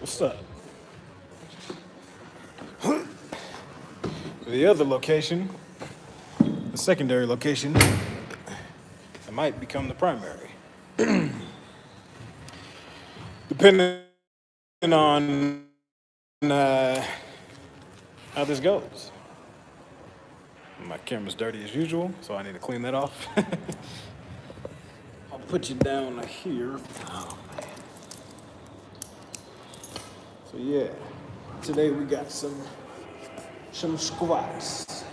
What's up? The other location, the secondary location, it might become the primary. Depending on how this goes. My camera's dirty as usual, so I need to clean that off. I'll put you down here. Oh, man. So yeah, today we got some squats.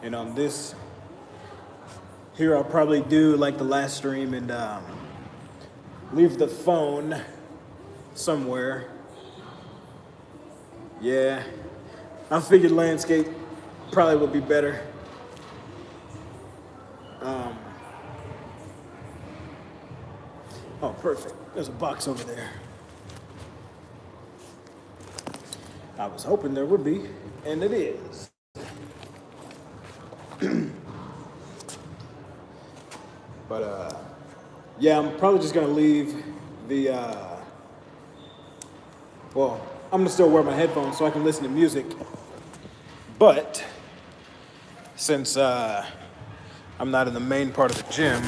And on this, here I'll probably do like the last stream and leave the phone somewhere. Yeah, I figured landscape probably would be better. Oh, perfect. There's a box over there. I was hoping there would be, and it is. But yeah, I'm probably just gonna leave the well, I'm gonna still wear my headphones so I can listen to music. But since I'm not in the main part of the gym,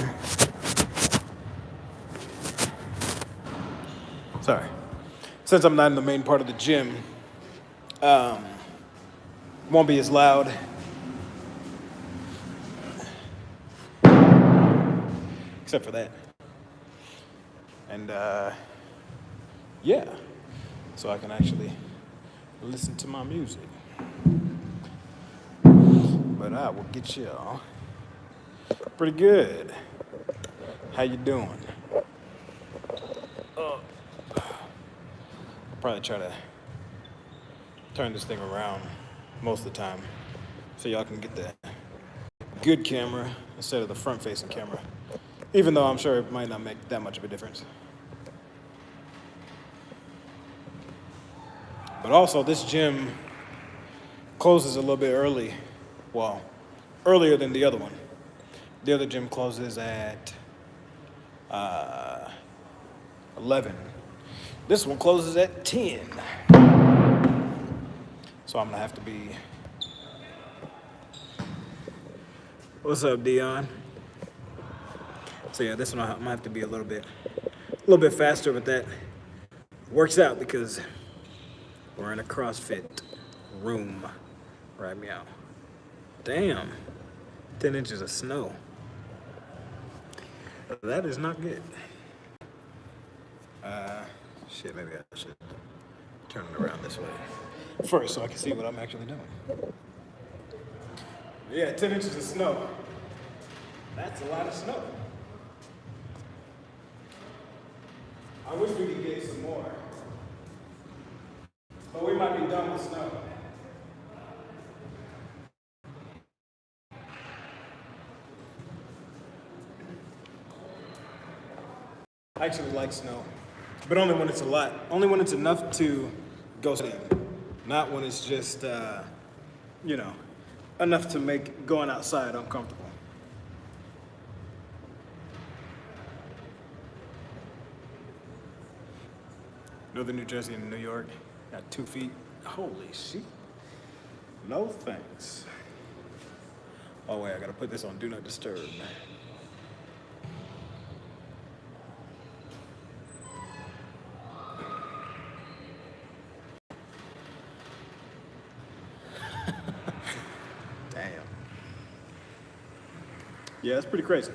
since I'm not in the main part of the gym, won't be as loud. Except for that. And yeah, so I can actually listen to my music. But I will get y'all pretty good. How you doing? I'll probably try to turn this thing around most of the time so y'all can get the good camera instead of the front-facing camera. Even though I'm sure it might not make that much of a difference. But also, this gym closes a little bit early. Well, earlier than the other one. The other gym closes at 11. This one closes at 10. So I'm gonna have to be... What's up, Dion? So yeah, this one I might have to be a little bit faster, but that works out because we're in a CrossFit room right meow. Damn, 10 inches of snow. That is not good. Shit, maybe I should turn it around this way first so I can see what I'm actually doing. Yeah, 10 inches of snow. That's a lot of snow. I wish we could get some more. But we might be done with snow. I actually like snow. But only when it's a lot. Only when it's enough to go sledding. Not when it's just, enough to make going outside uncomfortable. Northern New Jersey and New York got 2 feet. Holy shit. No thanks. Oh wait, I gotta put this on Do Not Disturb. Damn. Yeah, that's pretty crazy.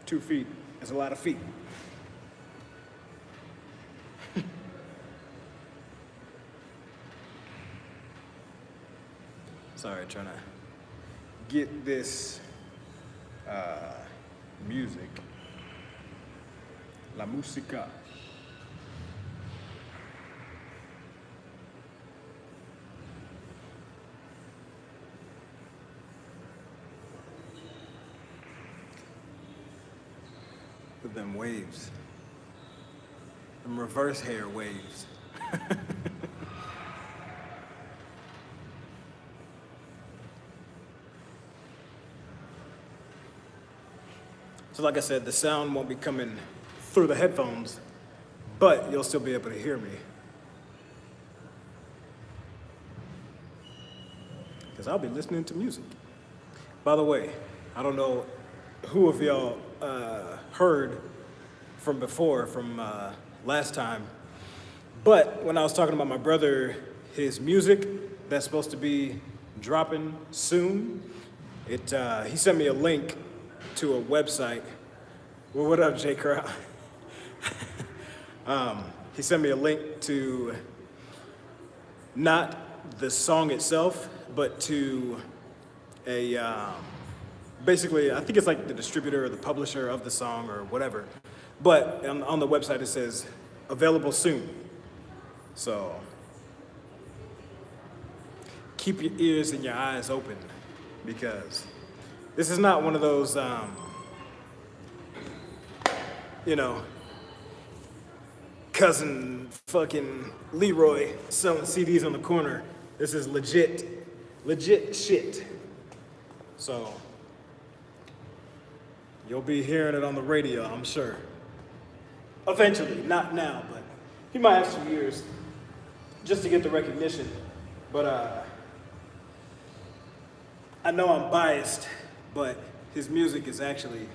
2 feet is a lot of feet. Sorry, trying to get this music. La música. With them waves. Them reverse hair waves. So like I said, the sound won't be coming through the headphones, but you'll still be able to hear me. Because I'll be listening to music. By the way, I don't know who of y'all heard from before, from last time, but when I was talking about my brother, his music that's supposed to be dropping soon, he sent me a link to a website. Well, what up, Jay Crow? He sent me a link to not the song itself, but to a basically, I think it's like the distributor or the publisher of the song or whatever. But on the website it says available soon. So keep your ears and your eyes open, because this is not one of those, cousin fucking Leroy selling CDs on the corner. This is legit shit. So you'll be hearing it on the radio, I'm sure. Eventually, not now, but he might have some years just to get the recognition. But I know I'm biased, but his music is actually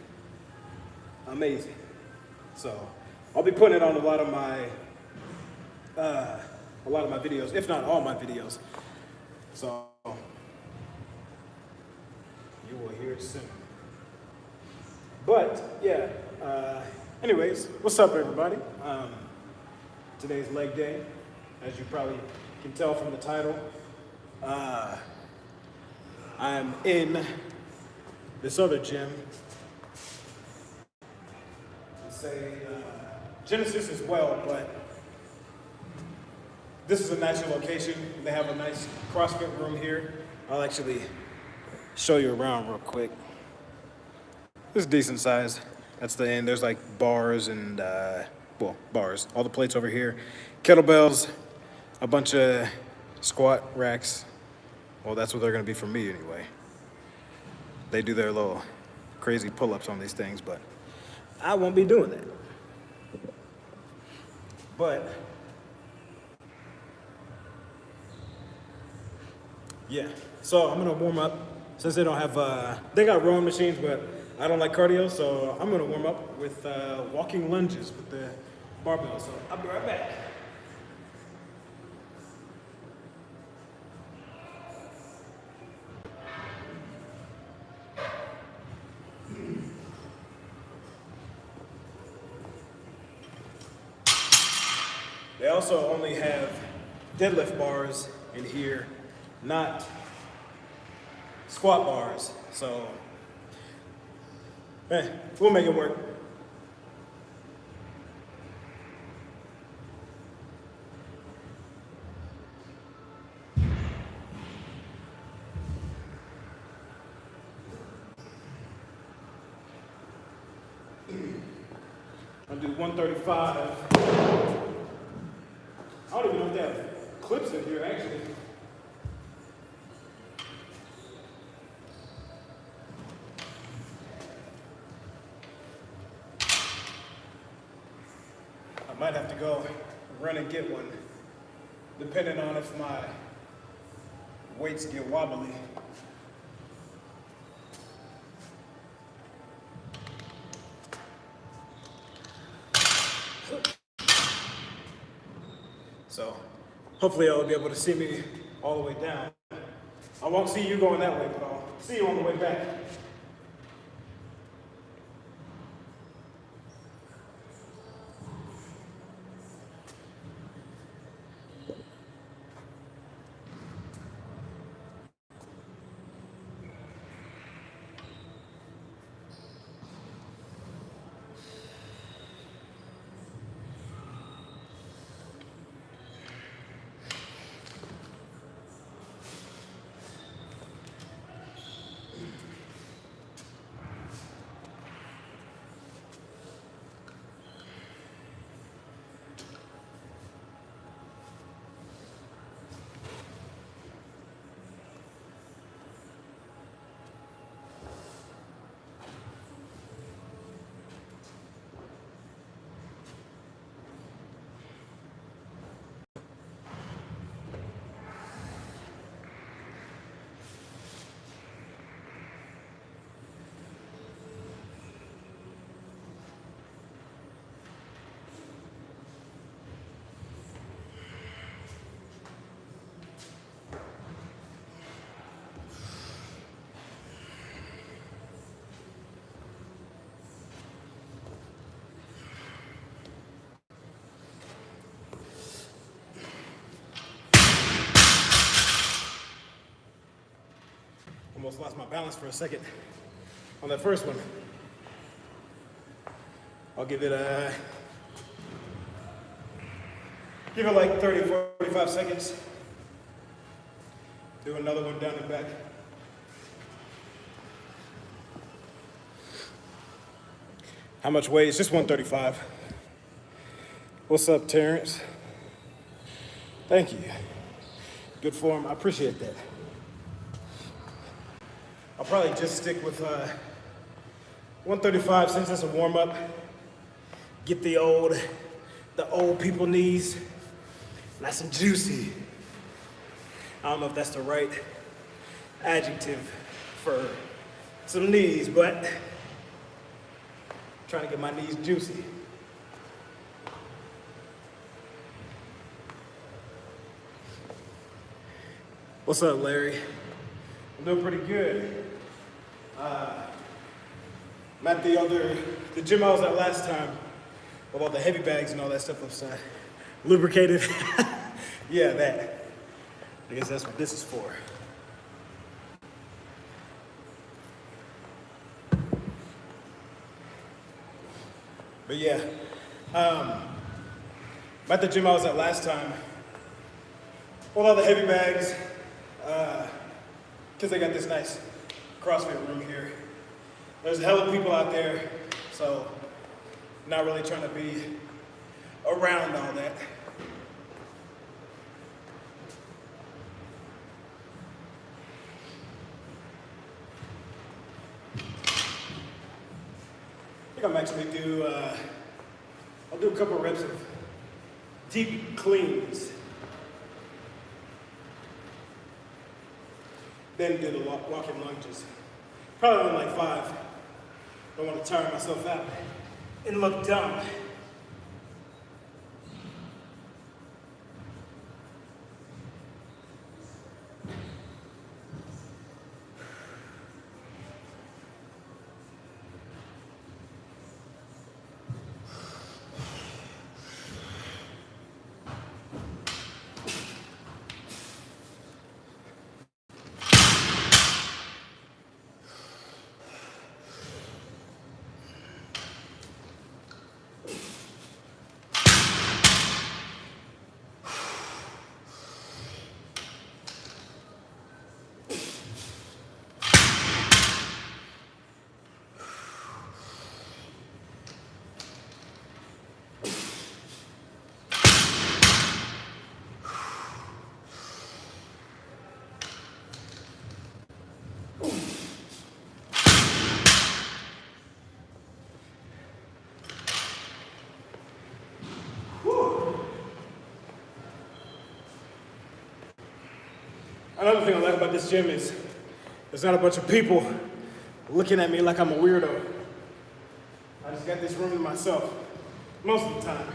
amazing. So I'll be putting it on a lot of my videos, if not all my videos. So you will hear it soon. But yeah, anyways, what's up, everybody? Today's leg day, as you probably can tell from the title. I'm in this other gym. It's a Genesis as well, but this is a nicer location. They have a nice CrossFit room here. I'll actually show you around real quick. It's decent size. That's the end. There's like bars and, bars. All the plates over here. Kettlebells, a bunch of squat racks. Well, that's what they're gonna be for me anyway. They do their little crazy pull-ups on these things, but I won't be doing that. But yeah, so I'm gonna warm up. Since they don't have, they got rowing machines, but I don't like cardio, so I'm gonna warm up with walking lunges with the barbell. So I'll be right back. They also only have deadlift bars in here, not squat bars. So, we'll make it work. I'll do 135. I don't even know if they have clips in here, actually. I might have to go run and get one, depending on if my weights get wobbly. So hopefully I'll be able to see me all the way down. I won't see you going that way, but I'll see you on the way back. Almost lost my balance for a second on that first one. I'll give it like 30, 45 seconds. Do another one down and back. How much weight? It's just 135. What's up, Terrence? Thank you. Good form. I appreciate that. I'll probably just stick with 135 since it's a warm-up. Get the old people knees nice and juicy. I don't know if that's the right adjective for some knees, but I'm trying to get my knees juicy. What's up, Larry? I'm doing pretty good. I'm at the gym I was at last time with all the heavy bags and all that stuff upside. Lubricated. Yeah, that. I guess that's what this is for. But yeah, I'm at the gym I was at last time with all the heavy bags, because they got this nice CrossFit room here. There's a hell of people out there, so not really trying to be around all that. I think I'm actually I'll do a couple reps of deep cleans. Then do the walking lunges. Probably only like 5. Don't want to tire myself out and look dumb. Another thing I like about this gym is there's not a bunch of people looking at me like I'm a weirdo. I just got this room to myself most of the time.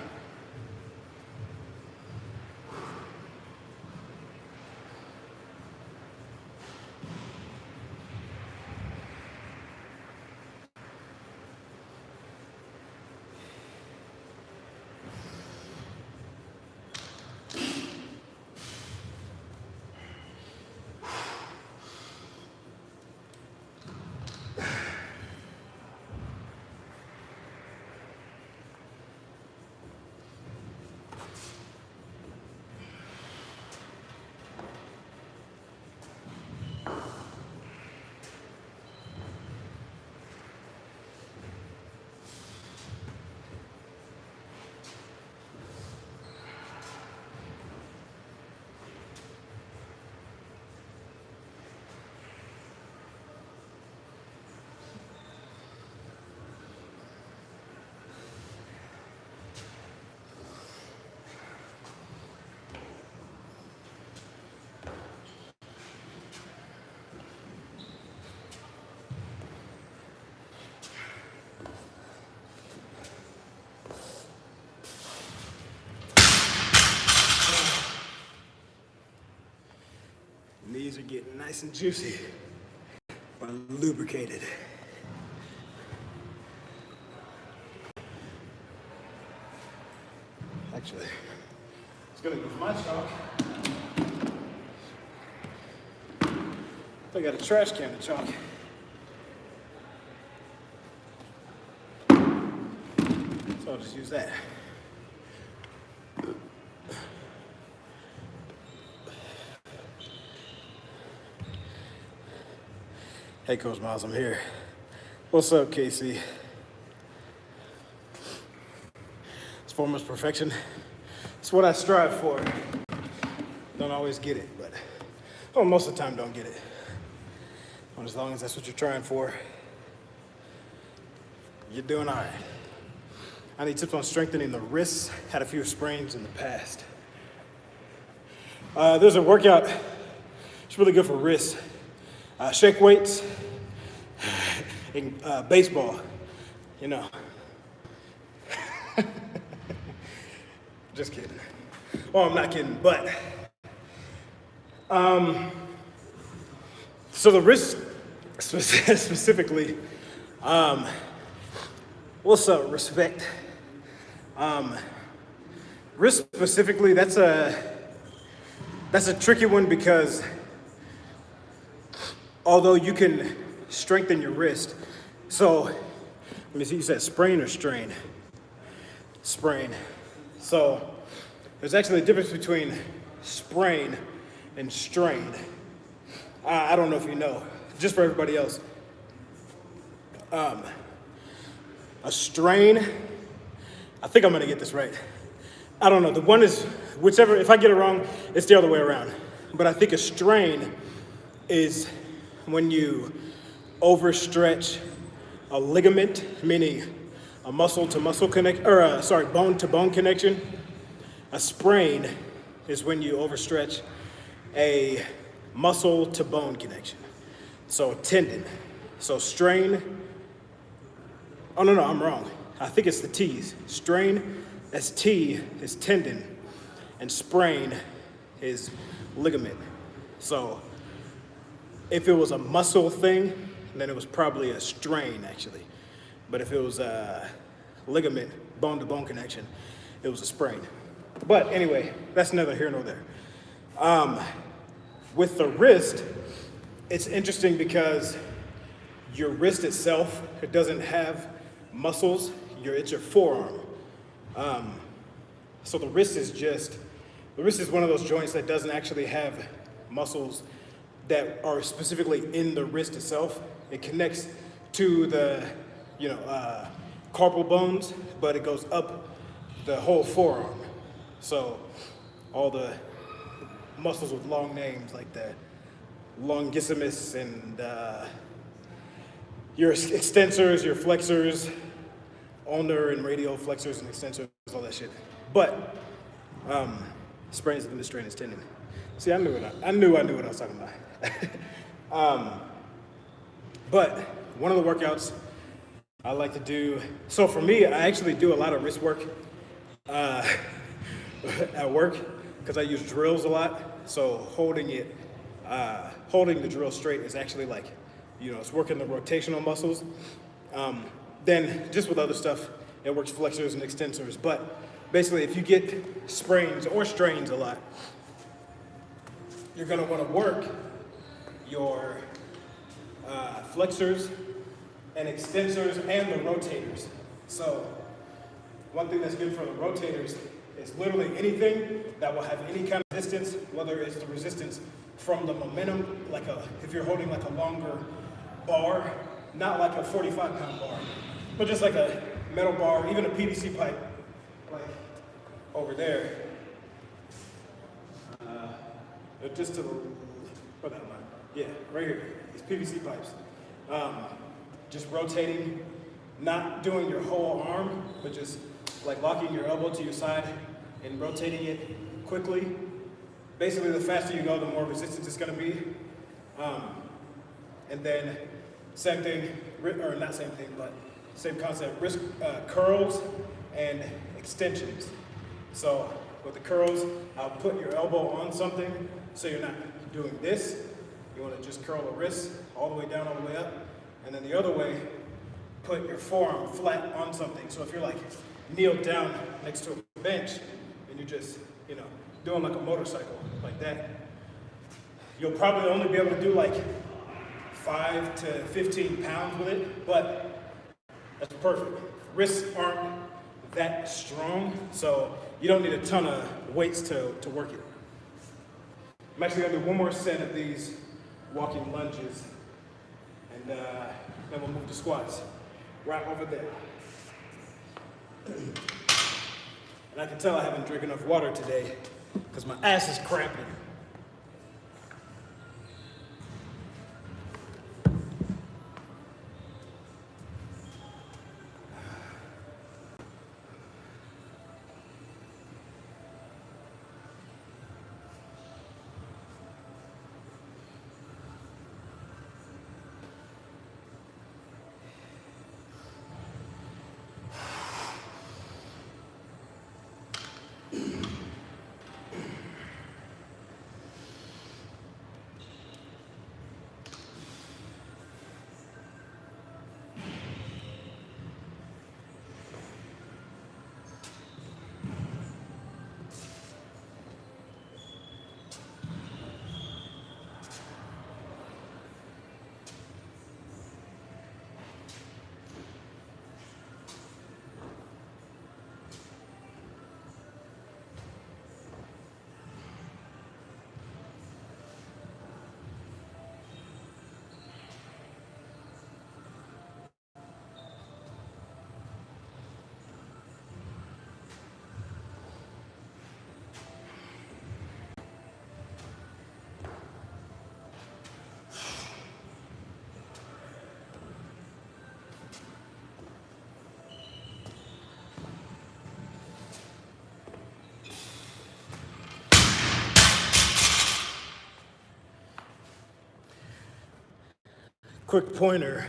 Knees are getting nice and juicy, but lubricated. Actually, it's gonna use my chalk. I got a trash can to chalk. So I'll just use that. Hey, Coach Miles, I'm here. What's up, Casey? It's form is perfection. It's what I strive for. Don't always get it, but most of the time don't get it. But as long as that's what you're trying for, you're doing all right. I need tips on strengthening the wrists. Had a few sprains in the past. There's a workout. It's really good for wrists. Shake weights, and baseball, you know. Just kidding. Well, I'm not kidding, but so the wrist specifically, what's up, respect? Wrist specifically, that's a tricky one because although you can strengthen your wrist, so let me see, you said sprain or strain? Sprain. So there's actually a difference between sprain and strain. I don't know if you know, just for everybody else. A strain, I think I'm gonna get this right. I don't know, the one is, whichever, if I get it wrong, it's the other way around. But I think a strain is when you overstretch a ligament, meaning a muscle to muscle bone to bone connection. A sprain is when you overstretch a muscle to bone connection. So tendon. So strain, oh no, I'm wrong. I think it's the T's. Strain, that's T, is tendon, and sprain is ligament. So if it was a muscle thing, then it was probably a strain actually. But if it was a ligament, bone to bone connection, it was a sprain. But anyway, that's neither here nor there. With the wrist, it's interesting because your wrist itself, it doesn't have muscles, it's your forearm. So the wrist is one of those joints that doesn't actually have muscles that are specifically in the wrist itself. It connects to the, carpal bones, but it goes up the whole forearm. So all the muscles with long names like the longissimus and your extensors, your flexors, ulnar and radial flexors and extensors, all that shit. But sprains and the strain is tendon. See, I knew what I was talking about. But one of the workouts I like to do, so for me, I actually do a lot of wrist work at work because I use drills a lot. So holding the drill straight is actually like, it's working the rotational muscles. Then just with other stuff, it works flexors and extensors. But basically, if you get sprains or strains a lot, you're gonna wanna work your flexors and extensors and the rotators. So one thing that's good for the rotators is literally anything that will have any kind of resistance, whether it's the resistance from the momentum, if you're holding like a longer bar, not like a 45-pound bar, but just like a metal bar, even a PVC pipe, like over there. Just to the, right here, these PVC pipes. Just rotating, not doing your whole arm, but just like locking your elbow to your side and rotating it quickly. Basically, the faster you go, the more resistance it's gonna be. And then same thing, or not same thing, but same concept, wrist curls and extensions. So with the curls, I'll put your elbow on something so you're not doing this. You wanna just curl the wrist all the way down, all the way up. And then the other way, put your forearm flat on something. So if you're like kneeled down next to a bench and you're just, doing like a motorcycle like that, you'll probably only be able to do like 5 to 15 pounds with it, but that's perfect. Wrists aren't that strong, so you don't need a ton of weights to work it. I'm actually gonna do one more set of these walking lunges, and then we'll move to squats right over there. And I can tell I haven't drank enough water today because my ass is cramping. Quick pointer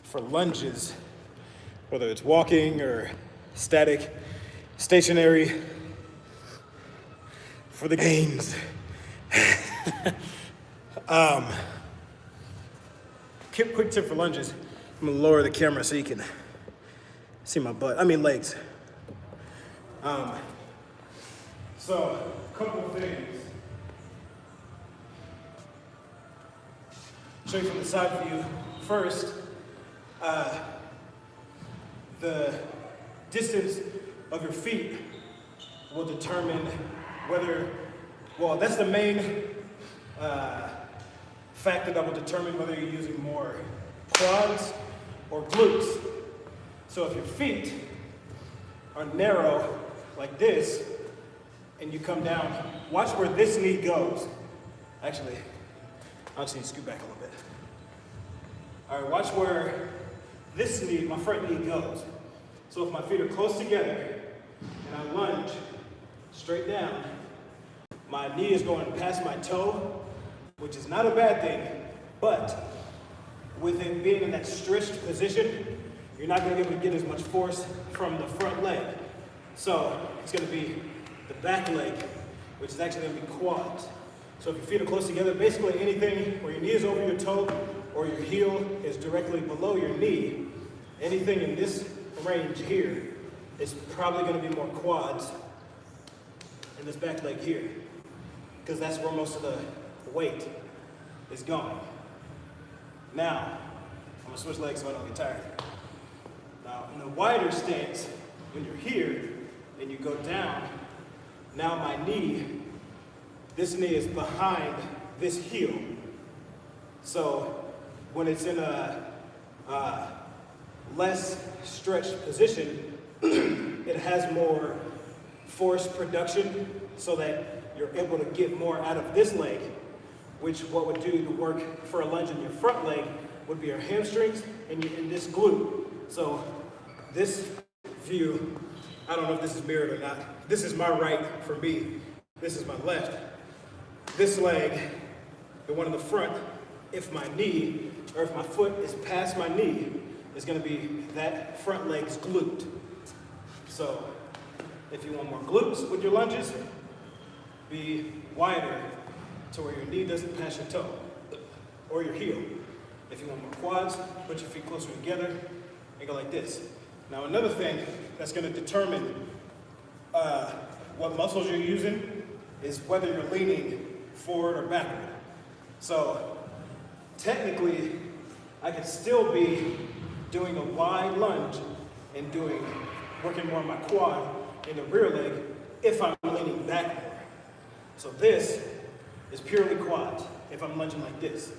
for lunges, whether it's walking or static, stationary, for the gains. Quick tip for lunges. I'm gonna lower the camera so you can see my butt, legs. So, a couple of things. Show you from the side view. First, the distance of your feet will determine whether, that's the main factor that will determine whether you're using more quads or glutes. So if your feet are narrow like this, and you come down, watch where this knee goes. Actually, I'll just need to scoot back a little bit. All right, watch where this knee, my front knee goes. So if my feet are close together and I lunge straight down, my knee is going past my toe, which is not a bad thing, but with it being in that stretched position, you're not gonna be able to get as much force from the front leg. So it's gonna be the back leg, which is actually gonna be quads. So if your feet are close together, basically anything where your knee is over your toe or your heel is directly below your knee, anything in this range here is probably gonna be more quads and this back leg here, because that's where most of the weight is going. Now, I'm gonna switch legs so I don't get tired. Now, in a wider stance, when you're here and you go down, now my knee, this knee is behind this heel. So when it's in a less stretched position, it has more force production so that you're able to get more out of this leg, which what would do to work for a lunge in your front leg would be your hamstrings and this glute. So this view, I don't know if this is mirrored or not. This is my right for me. This is my left. This leg, the one in the front, if my knee, or if my foot is past my knee, is gonna be that front leg's glute. So if you want more glutes with your lunges, be wider to where your knee doesn't pass your toe or your heel. If you want more quads, put your feet closer together and go like this. Now another thing that's gonna determine what muscles you're using is whether you're leaning forward or backward. So technically, I could still be doing a wide lunge and working more on my quad in the rear leg if I'm leaning back more. So this is purely quads if I'm lunging like this,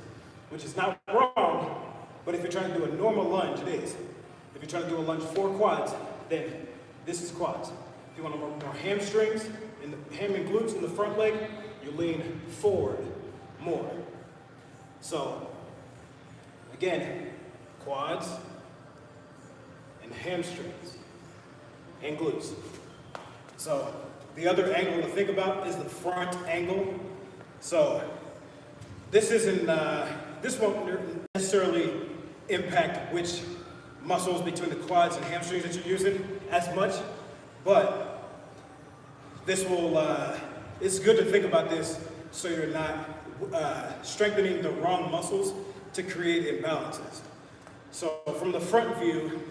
which is not wrong, but if you're trying to do a normal lunge, it is. If you're trying to do a lunge for quads, then this is quads. If you want to work more hamstrings and the ham and glutes in the front leg, you lean forward more. So again, quads and hamstrings and glutes. So the other angle to think about is the front angle. So this won't necessarily impact which muscles between the quads and hamstrings that you're using as much, but this will, it's good to think about this so you're not strengthening the wrong muscles to create imbalances. So from the front view,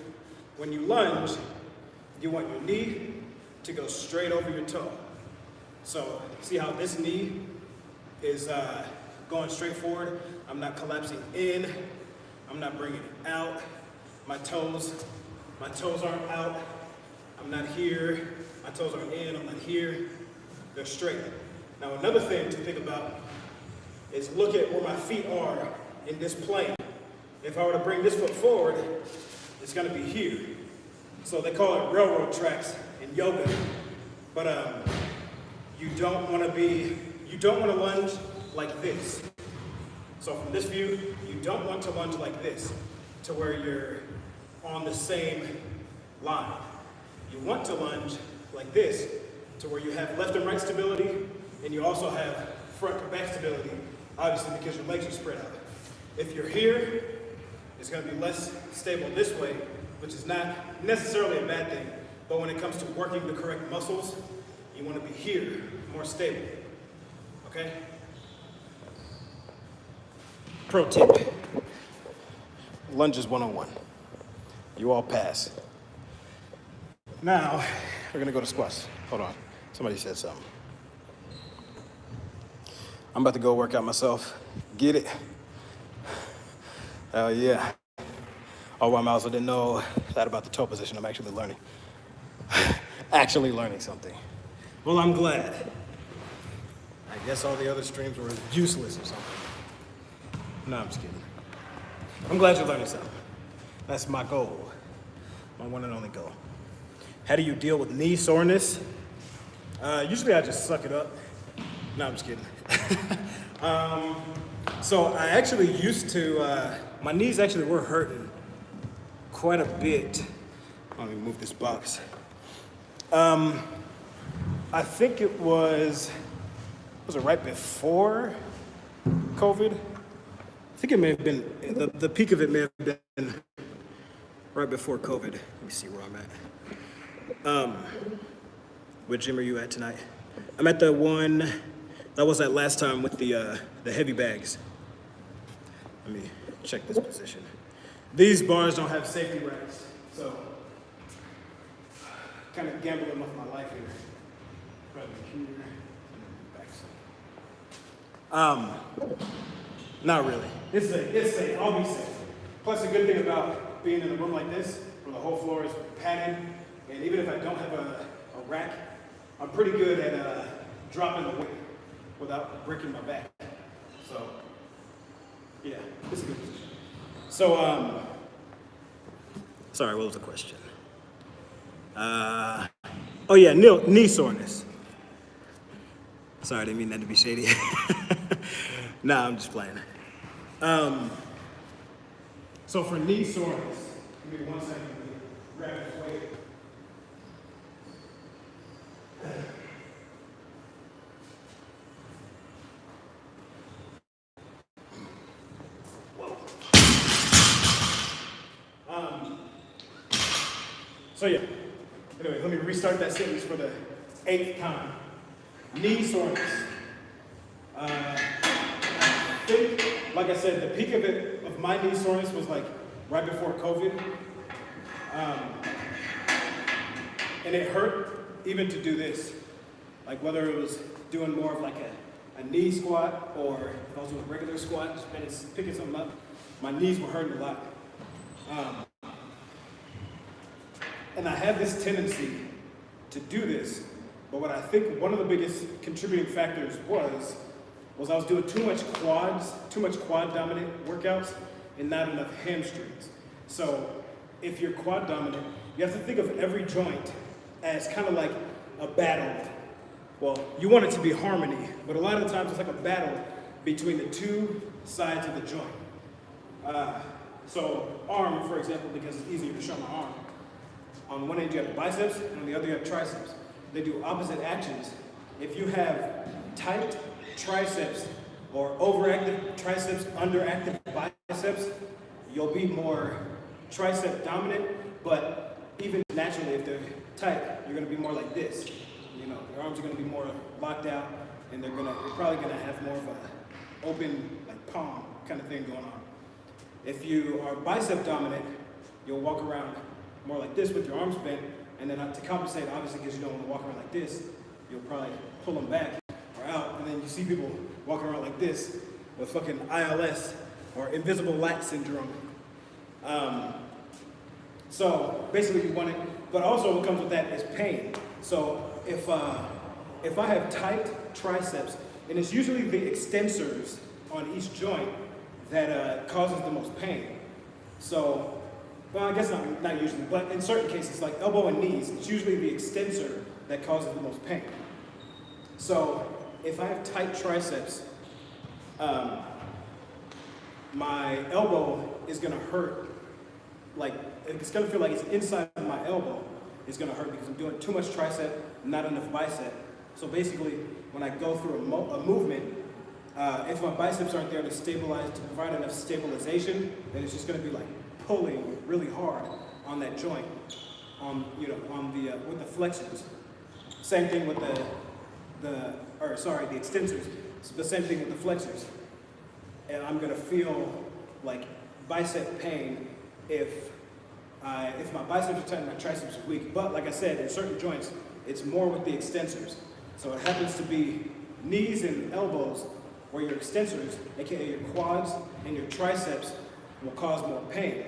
when you lunge, you want your knee to go straight over your toe. So see how this knee is going straight forward? I'm not collapsing in, I'm not bringing it out. My toes aren't out. I'm not here. My toes aren't in, I'm not here. They're straight. Now another thing to think about is look at where my feet are in this plane. If I were to bring this foot forward, it's gonna be here. So they call it railroad tracks in yoga, but you don't wanna lunge like this. So from this view, you don't want to lunge like this to where you're on the same line. You want to lunge like this to where you have left and right stability, and you also have front to back stability, obviously because your legs are spread out. If you're here, it's gonna be less stable this way, which is not necessarily a bad thing, but when it comes to working the correct muscles, you wanna be here, more stable, okay? Pro tip, lunges 101. You all pass. Now, we're gonna go to squats. Hold on, somebody said something. I'm about to go work out myself. Get it? Hell yeah. Oh, I also didn't know that about the toe position. I'm actually learning. Actually learning something. Well, I'm glad. I guess all the other streams were useless or something. No, I'm just kidding. I'm glad you're learning something. That's my goal. My one and only goal. How do you deal with knee soreness? Usually I just suck it up. No, I'm just kidding. So I actually used to, my knees actually were hurting quite a bit. Let me move this box. I think it was it right before COVID? I think it may have been, the peak of it may have been right before COVID. Let me see where I'm at. What gym are you at tonight? I'm at the one that was at last time with the heavy bags. Let me check this position. These bars don't have safety racks, so kind of gambling with my life here. Probably here and back. Not really. It's safe. I'll be safe. Plus, the good thing about being in a room like this, where the whole floor is padded, and even if I don't have a rack, I'm pretty good at dropping the weight without breaking my back. So, yeah, it's a good position. So, sorry, what was the question? Oh yeah, knee soreness. Sorry, I didn't mean that to be shady. Nah, I'm just playing. So for knee soreness, give me 1 second to grab this weight. So yeah, anyway, let me restart that sentence for the 8th time. Knee soreness. I think, like I said, the peak of my knee soreness was like right before COVID. And it hurt even to do this. Like whether it was doing more of like a a knee squat, or if I was doing a regular squat, just picking something up, my knees were hurting a lot. And I have this tendency to do this, but what I think one of the biggest contributing factors was I was doing too much quad dominant workouts and not enough hamstrings. So if you're quad dominant, you have to think of every joint as kind of like a battle. Well, you want it to be harmony, but a lot of times it's like a battle between the two sides of the joint. So arm, for example, because it's easier to show my arm. On one end you have the biceps, and on the other you have triceps. They do opposite actions. If you have tight triceps or overactive triceps, underactive biceps, you'll be more tricep dominant, but even naturally, if they're tight, you're gonna be more like this. You know, your arms are gonna be more locked out, and you're probably gonna have more of an open, like palm kind of thing going on. If you are bicep dominant, you'll walk around more like this with your arms bent, and then to compensate, obviously, because you don't want to walk around like this, you'll probably pull them back or out, and then you see people walking around like this with fucking ILS or invisible lat syndrome. So basically you want it, but also what comes with that is pain. So if I have tight triceps, and it's usually the extensors on each joint that causes the most pain. So, well, I guess not usually, but in certain cases, like elbow and knees, it's usually the extensor that causes the most pain. So if I have tight triceps, my elbow is gonna hurt. Like, it's gonna feel like it's inside of my elbow. It's gonna hurt because I'm doing too much tricep, not enough bicep. So basically, when I go through a movement, if my biceps aren't there to stabilize, to provide enough stabilization, then it's just gonna be like pulling really hard on that joint, with the flexors. Same thing with the extensors. It's the same thing with the flexors. And I'm gonna feel like bicep pain if my biceps are tight and my triceps are weak. But like I said, in certain joints, it's more with the extensors. So it happens to be knees and elbows where your extensors, aka your quads and your triceps, will cause more pain.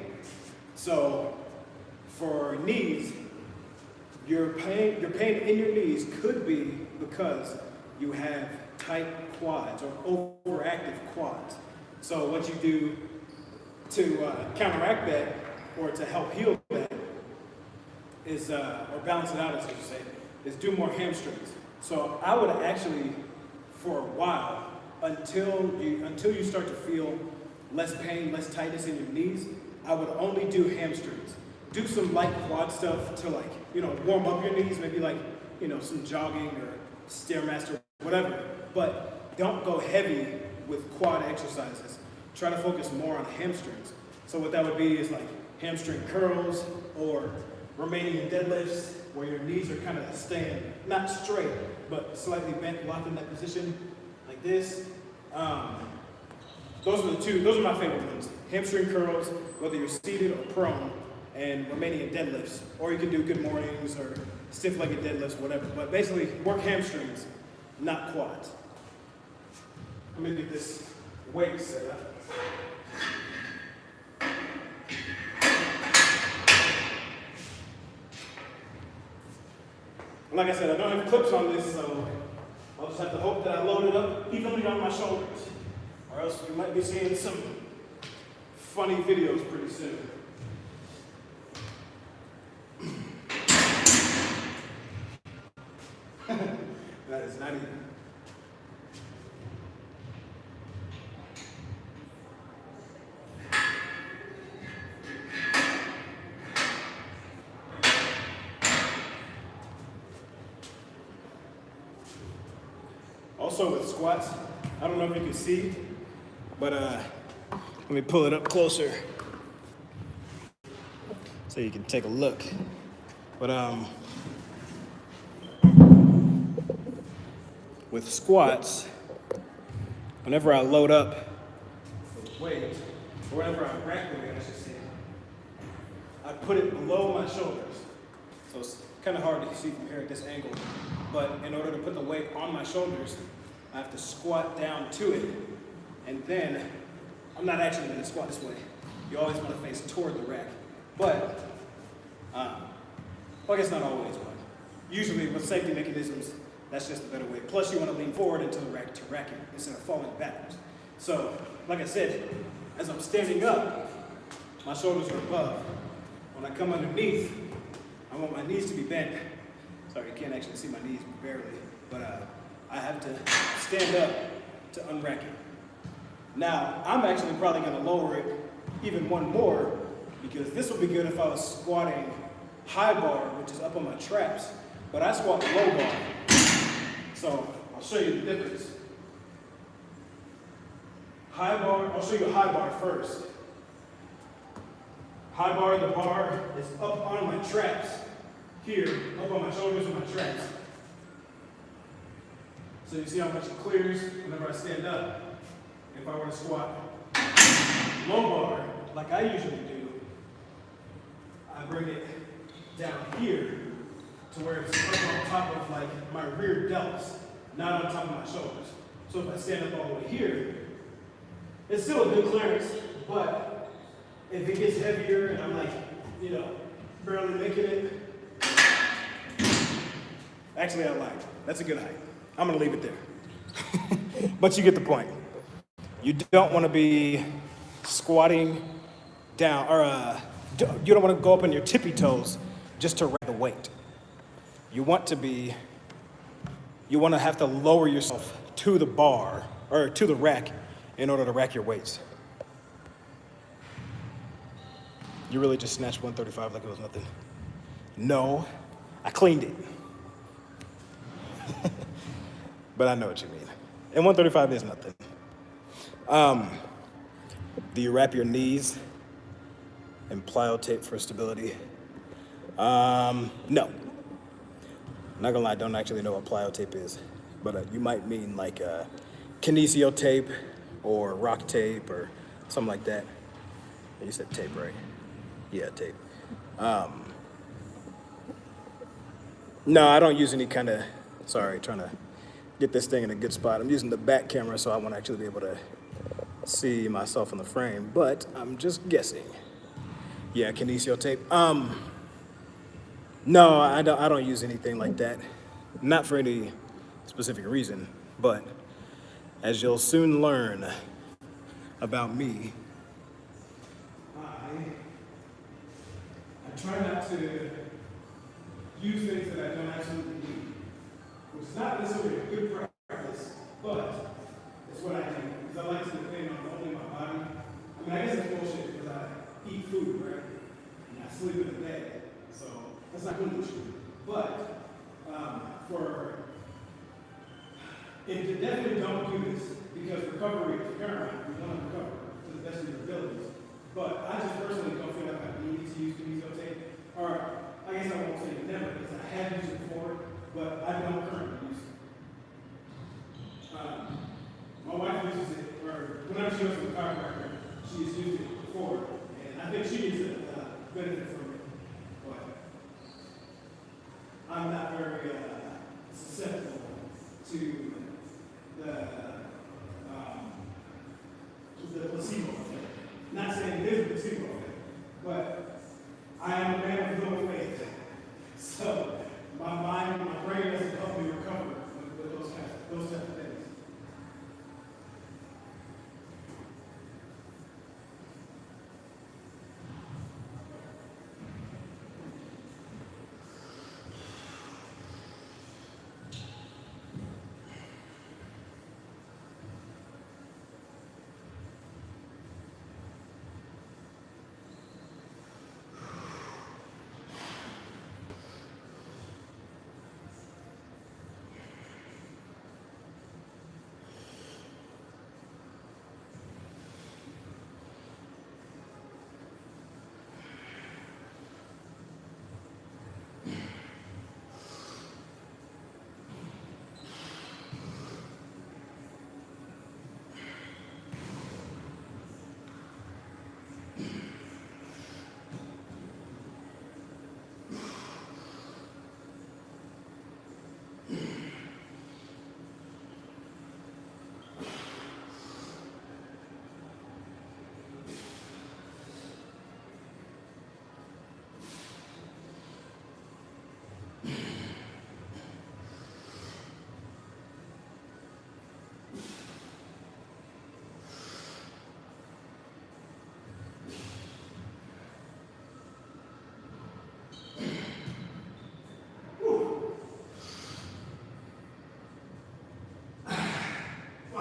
So for knees, your pain in your knees could be because you have tight quads or overactive quads. So what you do to counteract that, or to help heal that, is, or balance it out, as you say, is do more hamstrings. So I would actually, for a while, until you start to feel less pain, less tightness in your knees, I would only do hamstrings. Do some light quad stuff to warm up your knees, maybe some jogging or Stairmaster, whatever. But don't go heavy with quad exercises. Try to focus more on hamstrings. So what that would be is like hamstring curls or Romanian deadlifts, where your knees are kind of staying, not straight, but slightly bent, locked in that position, like this. Those are my favorite ones. Hamstring curls, whether you're seated or prone, and Romanian deadlifts. Or you can do good mornings or stiff-legged deadlifts, whatever. But basically, work hamstrings, not quads. Let me get this weight set up. Like I said, I don't have clips on this, so I'll just have to hope that I load it up evenly on my shoulders. Or else you might be seeing some funny videos pretty soon. That is not even. Also with squats, I don't know if you can see, but let me pull it up closer so you can take a look. But with squats, whenever I load up with weight, or whenever I rack the weight, I should say, I put it below my shoulders. So it's kind of hard to see from here at this angle. But in order to put the weight on my shoulders, I have to squat down to it, and then I'm not actually going to squat this way. You always want to face toward the rack. But, well, I guess not always, but usually with safety mechanisms, that's just a better way. Plus, you want to lean forward into the rack to rack it instead of falling backwards. So, like I said, as I'm standing up, my shoulders are above. When I come underneath, I want my knees to be bent. Sorry, you can't actually see my knees barely, but I have to stand up to unrack it. Now, I'm actually probably going to lower it even one more, because this would be good if I was squatting high bar, which is up on my traps, but I squat low bar. So I'll show you the difference. High bar, I'll show you high bar first. High bar, the bar is up on my traps, here, up on my shoulders and my traps. So you see how much it clears whenever I stand up. If I were to squat low bar, like I usually do, I bring it down here to where it's up on top of like my rear delts, not on top of my shoulders. So if I stand up all the way here, it's still a good clearance, but if it gets heavier and I'm like, you know, barely making it, actually I lied. That's a good height. I'm gonna leave it there. But you get the point. You don't want to be squatting down, or you don't want to go up on your tippy toes just to rack the weight. You want to have to lower yourself to the bar, or to the rack, in order to rack your weights. You really just snatched 135 like it was nothing. No, I cleaned it. But I know what you mean. And 135 is nothing. Do you wrap your knees in plyo tape for stability? No. Not gonna lie, I don't actually know what plyo tape is, but you might mean like kinesio tape or rock tape or something like that. You said tape, right? Yeah, tape. No, I don't use any kind of, sorry, trying to get this thing in a good spot. I'm using the back camera, so I won't actually be able to see myself in the frame, but I'm just guessing. Yeah, kinesio tape. No, I don't use anything like that. Not for any specific reason, but as you'll soon learn about me, I try not to use things that I don't absolutely need, which is not necessarily a good practice, but it's what I do, because I like to depend on only my body. I mean, I guess it's bullshit because I eat food, right? And I sleep in a bed, so that's not good. But you definitely don't do this, because recovery is paramount. You want to recover to the best of your abilities. But I just personally don't feel like I need to use kinesio tape, or I guess I won't say never, because I have used it before, but I don't currently use it. My wife uses it, or whenever she goes to the chiropractor, she has used it before, and I think she needs a benefit from it. But I'm not very susceptible to the placebo effect. Not saying it is a placebo effect, but I am a man with little faith. So my mind, my brain doesn't help me recover with those types of things.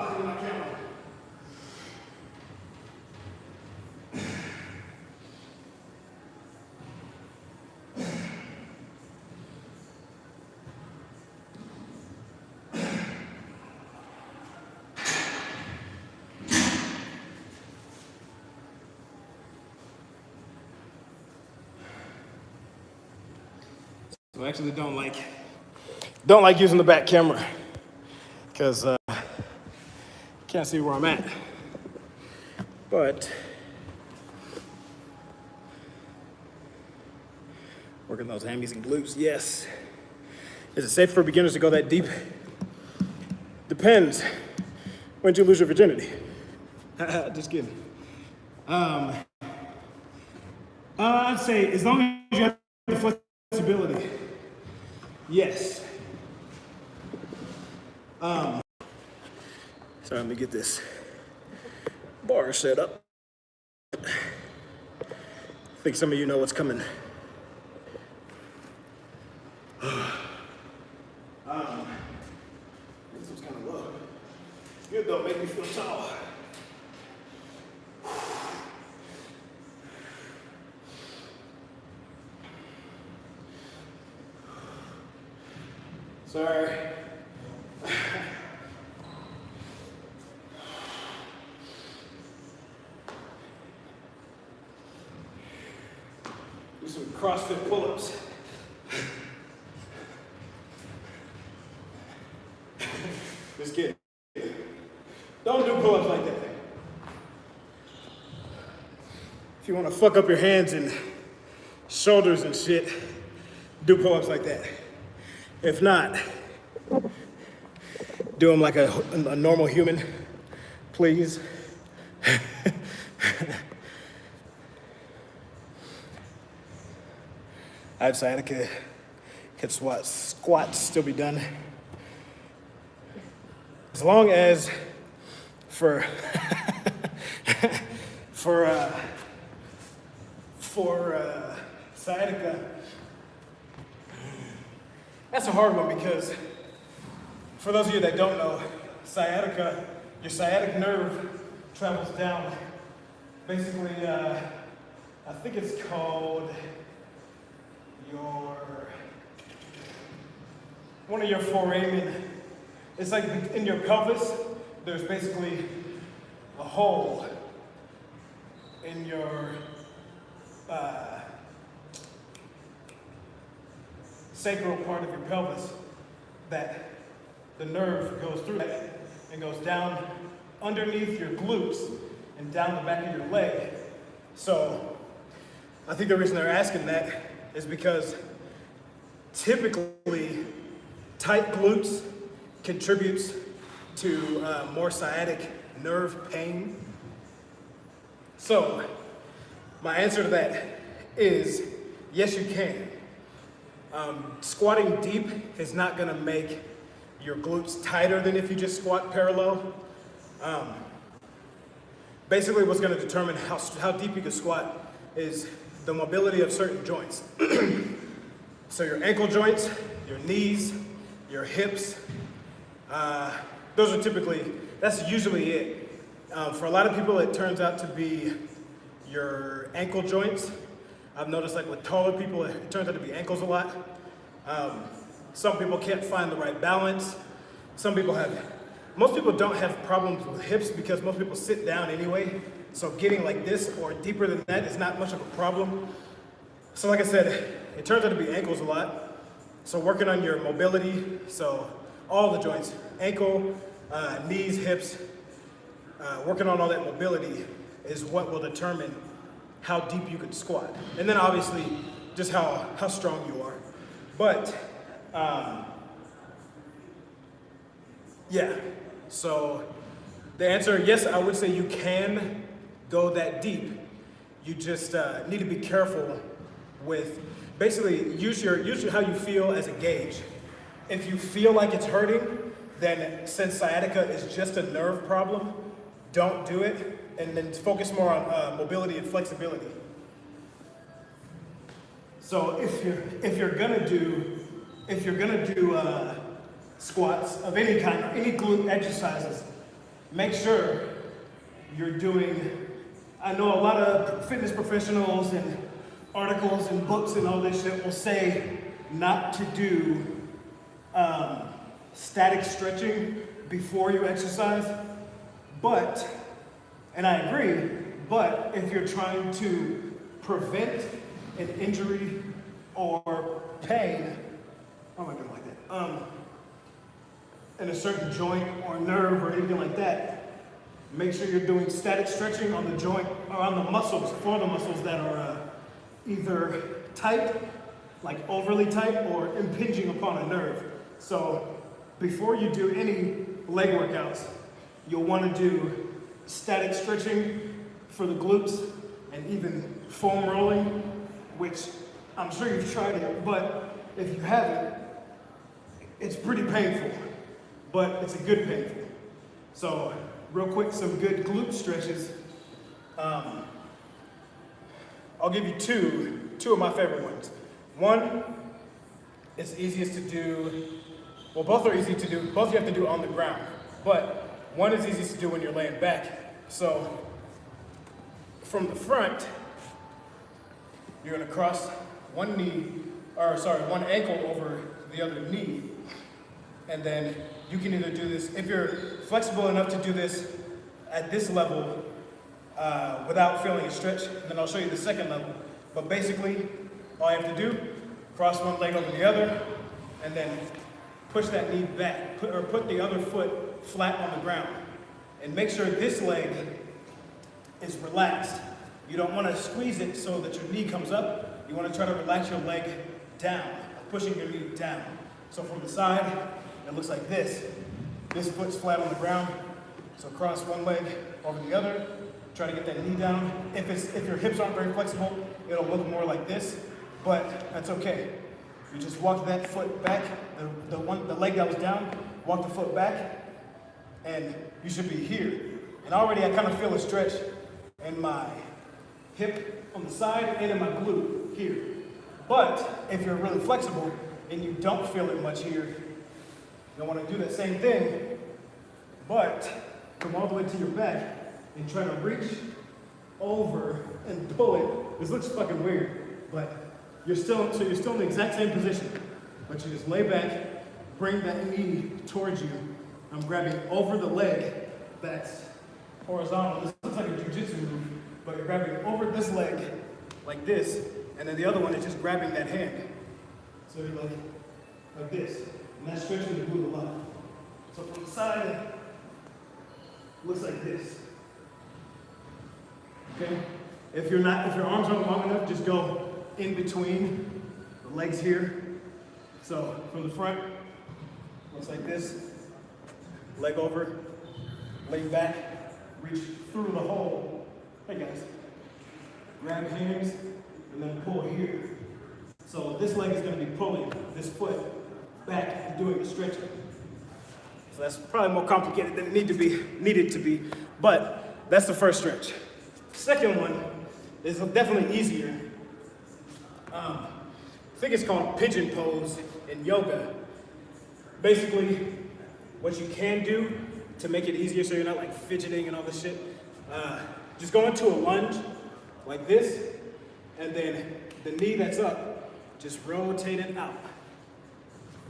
pausing my camera. So I actually don't like using the back camera because can't see where I'm at. But working those hammies and glutes, yes. Is it safe for beginners to go that deep? Depends. When did you lose your virginity? Just kidding. I'd say as long as you have the flexibility, yes. So let me get this bar set up. I think some of you know what's coming. This was kind of low. Good though, make me feel tall. Sorry. Do some CrossFit pull-ups. Just kidding. Don't do pull-ups like that. If you want to fuck up your hands and shoulders and shit, do pull-ups like that. If not, do them like a normal human, please. I have sciatica. Could squats still be done? As long as for sciatica, that's a hard one because for those of you that don't know, sciatica, your sciatic nerve travels down. Basically, I think it's called one of your foramen. It's like in your pelvis, there's basically a hole in your sacral part of your pelvis that the nerve goes through that and goes down underneath your glutes and down the back of your leg. So I think the reason they're asking that is because typically tight glutes contributes to more sciatic nerve pain. So my answer to that is yes, you can. Squatting deep is not gonna make your glutes tighter than if you just squat parallel. Basically what's gonna determine how deep you can squat is the mobility of certain joints. So your ankle joints, your knees, your hips, that's usually it. For a lot of people, it turns out to be your ankle joints. I've noticed like with taller people, it turns out to be ankles a lot. Some people can't find the right balance. Most people don't have problems with hips because most people sit down anyway. So getting like this or deeper than that is not much of a problem. So like I said, it turns out to be ankles a lot. So working on your mobility, so all the joints, ankle, knees, hips, working on all that mobility is what will determine how deep you can squat. And then obviously just how strong you are. But yeah, so the answer, yes, I would say you can go that deep. You just need to be careful with, basically use how you feel as a gauge. If you feel like it's hurting, then since sciatica is just a nerve problem, don't do it, and then focus more on mobility and flexibility. So if you're gonna do squats of any kind, any glute exercises, make sure you're doing, I know a lot of fitness professionals and articles and books and all this shit will say not to do static stretching before you exercise, but, and I agree, but if you're trying to prevent an injury or pain, why am I doing like that? In a certain joint or nerve or anything like that, make sure you're doing static stretching on the joint or on the muscles, for the muscles that are either tight, like overly tight, or impinging upon a nerve. So before you do any leg workouts, you'll want to do static stretching for the glutes and even foam rolling, which I'm sure you've tried it, but if you haven't, it's pretty painful, but it's a good painful. So real quick, some good glute stretches. I'll give you two of my favorite ones. One, it's easiest to do, well, both are easy to do, both you have to do on the ground, but one is easiest to do when you're laying back. So from the front, you're gonna cross one ankle over the other knee, and then you can either do this, if you're flexible enough to do this at this level without feeling a stretch, and then I'll show you the second level. But basically, all you have to do, cross one leg over the other, and then push that knee back, put the other foot flat on the ground. And make sure this leg is relaxed. You don't want to squeeze it so that your knee comes up. You want to try to relax your leg down, pushing your knee down. So from the side, it looks like this. This foot's flat on the ground. So cross one leg over the other. Try to get that knee down. If your hips aren't very flexible, it'll look more like this, but that's okay. You just walk that foot back, the leg that was down, walk the foot back, and you should be here. And already I kind of feel a stretch in my hip on the side and in my glute here. But if you're really flexible and you don't feel it much here, you'll want to do that same thing, but come all the way to your back and try to reach over and pull it. This looks fucking weird, but you're still in the exact same position, but you just lay back, bring that knee towards you. I'm grabbing over the leg that's horizontal. This looks like a jiu-jitsu move, but you're grabbing over this leg like this, and then the other one is just grabbing that hand. So you're like this, and that's stretching the glute a lot. So from the side, it looks like this. Okay? If your arms aren't long enough, just go in between the legs here. So from the front, looks like this. Leg over, lay back, reach through the hole. Hey guys. Grab hands and then pull here. So this leg is going to be pulling this foot back and doing the stretching. So that's probably more complicated than it needed to be, but that's the first stretch. Second one is definitely easier. I think it's called pigeon pose in yoga. Basically, what you can do to make it easier so you're not like fidgeting and all this shit, just go into a lunge like this, and then the knee that's up, just rotate it out.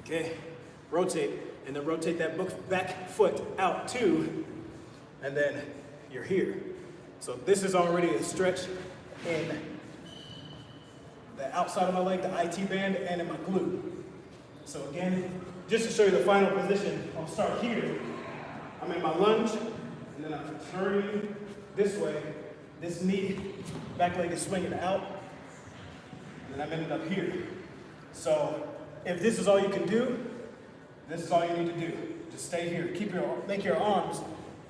Okay, rotate, and then rotate that back foot out too, and then you're here. So this is already a stretch in the outside of my leg, the IT band, and in my glute. So again, just to show you the final position, I'll start here. I'm in my lunge, and then I'm turning this way. This knee, back leg is swinging out, and then I'm ended up here. So if this is all you can do, this is all you need to do. Just stay here. Make your arms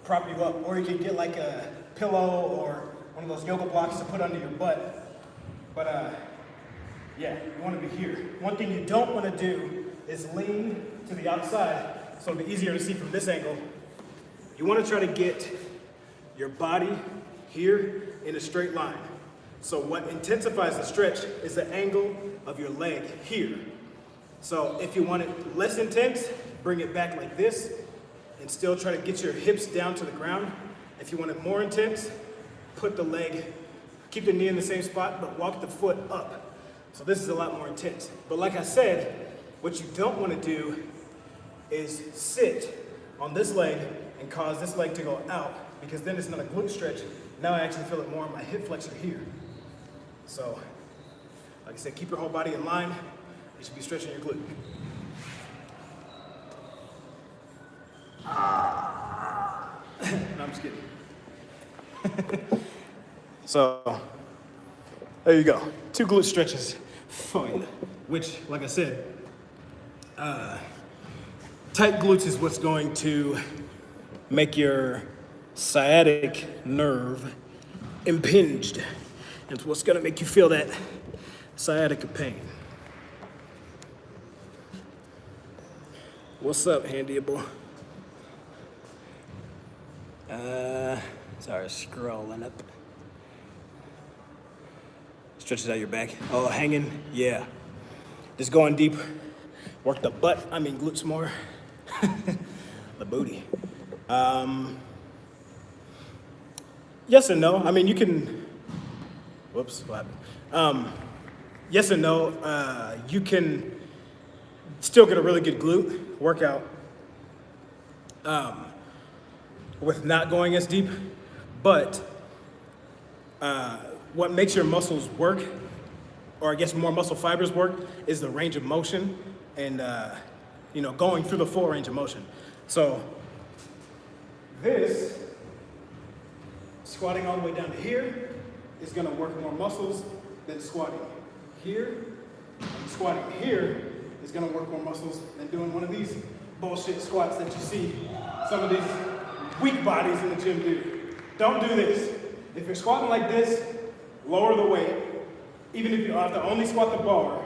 prop you up, or you can get like a pillow or one of those yoga blocks to put under your butt. But yeah, you want to be here. One thing you don't want to do is lean to the outside, so it'll be easier to see from this angle. You want to try to get your body here in a straight line. So what intensifies the stretch is the angle of your leg here. So if you want it less intense, bring it back like this, and still try to get your hips down to the ground. If you want it more intense, put the leg, keep the knee in the same spot, but walk the foot up. So this is a lot more intense. But like I said, what you don't want to do is sit on this leg and cause this leg to go out, because then it's not a glute stretch. Now I actually feel it more on my hip flexor here. So, like I said, keep your whole body in line. You should be stretching your glute. No, I'm just kidding. So, there you go. 2 glute stretches for you. Which, like I said, tight glutes is what's going to make your sciatic nerve impinged. It's what's gonna make you feel that sciatica pain. What's up, Handyable? Sorry, scrolling up. Stretches out your back. Oh, hanging, yeah. Just going deep. Work the butt, glutes more. The booty. Yes and no. You can, whoops, what happened? Yes and no. You can still get a really good glute workout with not going as deep, but what makes your muscles work, or I guess more muscle fibers work, is the range of motion and going through the full range of motion. So this, squatting all the way down to here, is gonna work more muscles than squatting here. And squatting here is gonna work more muscles than doing one of these bullshit squats that you see some of these weak bodies in the gym do. Don't do this. If you're squatting like this, lower the weight. Even if you have to only squat the bar,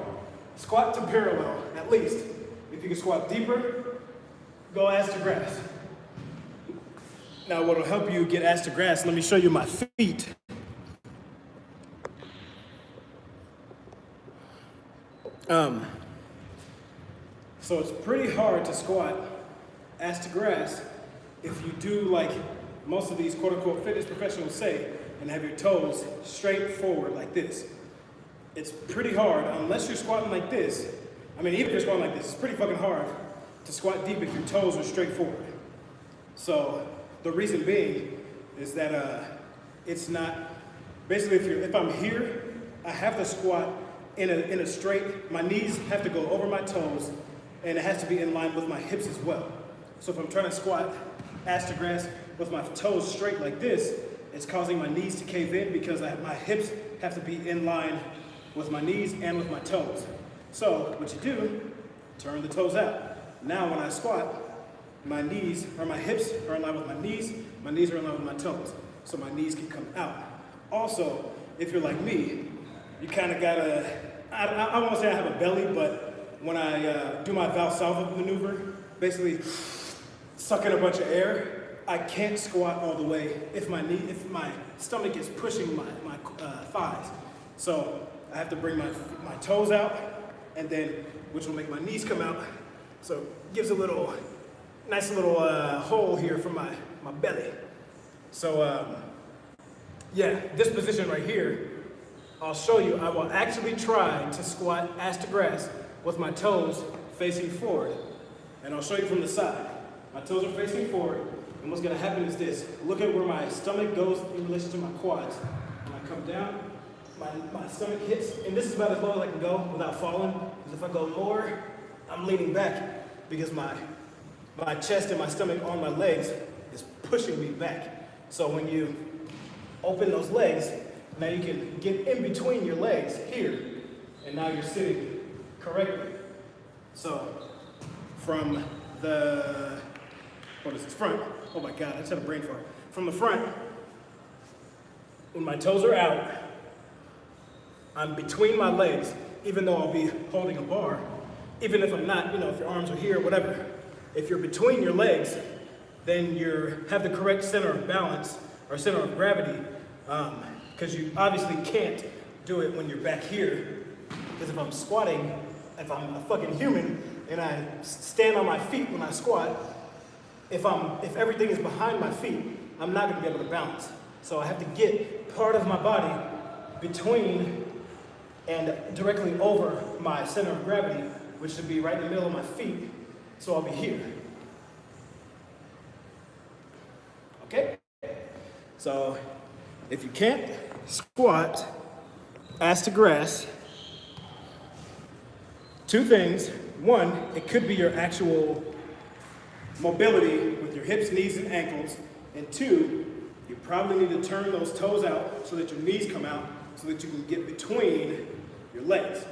squat to parallel, at least. If you can squat deeper, go ass to grass. Now what will help you get ass to grass, let me show you my feet. So it's pretty hard to squat ass to grass if you do like most of these quote unquote fitness professionals say, and have your toes straight forward like this. It's pretty hard unless you're squatting like this. Even if you're squatting like this, it's pretty fucking hard to squat deep if your toes are straight forward. So the reason being is that it's not, basically if I'm here, I have to squat in a straight, my knees have to go over my toes, and it has to be in line with my hips as well. So if I'm trying to squat ass to grass with my toes straight like this, it's causing my knees to cave in because my hips have to be in line with my knees and with my toes. So what you do, turn the toes out. Now when I squat, my knees or my hips are in line with my knees are in line with my toes. So my knees can come out. Also, if you're like me, you kind of gotta, I won't say I have a belly, but when I do my Valsalva maneuver, basically suck in a bunch of air, I can't squat all the way if my stomach is pushing my thighs. So I have to bring my toes out, and then, which will make my knees come out. So it gives a nice little hole here for my belly. So yeah, this position right here, I'll show you. I will actually try to squat ass to grass with my toes facing forward. And I'll show you from the side. My toes are facing forward, and what's gonna happen is this. Look at where my stomach goes in relation to my quads. When I come down, my stomach hits, and this is about as low as I can go without falling, because if I go lower, I'm leaning back, because my chest and my stomach on my legs is pushing me back. So when you open those legs, now you can get in between your legs here, and now you're sitting correctly. So from the, front, oh my God, I just had a brain fart. From the front, when my toes are out, I'm between my legs, even though I'll be holding a bar, even if I'm not, if your arms are here, whatever. If you're between your legs, then you have the correct center of balance, or center of gravity, because you obviously can't do it when you're back here. Because if I'm squatting, if I'm a fucking human, and I stand on my feet when I squat, if everything is behind my feet, I'm not gonna be able to balance. So I have to get part of my body between and directly over my center of gravity, which should be right in the middle of my feet. So I'll be here. Okay? So if you can't squat ass to grass, two things. One, it could be your actual mobility with your hips, knees, and ankles. And two, you probably need to turn those toes out so that your knees come out so that you can get between your legs.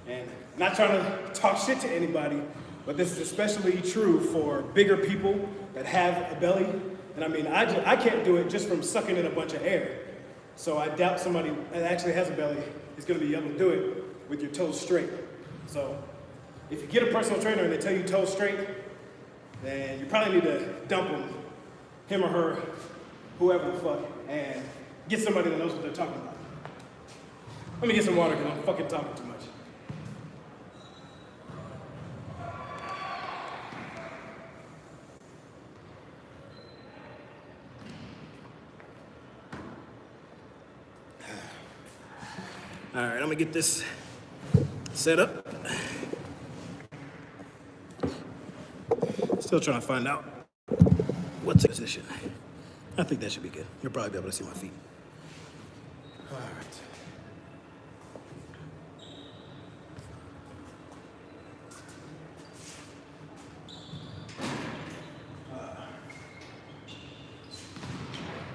And I'm not trying to talk shit to anybody, but this is especially true for bigger people that have a belly. And I mean, I can't do it just from sucking in a bunch of air. So I doubt somebody that actually has a belly is gonna be able to do it with your toes straight. So if you get a personal trainer and they tell you toes straight, then you probably need to dump him or her, whoever the fuck, and get somebody that knows what they're talking about. Let me get some water because I'm fucking talking too much. All right, I'm gonna get this set up. Still trying to find out what's the position. I think that should be good. You'll probably be able to see my feet. All right.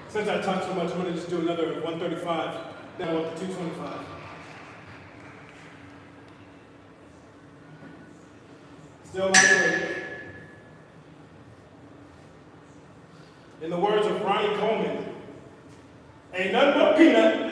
Since I talked so much, I'm gonna just do another 135, then I want the 225. Still lightweight. In the words of Ronnie Coleman, ain't nothing but peanut.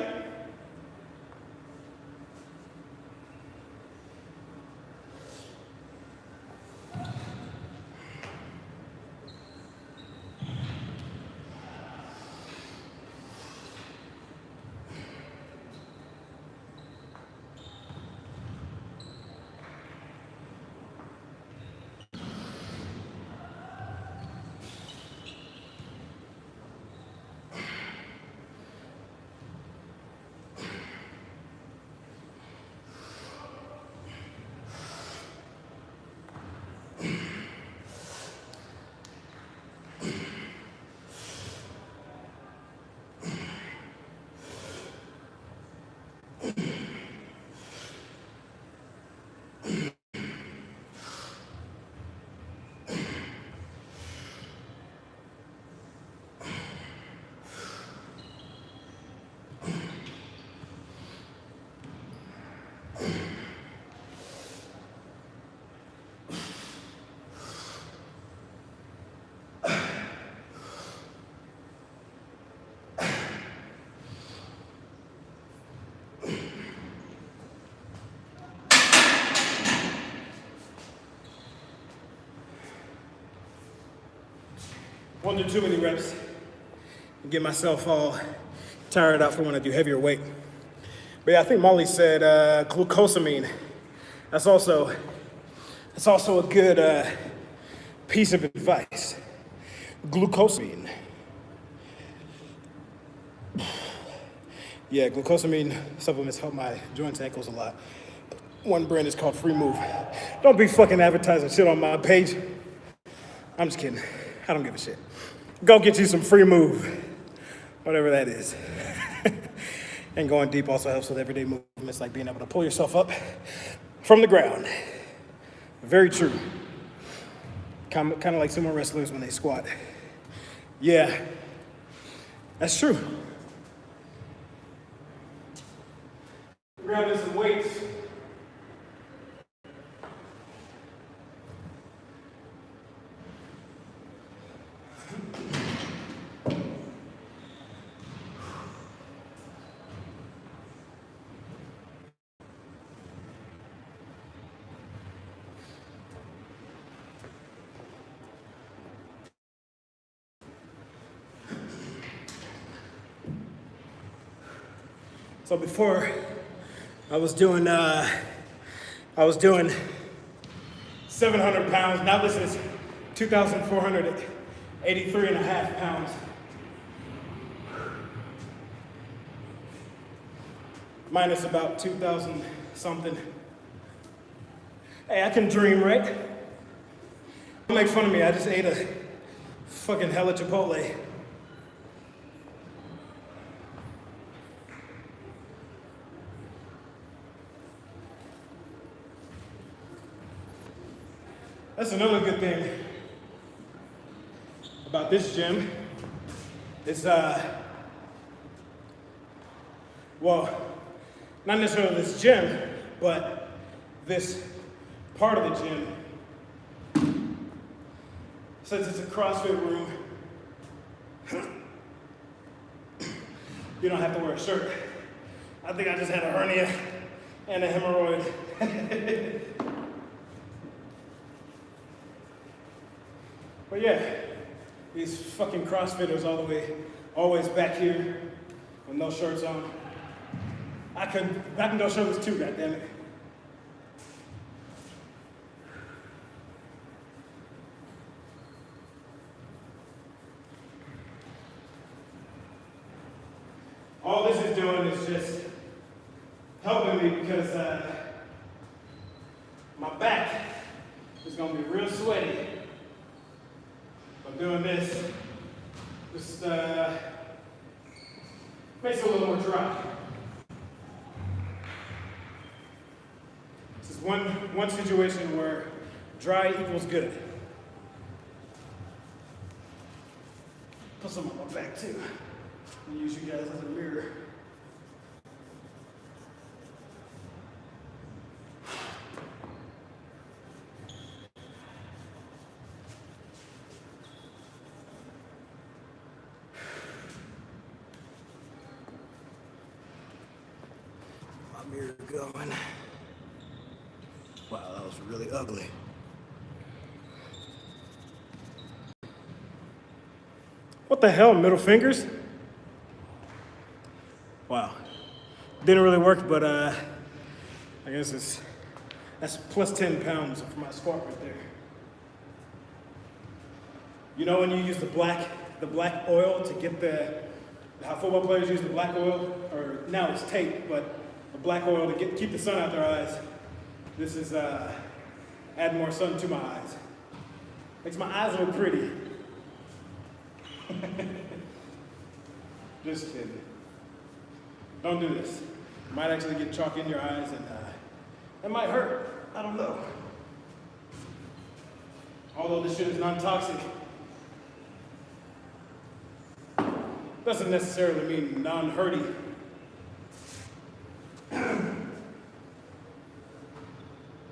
Won't do too many reps and get myself all tired out for when I do heavier weight. But yeah, I think Molly said glucosamine. That's also a good piece of advice. Glucosamine. Yeah, glucosamine supplements help my joints and ankles a lot. One brand is called Free Move. Don't be fucking advertising shit on my page. I'm just kidding. I don't give a shit. Go get you some Free Move, whatever that is. And going deep also helps with everyday movements, like being able to pull yourself up from the ground. Very true. Kind of like sumo wrestlers when they squat. Yeah, that's true. Grabbing some weights. So before I was doing 700 pounds. Now this is 2,400 83 and a half pounds. Minus about 2,000 something. Hey, I can dream, right? Don't make fun of me, I just ate a fucking hella Chipotle. That's another good thing about this gym. It's, well, not necessarily this gym, but this part of the gym. Since it's a CrossFit room, you don't have to wear a shirt. I think I just had a hernia and a hemorrhoid. But yeah, these fucking CrossFitters always back here with no shirts on. I can go shirtless too, goddammit. All this is doing is just helping me because my back is gonna be real sweaty. I'm doing this, just makes it a little more dry. This is one situation where dry equals good. Put some on my back too. I'm gonna use you guys as a mirror. Mirror going. Wow, that was really ugly. What the hell, middle fingers? Wow. Didn't really work, but I guess that's plus 10 pounds for my squat right there. You know when you use the black oil to get how football players use the black oil, or now it's tape, but the black oil to keep the sun out their eyes. This is add more sun to my eyes. Makes my eyes look pretty. Just kidding. Don't do this. You might actually get chalk in your eyes and it might hurt. I don't know. Although this shit is non-toxic, doesn't necessarily mean non-hurty.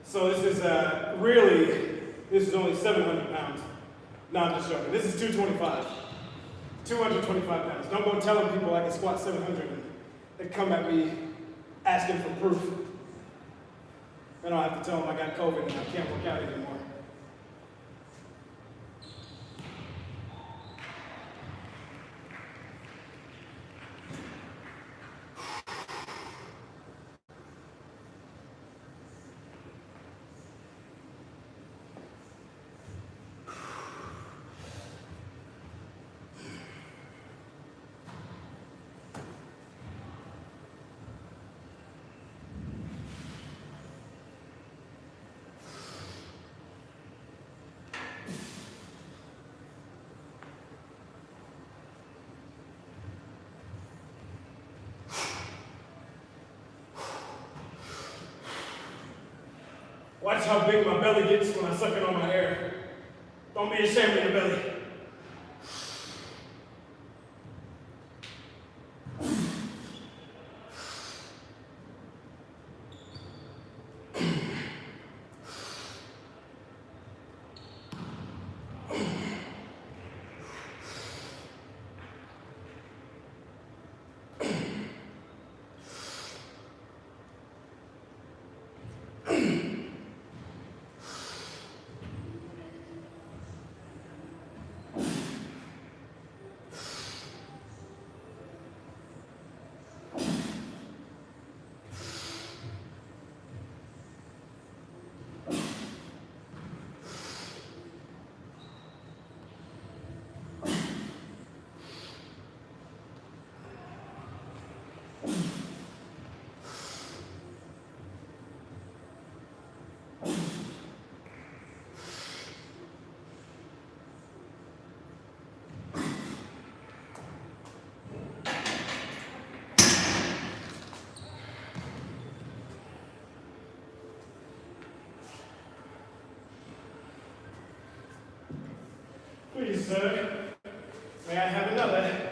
So this is this is only 700 pounds. No, I'm just joking. This is 225. 225 pounds. Don't go telling people I can squat 700 and they come at me asking for proof. Then I'll have to tell them I got COVID and I can't work out anymore. Watch how big my belly gets when I suck it on my air. Don't be ashamed of your belly. sir. May I have another?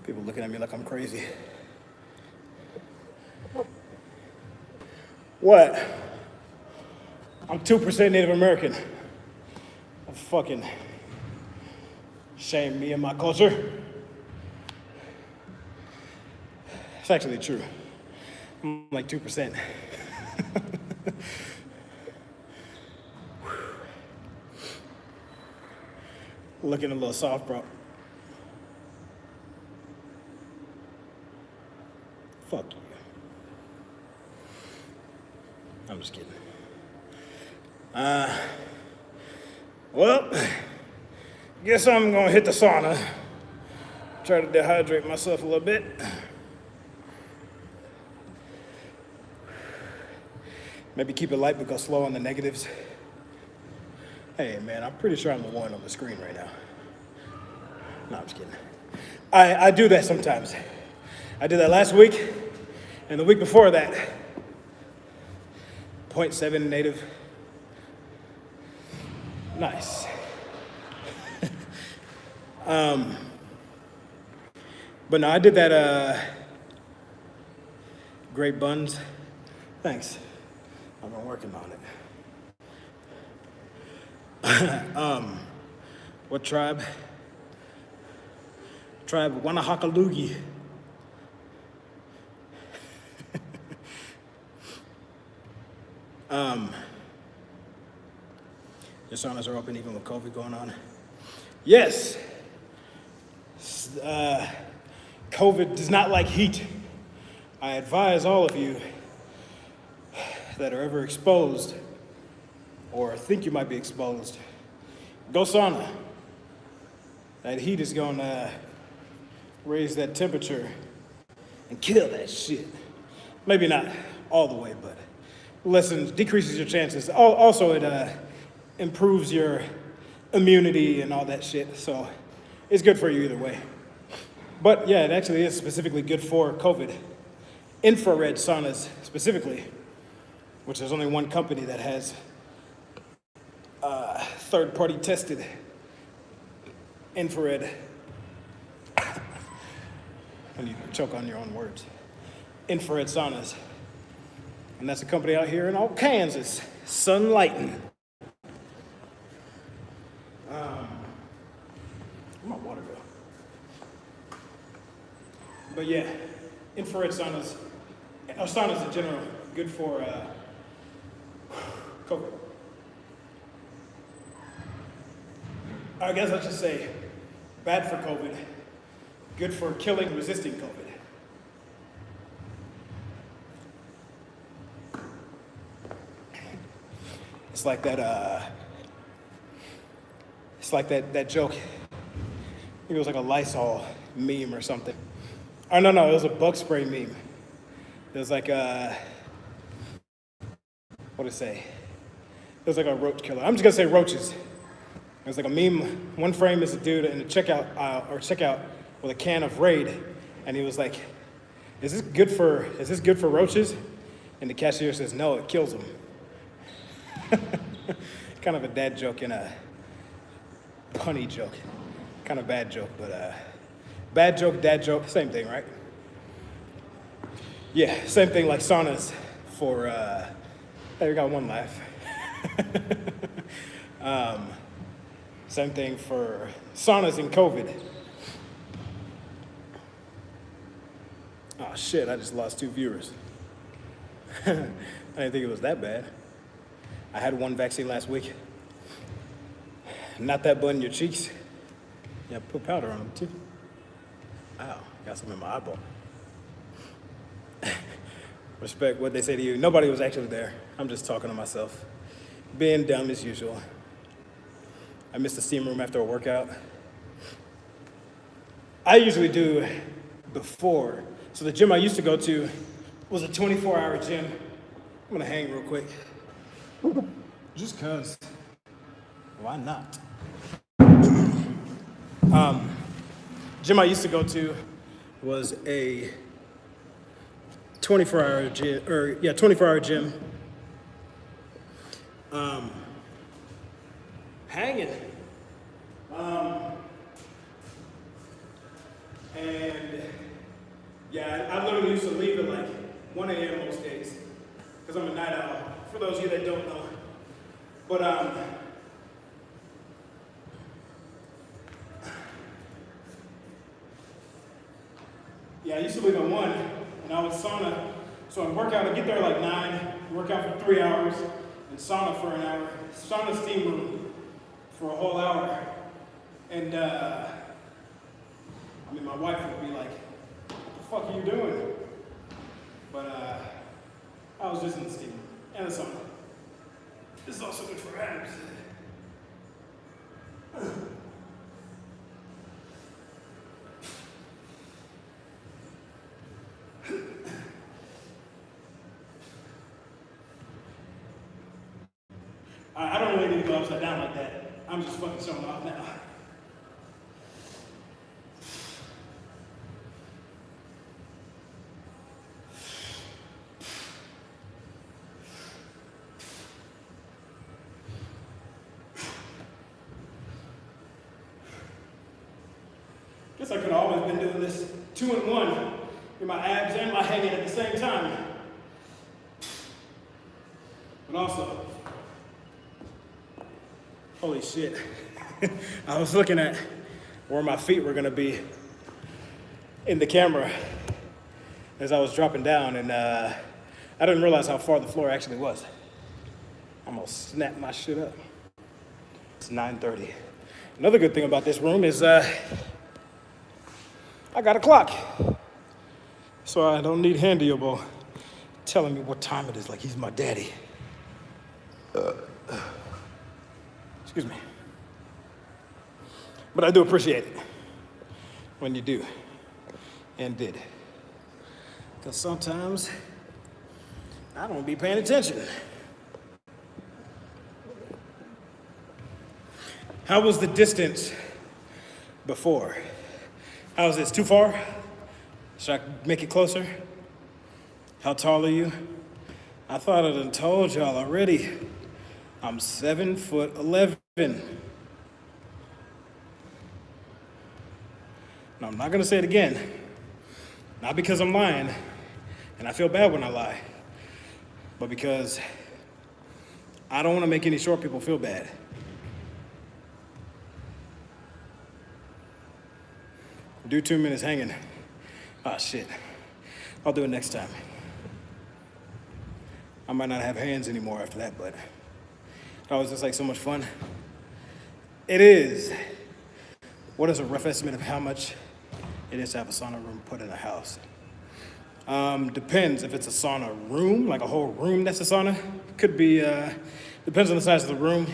People looking at me like I'm crazy. What? I'm 2% Native American. That's fucking shame me and my culture. It's actually true. I'm like 2%. Looking a little soft, bro. Fuck you. I'm just kidding. Well, guess I'm gonna hit the sauna. Try to dehydrate myself a little bit. Maybe keep it light but go slow on the negatives. Hey man, I'm pretty sure I'm the one on the screen right now. No, I'm just kidding. I do that sometimes. I did that last week and the week before that. 0.7 native. Nice. But no, I did that great buns. Thanks. I've been working on it. What tribe? Tribe Wanahakalugi. Your saunas are open even with COVID going on? Yes. COVID does not like heat. I advise all of you that are ever exposed or think you might be exposed, go sauna. That heat is gonna raise that temperature and kill that shit. Maybe not all the way, but decreases your chances. Also, it improves your immunity and all that shit, so it's good for you either way. But yeah, it actually is specifically good for COVID. Infrared saunas specifically, which there's only one company that has third-party tested infrared. When you choke on your own words. Infrared saunas. And that's a company out here in Kansas, Sunlighten. Where'd my water go? But yeah, infrared saunas, or saunas in general, good for COVID. I guess I should say, bad for COVID, good for killing resisting COVID. It's like that joke. I think it was like a Lysol meme or something. Oh, no, it was a bug spray meme. It was like what did it say? It was like a roach killer. I'm just gonna say roaches. It was like a meme. One frame is a dude in the checkout with a can of Raid, and he was like, "Is this good for roaches?" And the cashier says, "No, it kills them." Kind of a dad joke and a punny joke. Kind of bad joke, but bad joke, dad joke, same thing, right? Yeah, same thing like saunas for, hey, we got one laugh. Same thing for saunas in COVID. Oh shit, I just lost 2 viewers. I didn't think it was that bad. I had one vaccine last week. Not that bun in your cheeks. Yeah, put powder on them too. Ow, got some in my eyeball. Respect what they say to you. Nobody was actually there. I'm just talking to myself. Being dumb as usual. I missed the steam room after a workout. I usually do before. So the gym I used to go to was a 24-hour gym. I'm gonna hang real quick. Just cause. Why not? Gym I used to go to was a 24-hour gym, 24-hour gym. Hanging. And yeah, I literally used to leave at like 1 a.m. most days because I'm a night owl, for those of you that don't know. But yeah, I used to leave at 1 and I would sauna. So I'd work out, I'd get there at like 9, work out for 3 hours, and sauna for an hour. Sauna steam room for a whole hour. And I mean, my wife would be like, what the fuck are you doing? But I was just in the steam room and the sauna. This is also good for abs. I don't really need to go upside down like that. I'm just fucking showing off now. Guess I could have always been doing this 2-in-1 with my abs and my hanging at the same time. But also, holy shit. I was looking at where my feet were gonna be in the camera as I was dropping down, and I didn't realize how far the floor actually was. I'm gonna snap my shit up. It's 9:30. Another good thing about this room is I got a clock. So I don't need Handy Elbow telling me what time it is like he's my daddy. Excuse me. But I do appreciate it when you do and did. Because sometimes I don't be paying attention. How was the distance before? How is this? Too far? Should I make it closer? How tall are you? I thought I done told y'all already. I'm 7'11". No, I'm not gonna say it again. Not because I'm lying, and I feel bad when I lie, but because I don't wanna make any short people feel bad. Do 2 minutes hanging. Ah, shit. I'll do it next time. I might not have hands anymore after that, but that was just like so much fun. It is. What is a rough estimate of how much it is to have a sauna room put in a house? Depends if it's a sauna room, like a whole room that's a sauna. Could be, depends on the size of the room,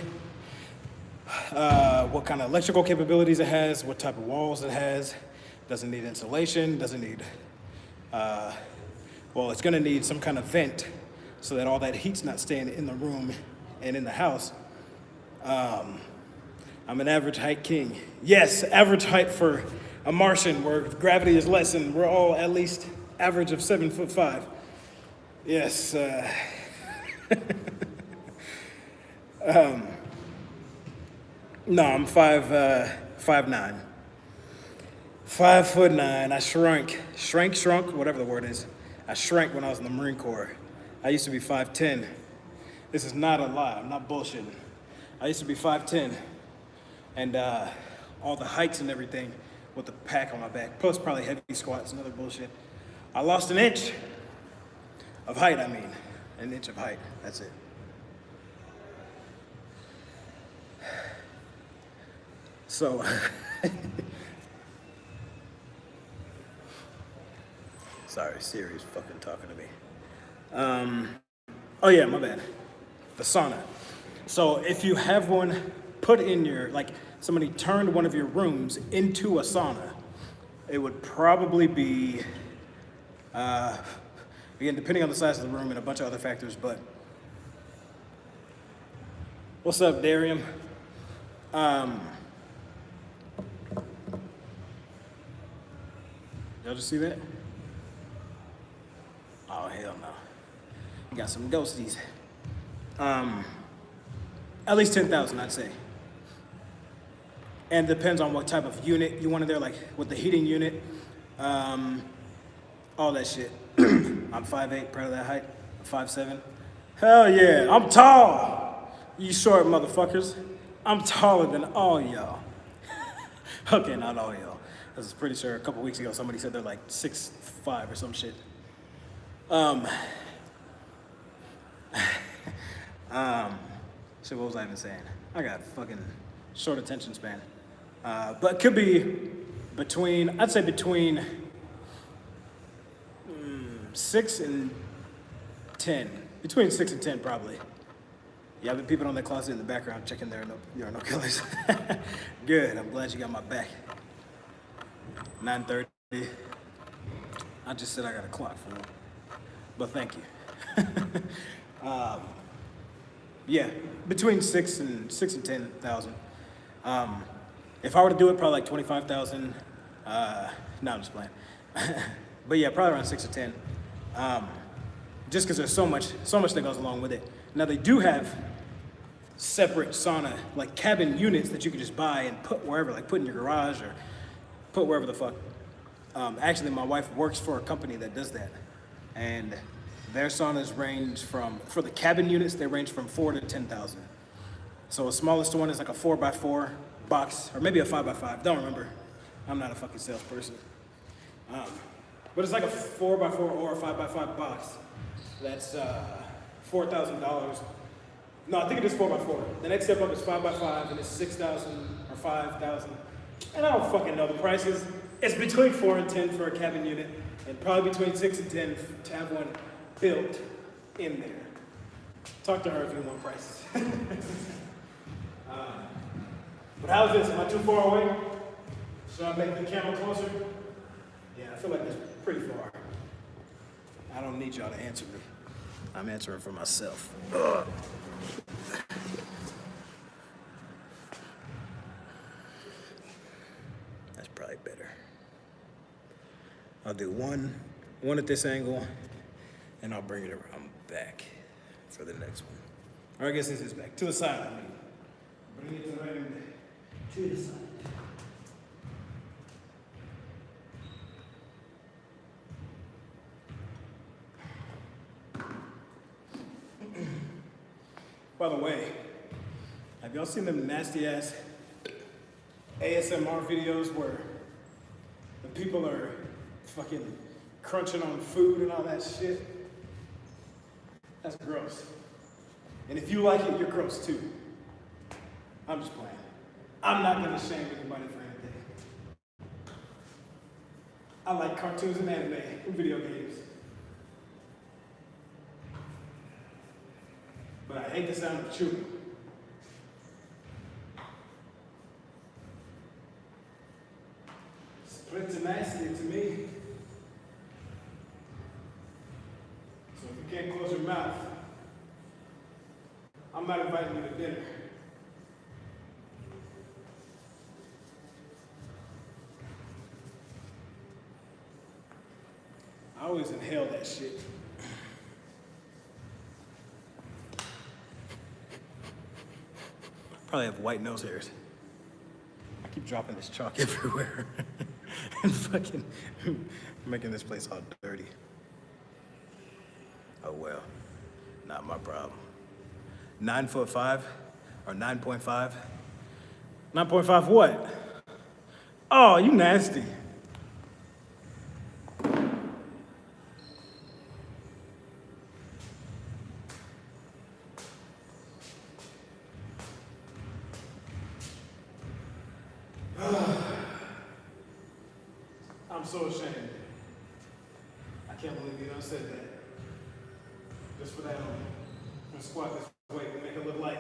what kind of electrical capabilities it has, what type of walls it has. Doesn't need insulation, doesn't need, well, it's gonna need some kind of vent so that all that heat's not staying in the room and in the house. I'm an average height king. Yes, average height for a Martian where gravity is less and we're all at least average of 7'5". Yes. No, I'm 5'9". 5'9". I shrunk, whatever the word is. I shrank when I was in the Marine Corps. I used to be 5'10". This is not a lie, I'm not bullshitting. I used to be 5'10", and all the hikes and everything with the pack on my back, plus probably heavy squats and other bullshit. I lost an inch of height, an inch of height, that's it. So, sorry, Siri's fucking talking to me. Oh yeah, my bad. The sauna. So if you have one put in your, like somebody turned one of your rooms into a sauna, it would probably be, again, depending on the size of the room and a bunch of other factors, but what's up, Darium? Y'all just see that? Oh, hell no. You got some ghosties. At least 10,000, I'd say. And depends on what type of unit you want in there, like with the heating unit, all that shit. I'm 5'8", proud of that height. 5'7". Hell yeah, I'm tall. You short motherfuckers. I'm taller than all y'all. Okay, not all y'all. I was pretty sure a couple weeks ago somebody said they're like 6'5" or some shit. So what was I even saying? I got fucking short attention span. But could be between, I'd say between 6 and 10. Between 6 and 10 probably. Yeah, I've been peeping on that closet in the background, checking there are no killers. Good, I'm glad you got my back. 9:30. I just said I got a clock for it. But thank you. Yeah, between 6 and 10,000. If I were to do it, probably like 25,000. No, I'm just playing. But yeah, probably around 6 or 10. Just because there's so much that goes along with it. Now they do have separate sauna, like cabin units that you can just buy and put wherever, like put in your garage or put wherever the fuck. Actually, my wife works for a company that does that. And their saunas range from, for the cabin units, they range from 4 to 10,000. So the smallest one is like a 4x4 box, or maybe a 5x5, don't remember. I'm not a fucking salesperson. But it's like a 4x4 or a 5x5 box. That's $4,000. No, I think it is 4x4. The next step up is 5x5, and it's 6,000 or 5,000. And I don't fucking know the prices. It's between 4 and 10 for a cabin unit, and probably between 6 and 10 to have one built in there. Talk to her if you want prices. But how's this? Am I too far away? Should I make the camera closer? Yeah, I feel like it's pretty far. I don't need y'all to answer me. I'm answering for myself. Ugh. That's probably better. I'll do one at this angle, and I'll bring it around back for the next one. Or I guess this is back. To the side, I mean. Bring it around to the side. By the way, have y'all seen them nasty ass ASMR videos where the people are fucking crunching on food and all that shit? That's gross. And if you like it, you're gross too. I'm just playing. I'm not gonna shame anybody for anything. I like cartoons and anime and video games. But I hate the sound of chewing. Split tenacity to me. So if you can't close your mouth, I'm not inviting you to dinner. I always inhale that shit. Probably have white nose hairs. I keep dropping this chalk everywhere and fucking making this place all dirty. Oh well, not my problem. 9'5" or 9.5? 9.5 what? Oh, you nasty. I'm so ashamed. I can't believe you done said that. Just for that, I'm gonna squat this weight and make it look light.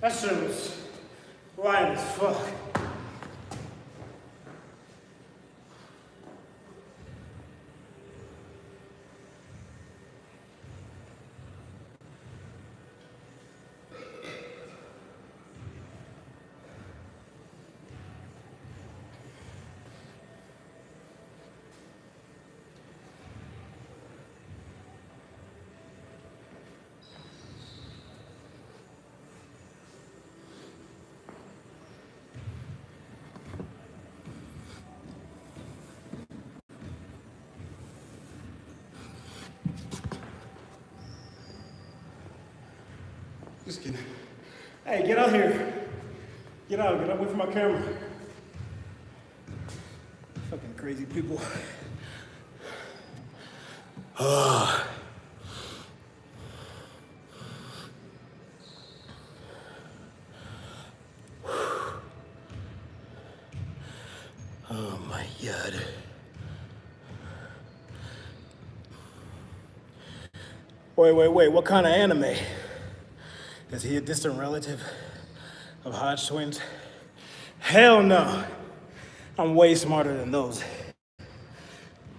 That shit was light as fuck. Just kidding. Hey, get out here. Get away from my camera. Fucking crazy people. Oh my God. Wait, what kind of anime? Is he a distant relative of Hodge twins? Hell no. I'm way smarter than those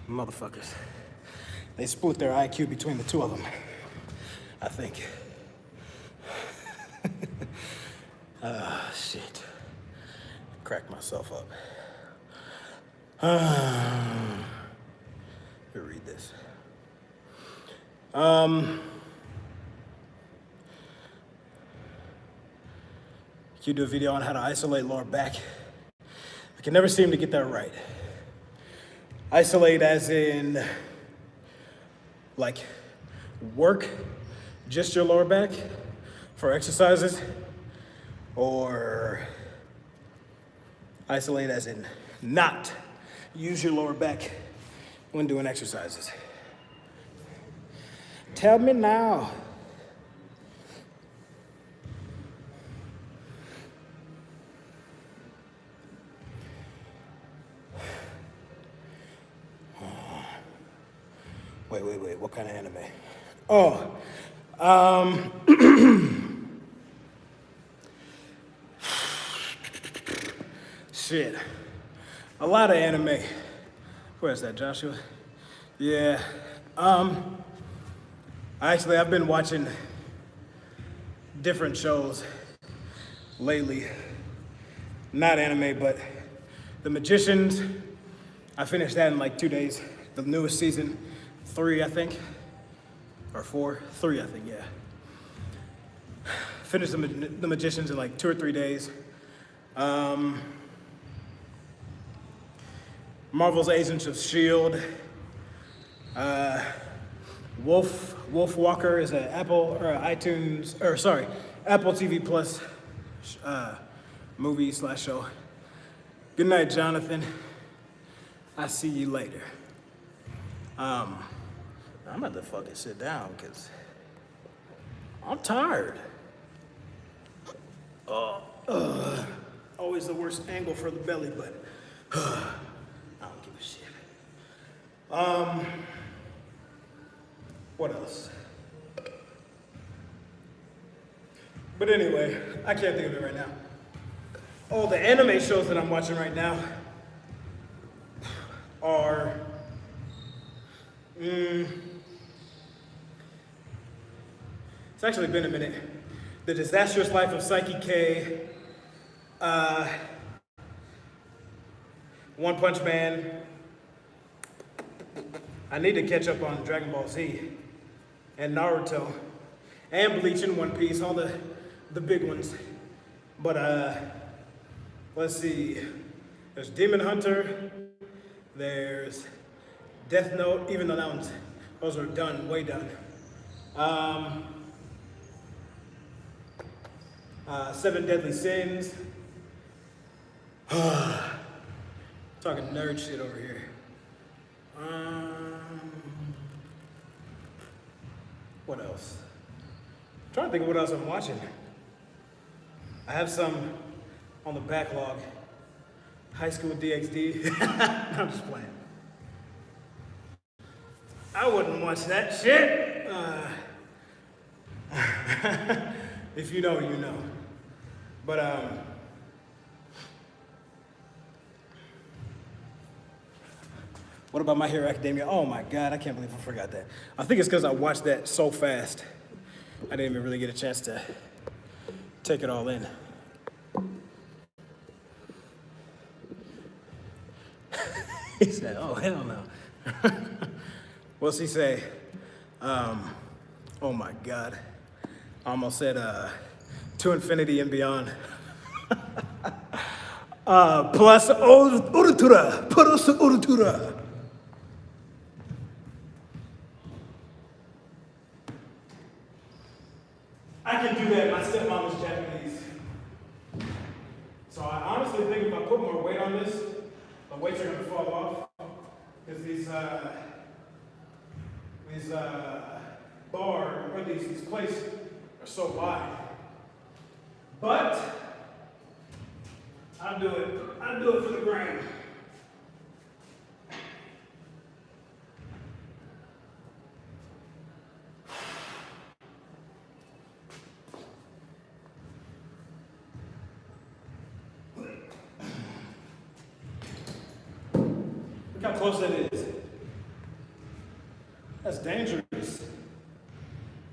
motherfuckers. They split their IQ between the two of them, I think. Shit. Cracked myself up. Here, read this. You do a video on how to isolate lower back. I can never seem to get that right. Isolate as in, like, work just your lower back for exercises, or isolate as in not use your lower back when doing exercises. Tell me now. Wait, what kind of anime? Oh, shit. A lot of anime. Where's that, Joshua? Yeah. Actually, I've been watching different shows lately. not anime, but The Magicians. I finished that in like 2 days. The newest season, 3, I think, or 4, 3, I think, yeah. Finished the Magicians in like 2 or 3 days. Marvel's Agents of S.H.I.E.L.D. Wolf Walker is an Apple TV Plus movie/show. Good night, Jonathan. I see you later. I'm about to fucking sit down because I'm tired. Always the worst angle for the belly, but I don't give a shit. What else? But anyway, I can't think of it right now. Oh, the anime shows that I'm watching right now are it's actually been a minute. The Disastrous Life of Psyche K, One Punch Man. I need to catch up on Dragon Ball Z and Naruto and Bleach and One Piece, all the big ones. But let's see. There's Demon Hunter. There's Death Note, even though those are done, way done. Seven Deadly Sins. Talking nerd shit over here. What else? I'm trying to think of what else I'm watching. I have some on the backlog. High School DxD. I'm just playing. I wouldn't watch that shit. If you know, you know. But what about My Hero Academia? Oh my God, I can't believe I forgot that. I think it's because I watched that so fast. I didn't even really get a chance to take it all in. He said, oh, hell no. What's he say? Oh my God. I almost said to infinity and beyond. Plus Urutura. Plus Urutura. I can do that. My stepmom is Japanese. So I honestly think if I put more weight on this, the weights are going to fall off. Because these bar, or these plates are so wide. But I'll do it for the gram. Look how close that is. That's dangerous.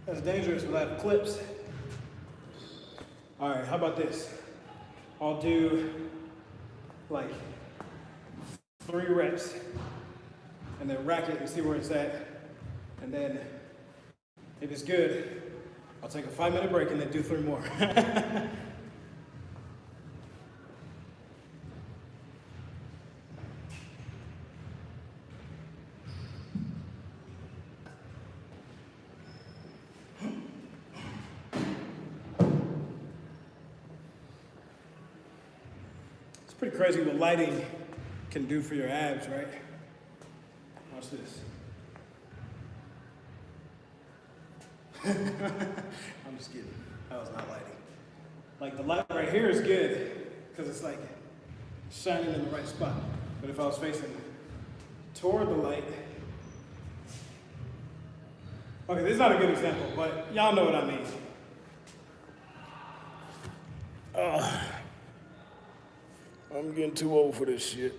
That's dangerous without clips. All right, how about this? I'll do like 3 reps and then rack it and see where it's at. And then if it's good, I'll take a 5-minute break and then do 3 more. Pretty crazy what lighting can do for your abs, right? Watch this. I'm just kidding. That was not lighting. Like the light right here is good because it's like shining in the right spot. But if I was facing toward the light, okay, this is not a good example, but y'all know what I mean. I'm getting too old for this shit.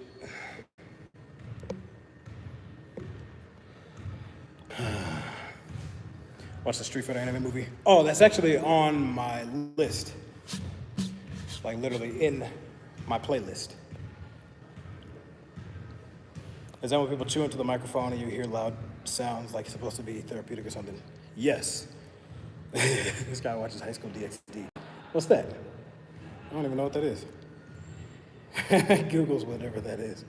Watch the Street Fighter anime movie. Oh, that's actually on my list. Like literally in my playlist. Is that when people chew into the microphone and you hear loud sounds like it's supposed to be therapeutic or something? Yes. This guy watches High School DxD. What's that? I don't even know what that is. Google's whatever that is.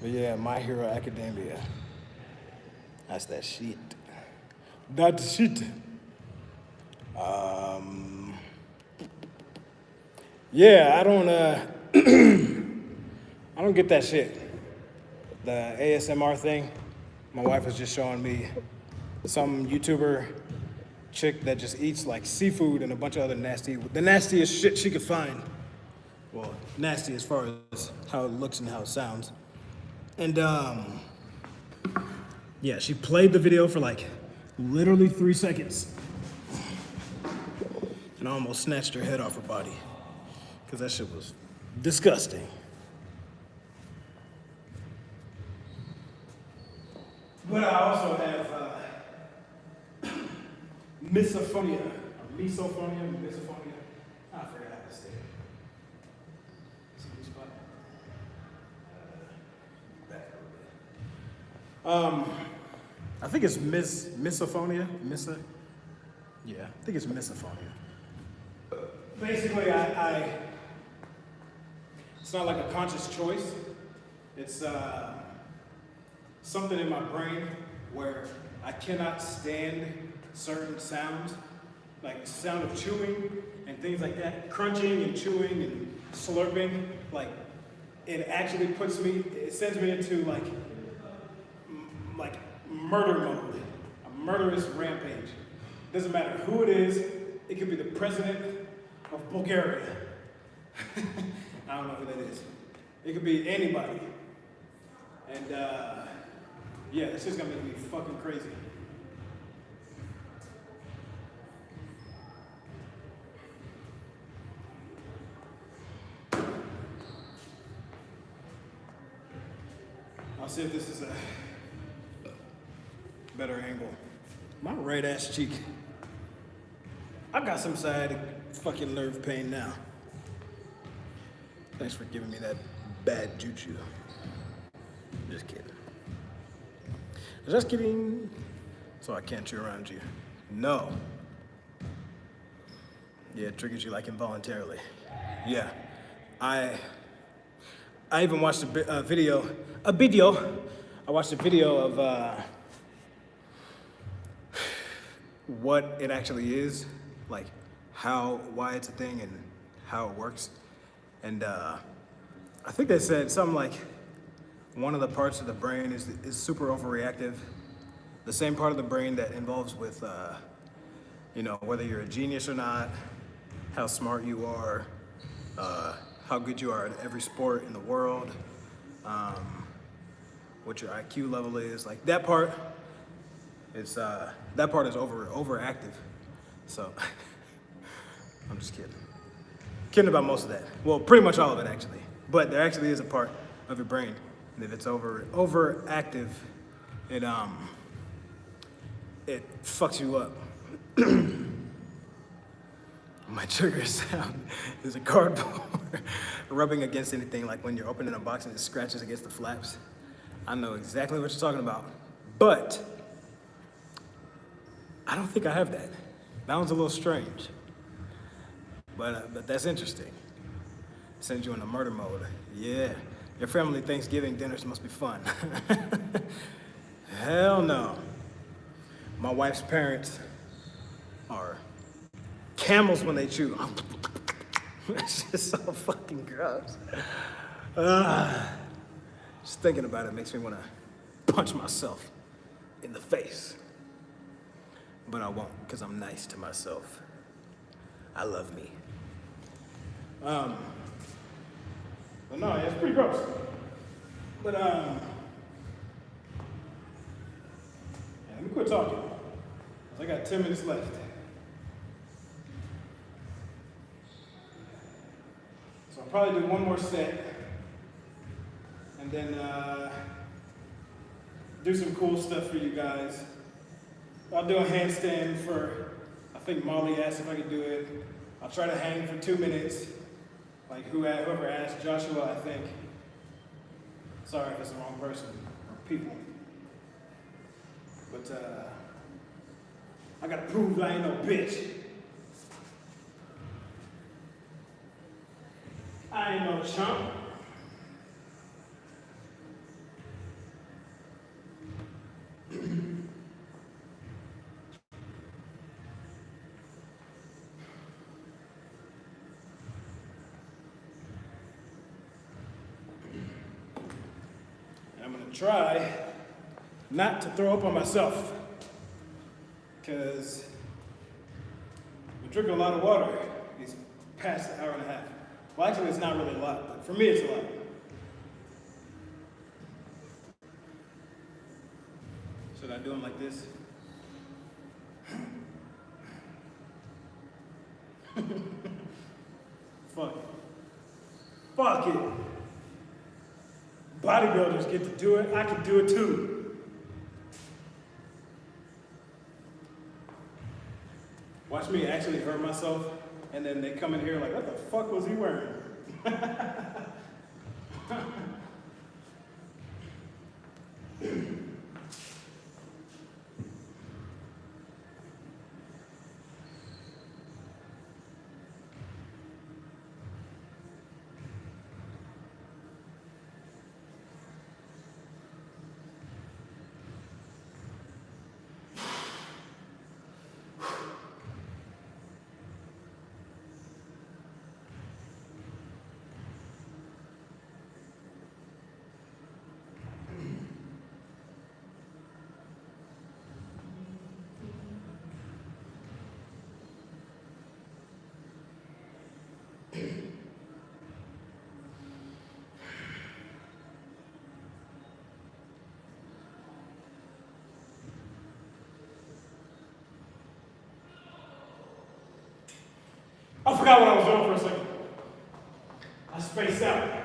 But yeah, My Hero Academia. That's that shit. That shit. Yeah, I don't I don't get that shit. The ASMR thing. My wife was just showing me some YouTuber chick that just eats like seafood and a bunch of other the nastiest shit she could find. Well, nasty as far as how it looks and how it sounds. And yeah, she played the video for like literally 3 seconds. And I almost snatched her head off her body. Because that shit was disgusting. But I also have misophonia. Misophonia. I forgot how to say it. Sweet spot. Back a little bit. I think it's misophonia. Yeah, I think it's misophonia. Basically, it's not like a conscious choice. It's something in my brain where I cannot stand certain sounds, like the sound of chewing and things like that, crunching and chewing and slurping. Like, it actually it sends me into like murder mode, a murderous rampage. Doesn't matter who it is. It could be the president of Bulgaria. I don't know who that is. It could be anybody. And yeah, it's just gonna make me fucking crazy. I'll see if this is a better angle. My right ass cheek. I've got some sciatic fucking nerve pain now. Thanks for giving me that bad juju. Just kidding. Just kidding. So I can't chew around you. No. Yeah, it triggers you like involuntarily. Yeah. I even watched a video. I watched a video of what it actually is, like why it's a thing and how it works. And I think they said something like one of the parts of the brain is super overreactive. The same part of the brain that involves with, whether you're a genius or not, how smart you are, how good you are at every sport in the world, what your IQ level is. Like that part is overactive. So I'm just kidding. Kidding about most of that. Well, pretty much all of it actually. But there actually is a part of your brain that it's overactive. It fucks you up. My trigger sound is a cardboard rubbing against anything, like when you're opening a box and it scratches against the flaps. I know exactly what you're talking about, but I don't think I have that. That one's a little strange, but that's interesting. Sends you into murder mode. Yeah, your family Thanksgiving dinners must be fun. Hell no. My wife's parents are camels when they chew. It's just so fucking gross. Just thinking about it makes me want to punch myself in the face. But I won't, because I'm nice to myself. I love me. But no, it's pretty gross. But yeah, let me quit talking. I got 10 minutes left. So I'll probably do one more set and then do some cool stuff for you guys. I'll do a handstand for, I think Molly asked if I could do it. I'll try to hang for 2 minutes Like whoever asked Joshua, I think, sorry if it's the wrong person or people, but I gotta prove I ain't no bitch. I ain't no chump. And I'm gonna try not to throw up on myself, because I'm drinking a lot of water these past hour and a half. Well, actually, it's not really a lot, but for me, it's a lot. Should I do them like this? Fuck it. Fuck it. Bodybuilders get to do it. I can do it too. Watch me actually hurt myself, and then they come in here like, what the fuck was he wearing? I forgot what I was doing for a second. I spaced out.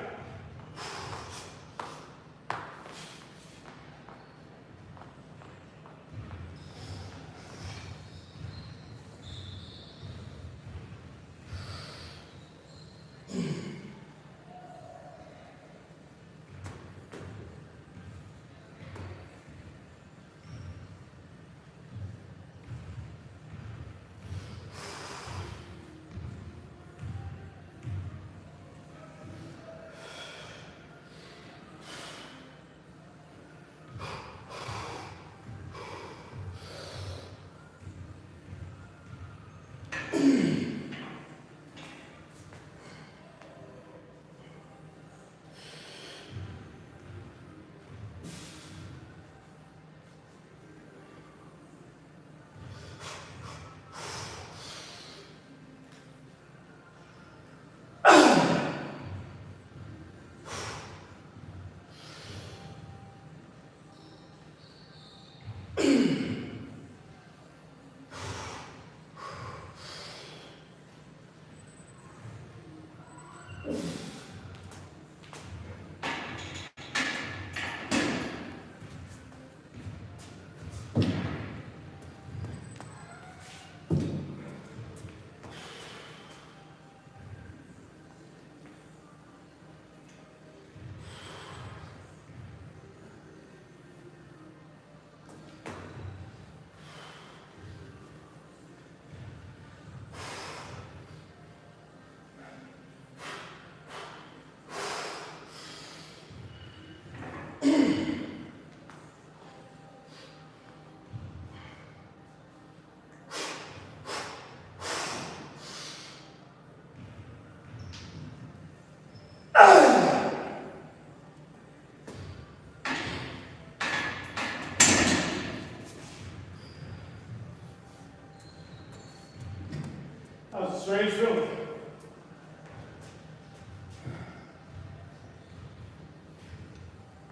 That was a strange feeling.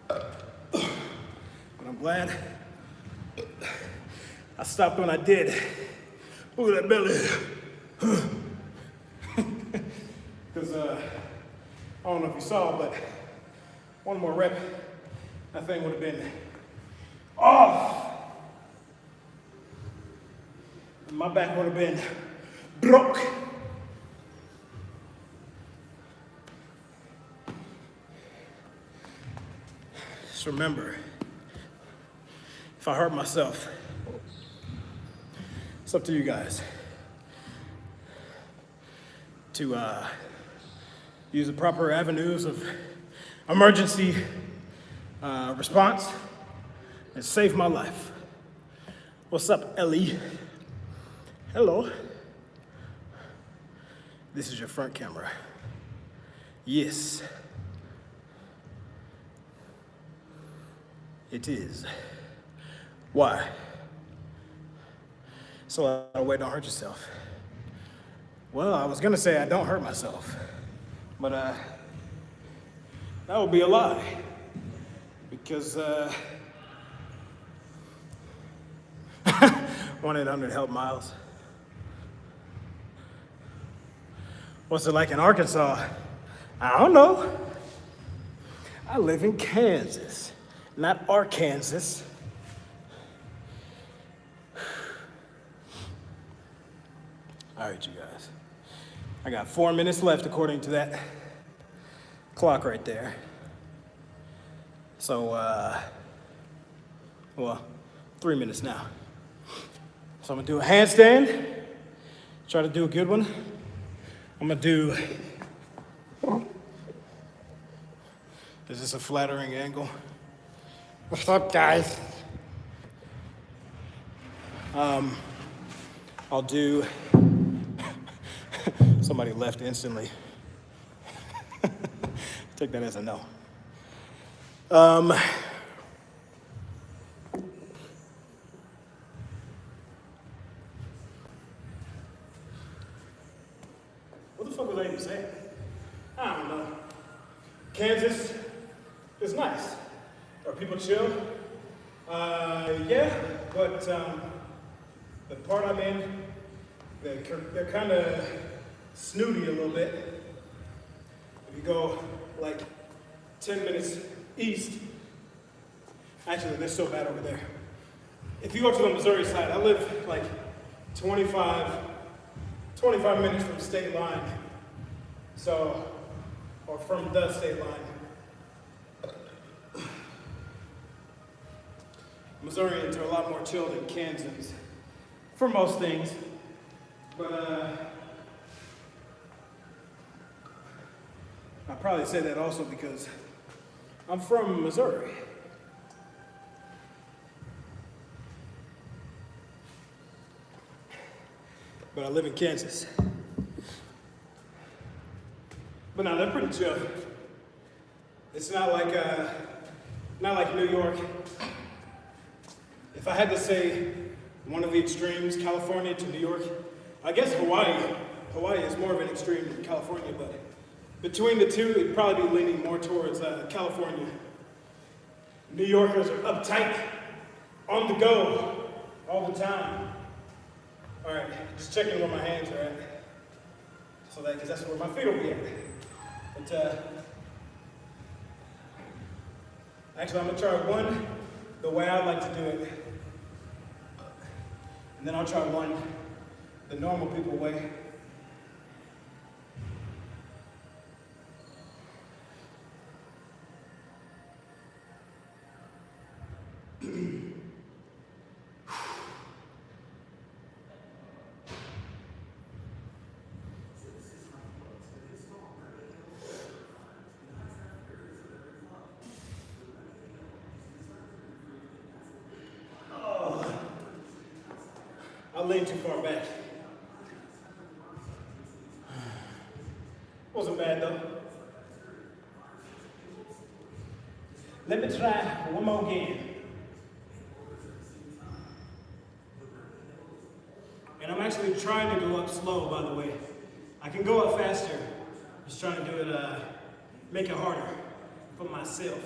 But I'm glad I stopped when I did. Look at that belly. Because I don't know if you saw, but one more rep, that thing would have been off. And my back would have been broke. Just remember, if I hurt myself, it's up to you guys to use the proper avenues of emergency response and save my life. What's up, Ellie? Hello. This is your front camera. Yes. It is. Why? So a lot of weight, don't hurt yourself. Well, I was gonna say I don't hurt myself, but that would be a lie, because 1-800 help Miles. What's it like in Arkansas? I don't know. I live in Kansas, not Arkansas. All right, you guys. I got 4 minutes left according to that clock right there. So, well, 3 minutes now. So I'm gonna do a handstand, try to do a good one. I'm gonna do, is this a flattering angle? What's up, guys? I'll do, somebody left instantly. Take that as a no. What the fuck was I even saying? I don't know. Kansas is nice. Are people chill? Yeah, but the part I'm in, they're kind of snooty a little bit. If you go like 10 minutes east, actually they're so bad over there. If you go to the Missouri side, I live like 25 minutes from state line. So, or from the state line. Missourians are a lot more chill than Kansans for most things. But I probably say that also because I'm from Missouri. But I live in Kansas. But no, they're pretty chill. It's not like New York. If I had to say one of the extremes, California to New York, I guess Hawaii. Hawaii is more of an extreme than California, but between the two, it'd probably be leaning more towards California. New Yorkers are uptight, on the go, all the time. All right, just checking where my hands are at, so that, because that's where my feet will be at. But actually, I'm gonna try one the way I like to do it, and then I'll try one the normal people way. I leaned too far back. Wasn't bad though. Let me try one more again. And I'm actually trying to go up slow, by the way. I can go up faster. Just trying to do it, make it harder for myself.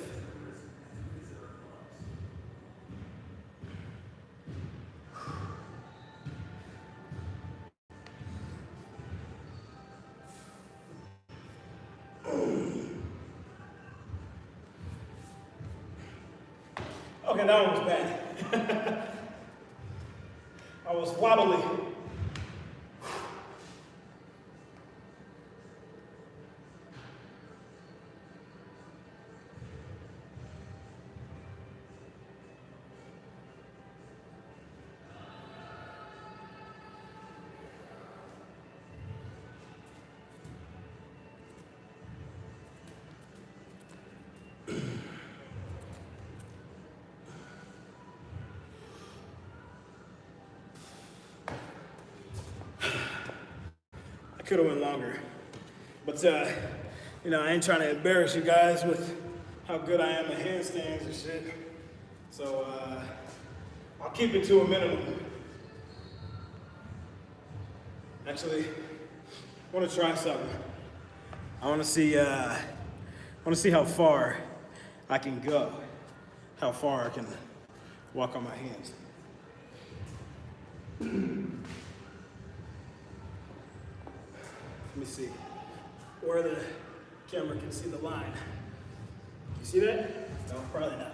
Okay, that one was bad. I was wobbly. could have went longer. But, you know, I ain't trying to embarrass you guys with how good I am at handstands and shit. So, I'll keep it to a minimum. Actually, I want to try something. I want to see how far I can go, how far I can walk on my hands. Let me see where the camera can see the line. You see that? No, probably not.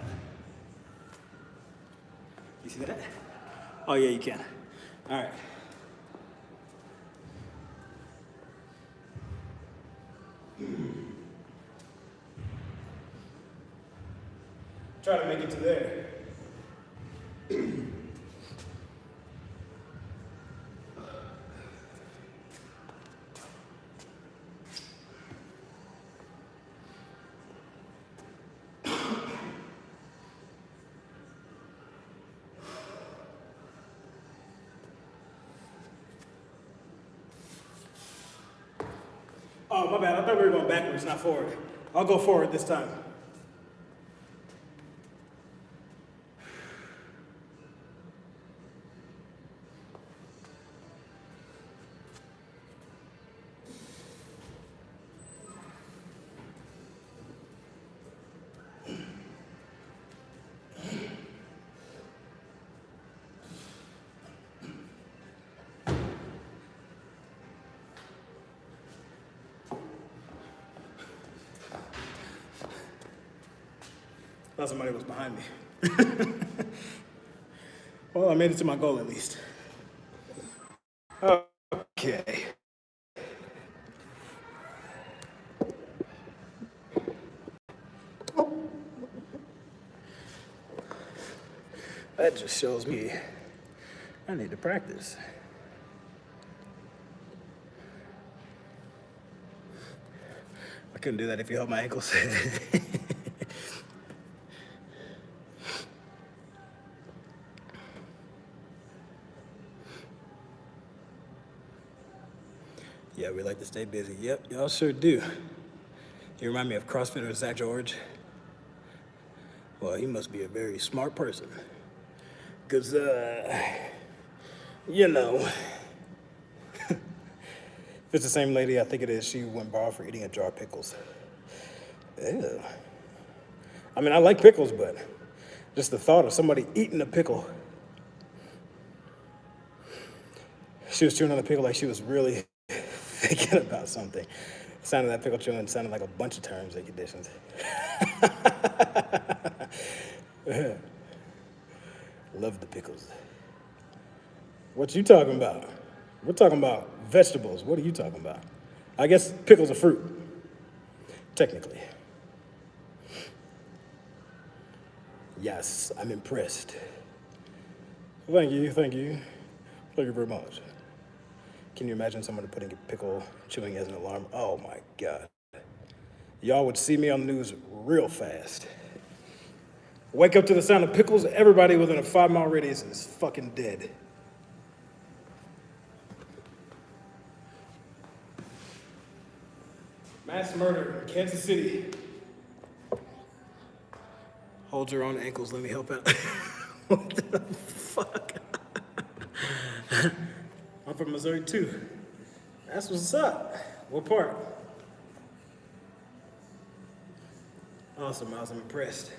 You see that? Oh yeah, you can. All right. Try to make it to there. Oh, my bad. I thought we were going backwards, not forward. I'll go forward this time. Thought somebody was behind me. Well, I made it to my goal at least. Okay. That just shows me I need to practice. I couldn't do that if you held my ankles. Yeah, we like to stay busy. Yep, y'all sure do. You remind me of CrossFitter Zach George. Well, he must be a very smart person. Because, you know, if it's the same lady I think it is, she went bar for eating a jar of pickles. Ew. I mean, I like pickles, but just the thought of somebody eating a pickle. She was chewing on the pickle like she was really thinking about something. The sound of that pickle chewing sounded like a bunch of terms and conditions. Love the pickles. What you talking about? We're talking about vegetables. What are you talking about? I guess pickles are fruit, technically. Yes, I'm impressed. Thank you, thank you. Thank you very much. Can you imagine someone putting a pickle chewing as an alarm? Oh my God. Y'all would see me on the news real fast. Wake up to the sound of pickles, everybody within a 5-mile radius is fucking dead. Mass murder in Kansas City. Hold your own ankles, let me help out. What the fuck? I'm from Missouri too. That's what's up. What part? Awesome, Miles, I'm impressed.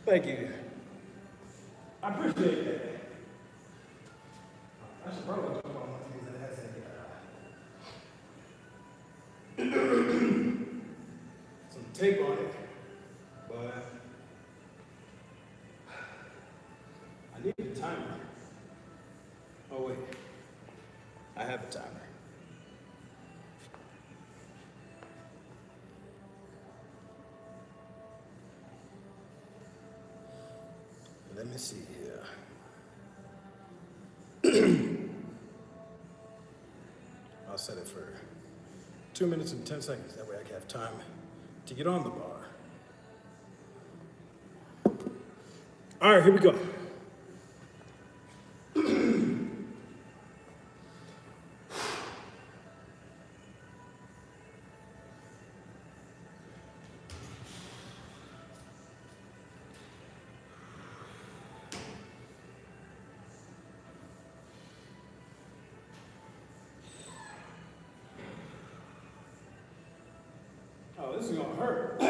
Thank you. I appreciate that. I should probably talk about one of these that has some tape on it, but I need a timer. Oh wait, I have a timer. Let me see here. I'll set it for 2 minutes and 10 seconds. That way I can have time to get on the bar. All right, here we go. Oh, this is gonna hurt.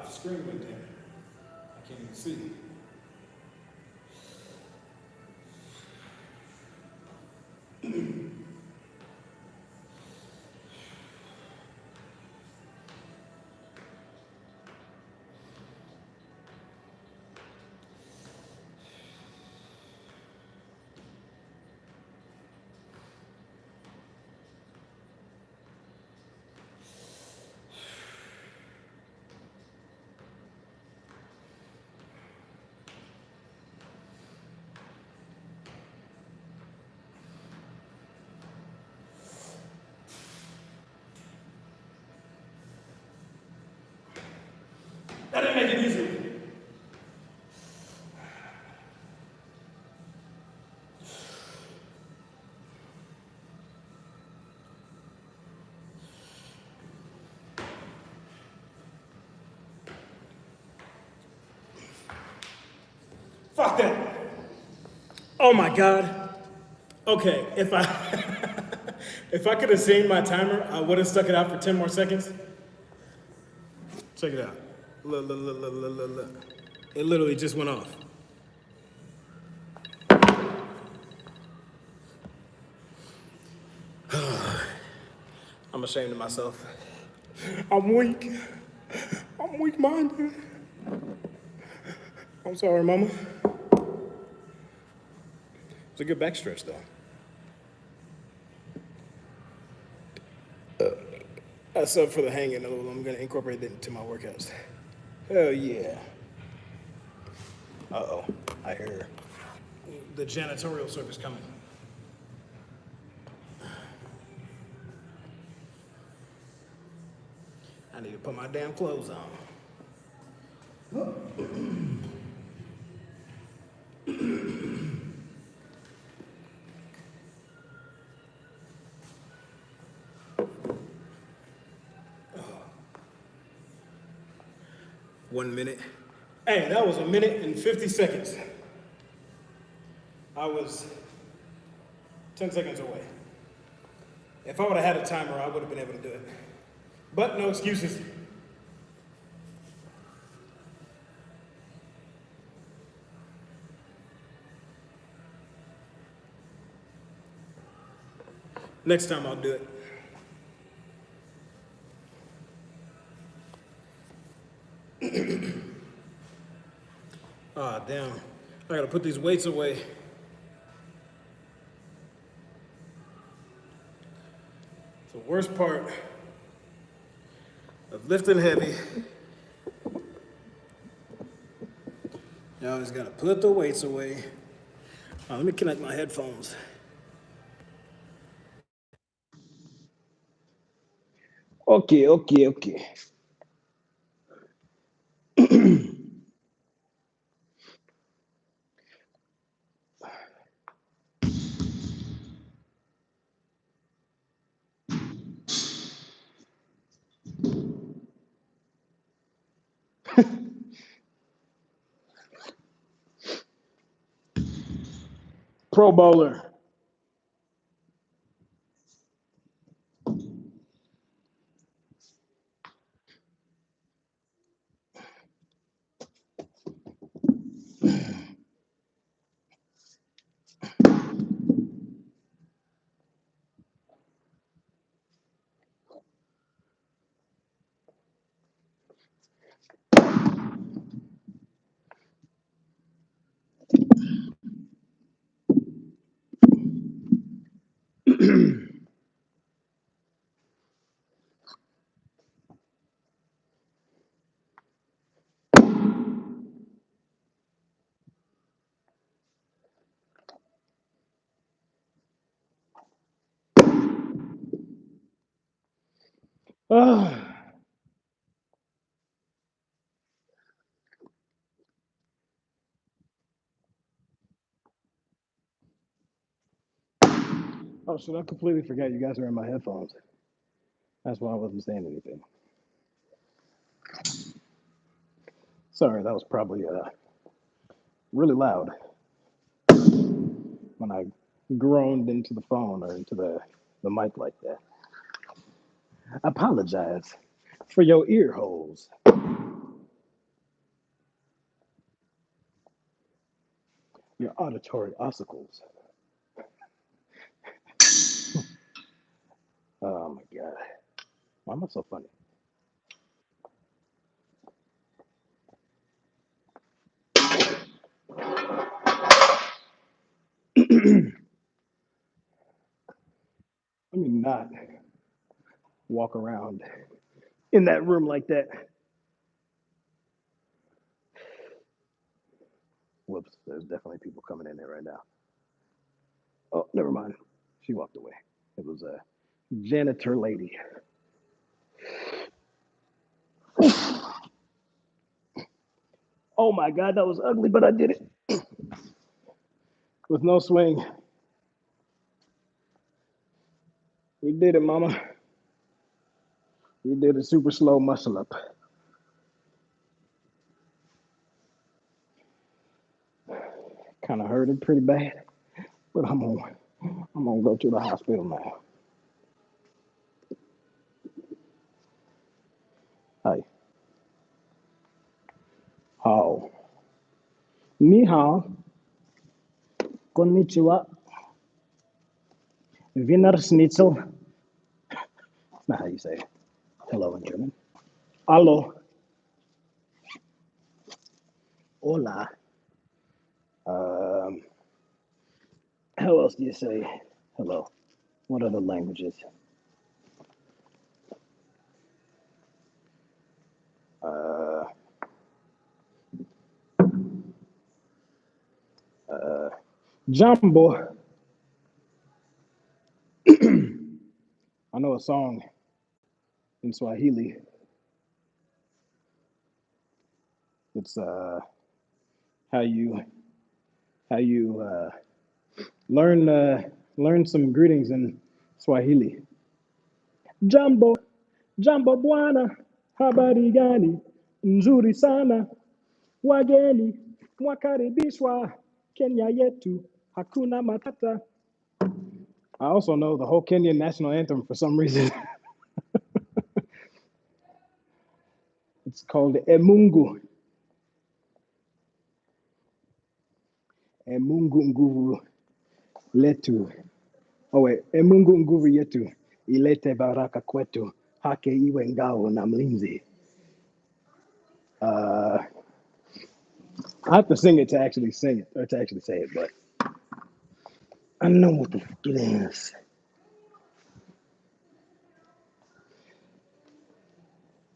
The screen went down. I can't even see. That didn't make it easy. Fuck that. Oh my God. Okay, if I if I could have seen my timer, I would have stuck it out for 10 more seconds. Check it out. Look, look, look, look, look, look, look. It literally just went off. I'm ashamed of myself. I'm weak. I'm weak-minded. I'm sorry, Mama. It's a good back stretch, though. That's up for the hanging. I'm gonna incorporate that into my workouts. Hell yeah. Uh-oh, I hear the janitorial service coming. I need to put my damn clothes on. 1 minute. Hey, that was 1 minute and 50 seconds. I was 10 seconds away. If I would have had a timer, I would have been able to do it. But no excuses. Next time I'll do it. Ah, damn. I gotta put these weights away. The worst part of lifting heavy, you always gotta put the weights away. Let me connect my headphones. Okay. Pro bowler. Oh, shit, I completely forgot you guys are in my headphones. That's why I wasn't saying anything. Sorry, that was probably really loud when I groaned into the phone or into the mic like that. I apologize for your ear holes. Your auditory ossicles. Oh my God. Why am I so funny? Let me not walk around in that room like that. Whoops, there's definitely people coming in there right now. Oh, never mind. She walked away. It was a janitor lady. Oh my God, that was ugly, but I did it with no swing. You did it, mama. You did a super slow muscle up. Kind of hurted pretty bad, but I'm gonna go to the hospital now. Hi. How? Ni hao. Konnichiwa. Wiener Schnitzel. That's not how you say it. Hello in German. Hallo. Hola. Um, how else do you say hello? What other languages? Uh, Jumbo. I know a song in Swahili. It's how you learn learn some greetings in Swahili. Jambo, jambo bwana, habari gani? Nzuri sana, wageni, mwakaribishwa, Kenya yetu, hakuna matata. I also know the whole Kenyan national anthem for some reason. It's called Emungu. Emungu nguvu letu. Oh wait, Emungu nguvu yetu, ilete baraka kwetu, hake iwe ngao na mlinzi. I have to sing it to actually sing it, or to actually say it, but I know what the fuck it is.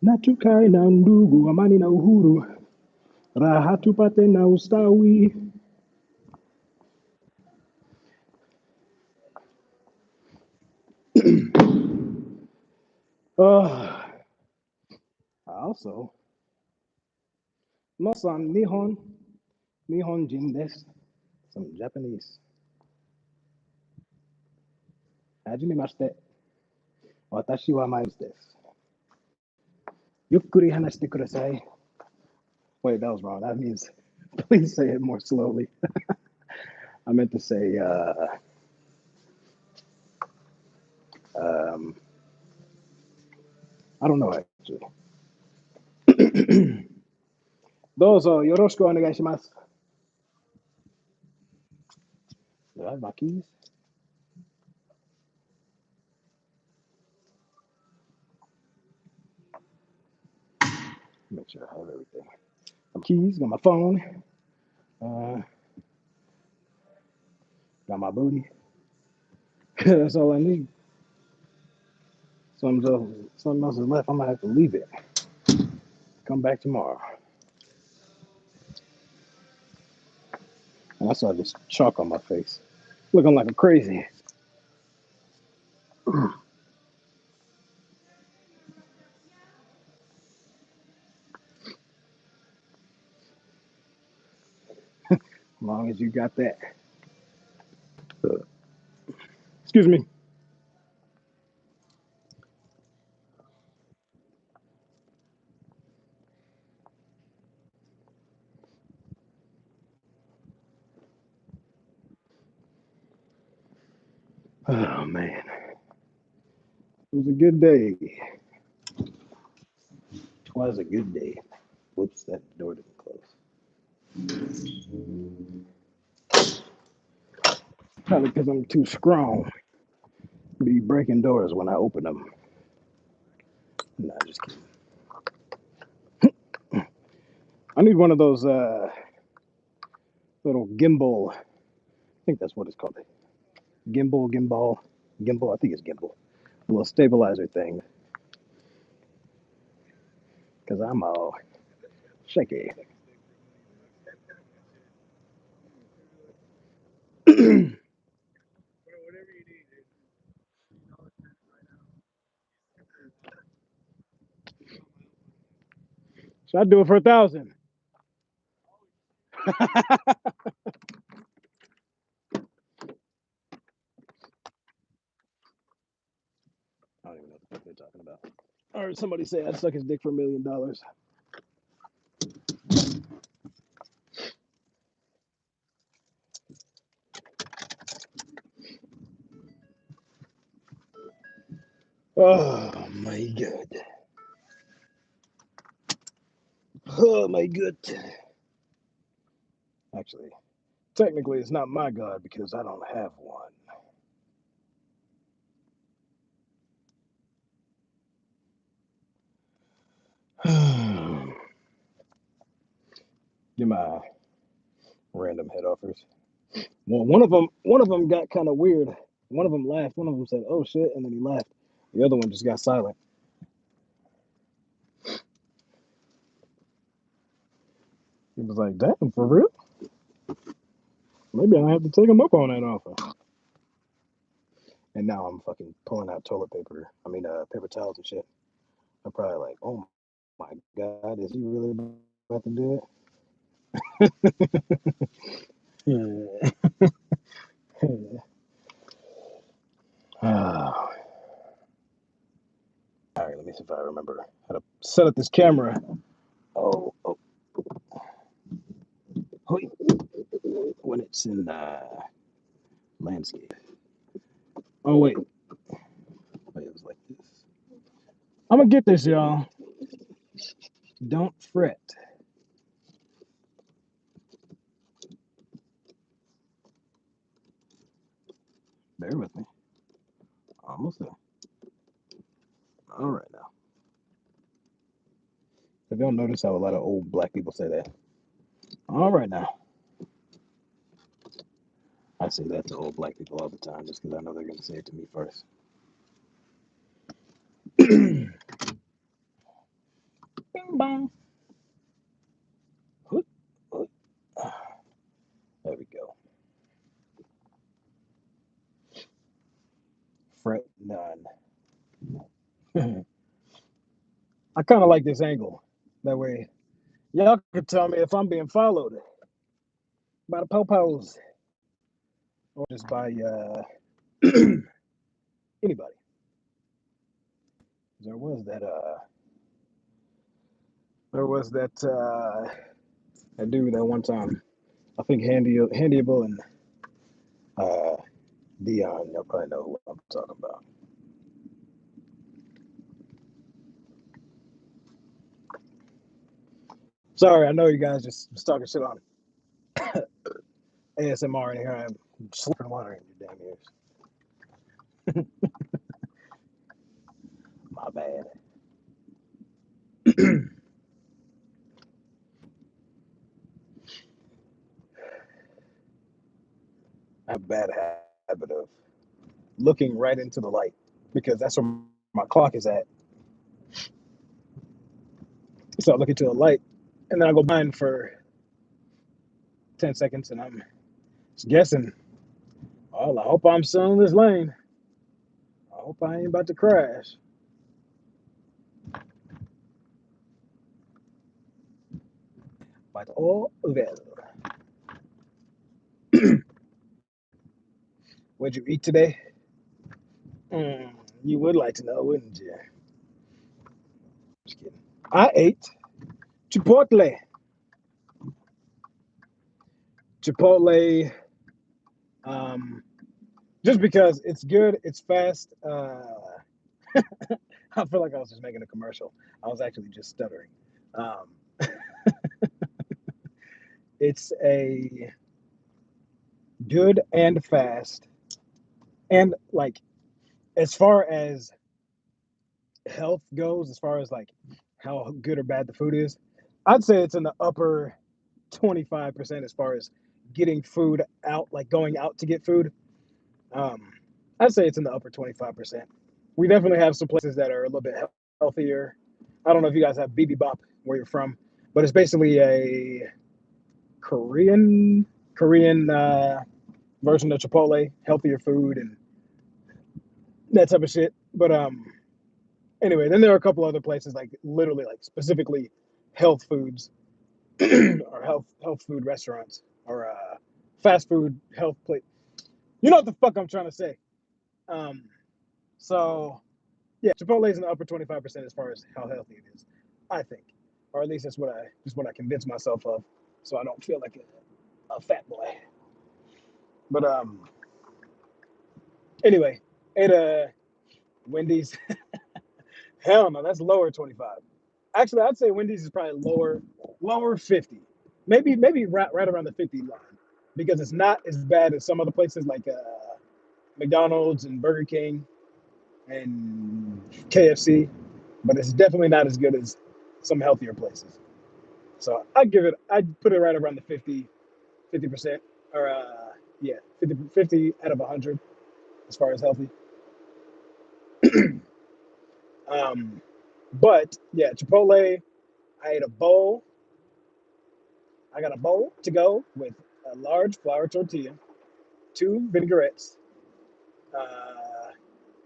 Na tukae na ndugu, amani na uhuru, raha tupate na ustawi. Uh, also, Nosan Nihon Jin desu. Some Japanese. Hajimemashite. Watashi wa Miles desu. Yukkuri hanashite kudasai. Wait, that was wrong. That means please say it more slowly. I meant to say, I don't know actually. Dozo yoroshiku onegaishimasu. Do I have my keys? Make sure I have everything. My keys, got my phone, uh, got my booty. That's all I need. Something else is left. I'm gonna have to leave it. Come back tomorrow. And I saw this chalk on my face, looking like a crazy. As long as you got that Excuse me. Oh man, it was a good day. It was a good day. Whoops, that door didn't close. Probably because I'm too strong. Be breaking doors when I open them. Nah, just kidding. I need one of those little gimbal. I think that's what it's called. Gimbal. I think it's gimbal. A little stabilizer thing. Because I'm all shaky. Should I do it for 1,000? I don't even know what they're talking about. I heard somebody say I'd suck his dick for $1 million. Oh my god. Oh my god. Actually, technically it's not my god because I don't have one. Get my random head offers. Well, one of them got kind of weird. One of them laughed. One of them said, "Oh shit," and then he laughed. The other one just got silent. He was like, "Damn, for real? Maybe I have to take him up on that offer." And now I'm fucking pulling out toilet paper. I mean, paper towels and shit. I'm probably like, "Oh my god, is he really about to do it?" All right, let me see if I remember how to set up this camera. Oh, when it's in landscape. Oh wait, it was like this. I'm gonna get this, y'all. Don't fret. Bear with me. Almost there. All right now. If you don't notice how a lot of old black people say that. All right now. I say that to old black people all the time just because I know they're gonna say it to me first. Bing bong. There we go. Fret none. I kind of like this angle. That way, y'all can tell me if I'm being followed by the popos or just by anybody. There was that that dude that one time. I think Handyable and uh, Dion. Y'all probably know who I'm talking about. Sorry, I know you guys just talking shit on ASMR, and here I am slipping water in your damn ears. My bad. I have a bad habit of looking right into the light because that's where my clock is at. So I look into the light, and then I go blind for 10 seconds, and I'm just guessing. Oh, I hope I'm still in this lane. I hope I ain't about to crash. But oh well. What'd you eat today? You would like to know, wouldn't you? Just kidding. I ate Chipotle. Chipotle, just because it's good, it's fast. I feel like I was just making a commercial. I was actually just stuttering. Um, it's a good and fast, and like as far as health goes, as far as like how good or bad the food is, I'd say it's in the upper 25% as far as getting food out, like going out to get food. Um, I'd say it's in the upper 25%. We definitely have some places that are a little bit healthier. I don't know if you guys have Bop where you're from, but it's basically a Korean version of Chipotle, healthier food and that type of shit. But anyway, then there are a couple other places like literally like specifically health foods or health food restaurants or fast food health place. You know what the fuck I'm trying to say. Um, so yeah, Chipotle is in the upper 25% as far as how healthy it is, I think, or at least that's what I convince myself of, so I don't feel like a fat boy. But anyway, ate a Wendy's. Hell no, that's lower 25. Actually, I'd say Wendy's is probably lower 50, maybe right around the 50 line, because it's not as bad as some other places like McDonald's and Burger King and KFC, but it's definitely not as good as some healthier places. So I'd put it right around the 50%, or yeah, 50 out of 100 as far as healthy. Um, but yeah, Chipotle, I ate a bowl. I got a bowl to go with a large flour tortilla, two vinaigrettes, uh,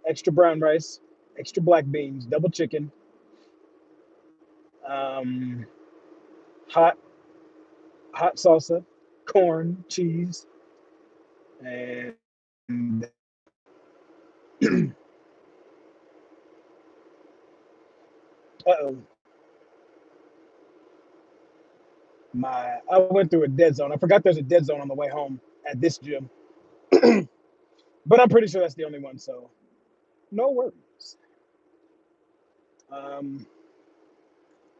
extra brown rice, extra black beans, double chicken, um, hot hot salsa, corn, cheese, and uh-oh, I went through a dead zone. I forgot there's a dead zone on the way home at this gym, but I'm pretty sure that's the only one. So no worries. Um,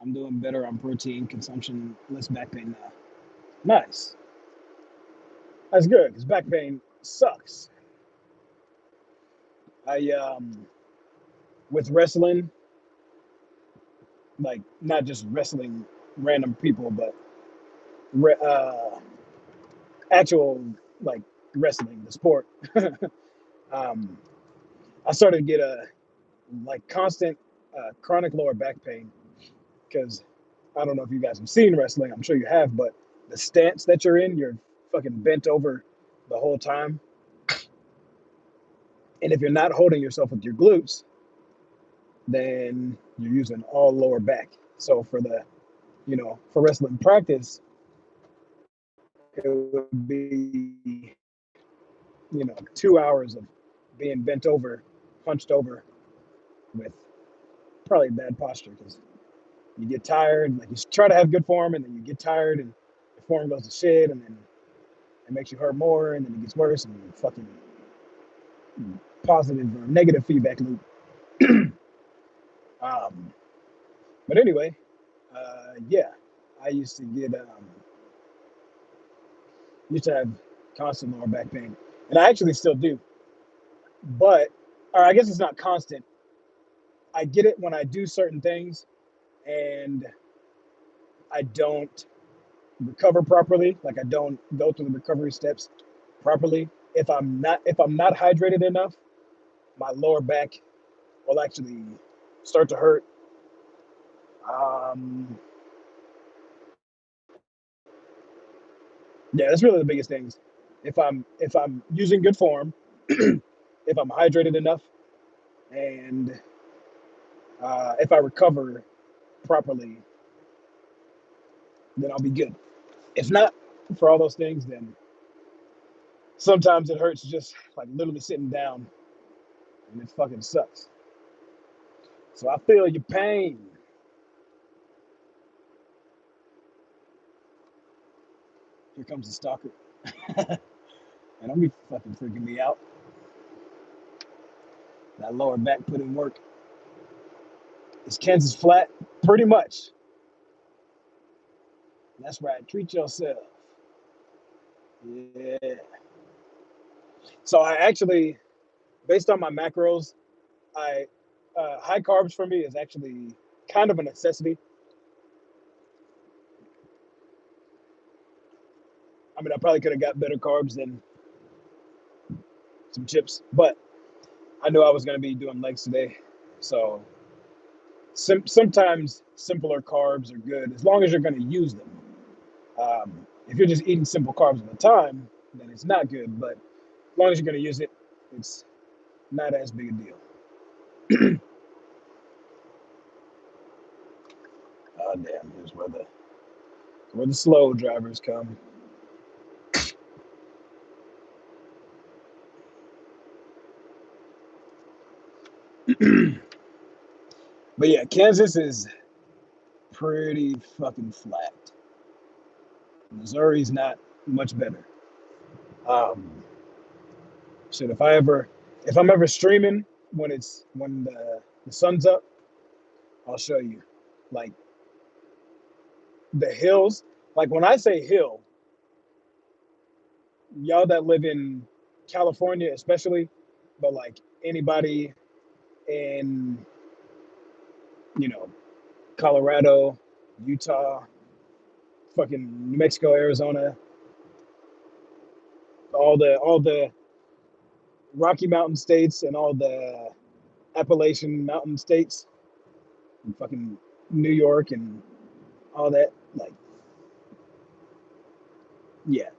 I'm doing better on protein consumption, less back pain now. Nice. That's good because back pain sucks. I with wrestling, like not just wrestling random people, but re- uh, actual like wrestling, the sport. um, I started to get a like constant chronic lower back pain because I don't know if you guys have seen wrestling. I'm sure you have, but the stance that you're in, you're fucking bent over the whole time, and if you're not holding yourself with your glutes, then you're using all lower back. So for the for wrestling practice, it would be 2 hours of being bent over, hunched over, with probably bad posture because you get tired. Like you try to have good form, and then you get tired, and the form goes to shit, and then it makes you hurt more, and then it gets worse, and you fucking positive or negative feedback loop. um, but anyway, yeah, I used to have constant lower back pain, and I actually still do. But, or I guess it's not constant. I get it when I do certain things, and I don't recover properly. Like I don't go through the recovery steps properly. If I'm not hydrated enough, my lower back will actually start to hurt. Um, yeah, that's really the biggest things. If I'm using good form, if I'm hydrated enough, and if I recover properly, then I'll be good. If not, for all those things, then sometimes it hurts just like literally sitting down. and it fucking sucks. So I feel your pain. Here comes the stalker. And don't be fucking freaking me out. That lower back put in work. Is Kansas flat? Pretty much. That's right. Treat yourself. Yeah. So I actually, based on my macros, I high carbs for me is actually kind of a necessity. I mean, I probably could have got better carbs than some chips, but I knew I was going to be doing legs today. So sometimes simpler carbs are good as long as you're going to use them. If you're just eating simple carbs all the time, then it's not good. But as long as you're going to use it, it's not as big a deal. Oh damn! Here's where the slow drivers come. But yeah, Kansas is pretty fucking flat. Missouri's not much better. Um, shit, if I'm ever streaming when the sun's up, I'll show you. Like the hills, like when I say hill, y'all that live in California especially, but like anybody in, you know, Colorado, Utah, fucking New Mexico, Arizona, all the Rocky Mountain states and all the Appalachian Mountain states, and fucking New York and all that. Like, yeah,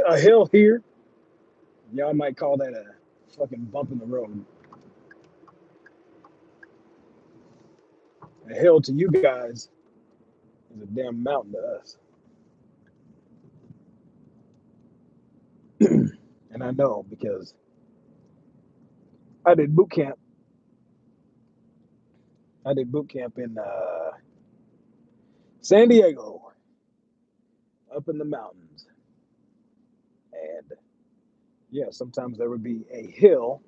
a hill here, y'all might call that a fucking bump in the road. A hill to you guys is a damn mountain to us. And I know because I did boot camp. I did boot camp in San Diego, up in the mountains. And yeah, sometimes there would be a hill,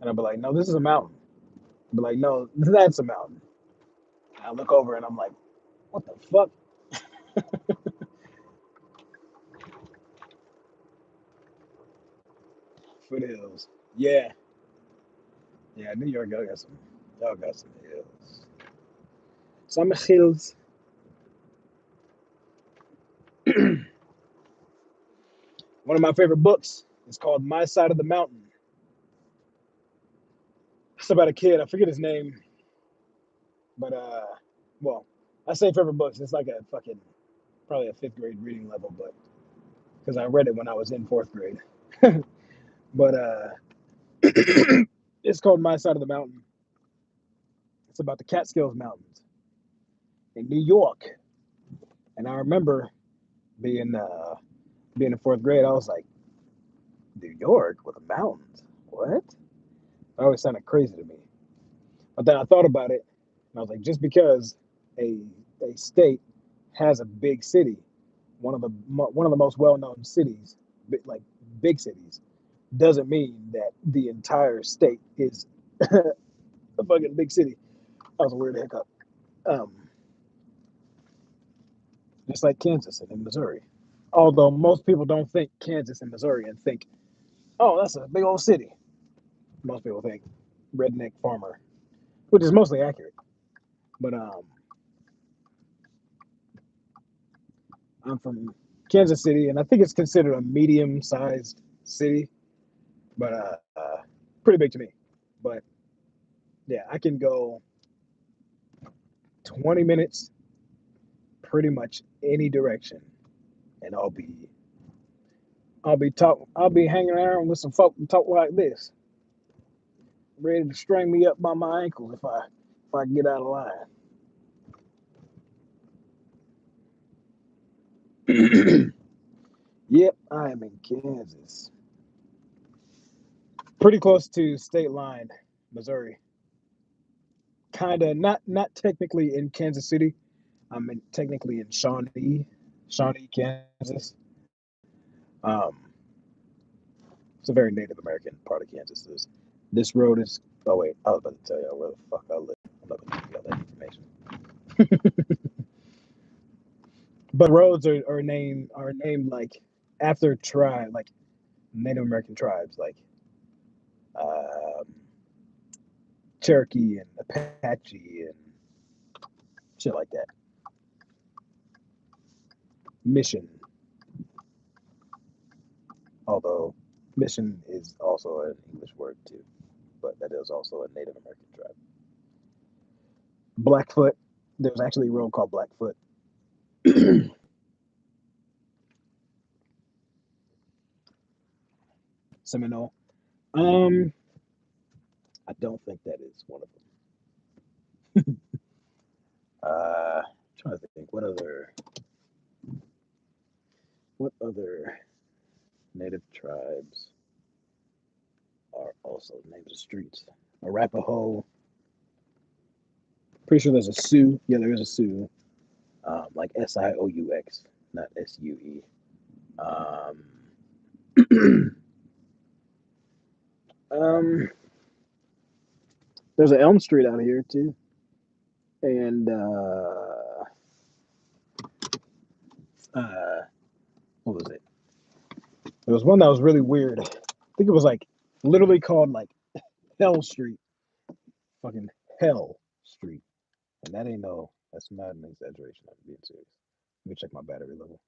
and I'd be like, no, this is a mountain. I'd be like, no, that's a mountain. And I look over and I'm like, what the fuck? Foothills. Yeah. Yeah, New York, y'all got some hills. Some hills. One of my favorite books is called My Side of the Mountain. It's about a kid. I forget his name, but well, I say favorite books. It's like a fucking probably a fifth grade reading level, but because I read it when I was in fourth grade. But it's called My Side of the Mountain. It's about the Catskills Mountains in New York, and I remember being being in fourth grade. I was like, New York with the mountains? What? That always sounded crazy to me. But then I thought about it, and I was like, just because a a state has a big city, one of the most well known cities, like big cities, doesn't mean that the entire state is a fucking big city. That was a weird hiccup. Um, just like Kansas and in Missouri. Although most people don't think Kansas and Missouri and think, oh, that's a big old city. Most people think redneck farmer, which is mostly accurate. But I'm from Kansas City, and I think it's considered a medium-sized city, but pretty big to me. But yeah, I can go 20 minutes pretty much any direction, and I'll be hanging around with some folk and talk like this, ready to string me up by my ankles if I get out of line. Yep, I am in Kansas. pretty close to state line, Missouri. Kind of not technically in Kansas City. Technically in Shawnee, Kansas. Um, it's a very Native American part of Kansas. This road is. Oh wait, I was about to tell y'all where the fuck I live. I'm not going to give y'all that information. But roads are named like after tribe, like Native American tribes, like um, Cherokee and Apache and shit like that. Mission, although mission is also an English word too, but that is also a Native American tribe. Blackfoot. There's actually a road called Blackfoot. Seminole. I don't think that is one of them. Trying to think what other native tribes are also names of streets. Arapaho. Pretty sure there's a Sioux. Yeah, there is a Sioux. Like Sioux, not Sue. Um, um, there's an Elm Street out here too, and what was it? There was one that was really weird. I think it was like literally called like Hell Street, fucking Hell Street, and that ain't no. That's not an exaggeration. I'm being serious. Let me check my battery level.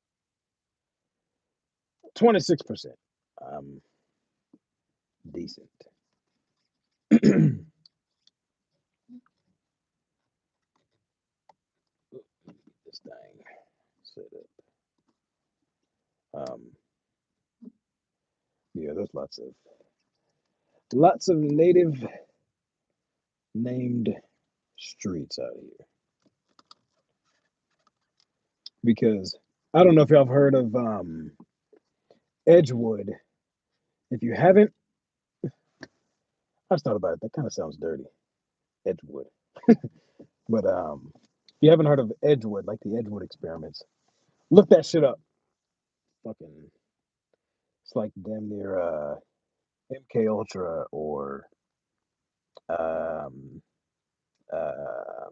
26%. Decent. This thing set up. Yeah, there's lots of native named streets out here. Because I don't know if y'all have heard of Edgewood. If you haven't, I've thought about it. That kind of sounds dirty. Edgewood. But if you haven't heard of Edgewood, like the Edgewood experiments, look that shit up. Fucking, it's like damn near MK Ultra or um, uh,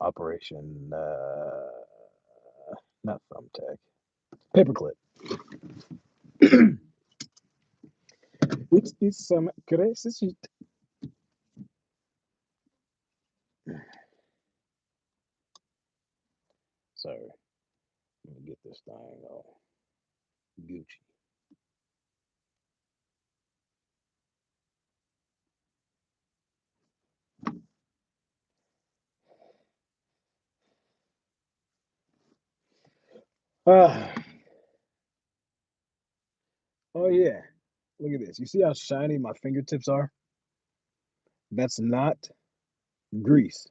Operation not Thumbtack, Paperclip. Which is some crazy shit. Sorry, let me get this thing all Gucci. Uh, oh yeah, look at this. You see how shiny my fingertips are? That's not grease.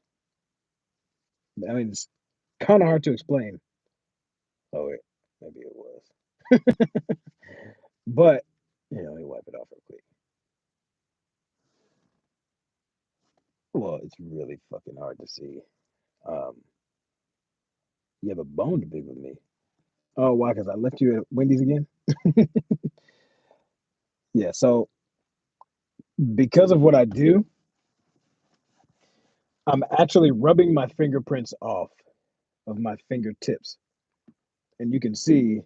I mean, it's kind of hard to explain. Oh wait, maybe it was. But let me wipe it off real quick. Well, it's really fucking hard to see. Um, you have a bone to pick with me. Oh, why? Because I left you at Wendy's again? Yeah, so because of what I do, I'm actually rubbing my fingerprints off of my fingertips. And you can see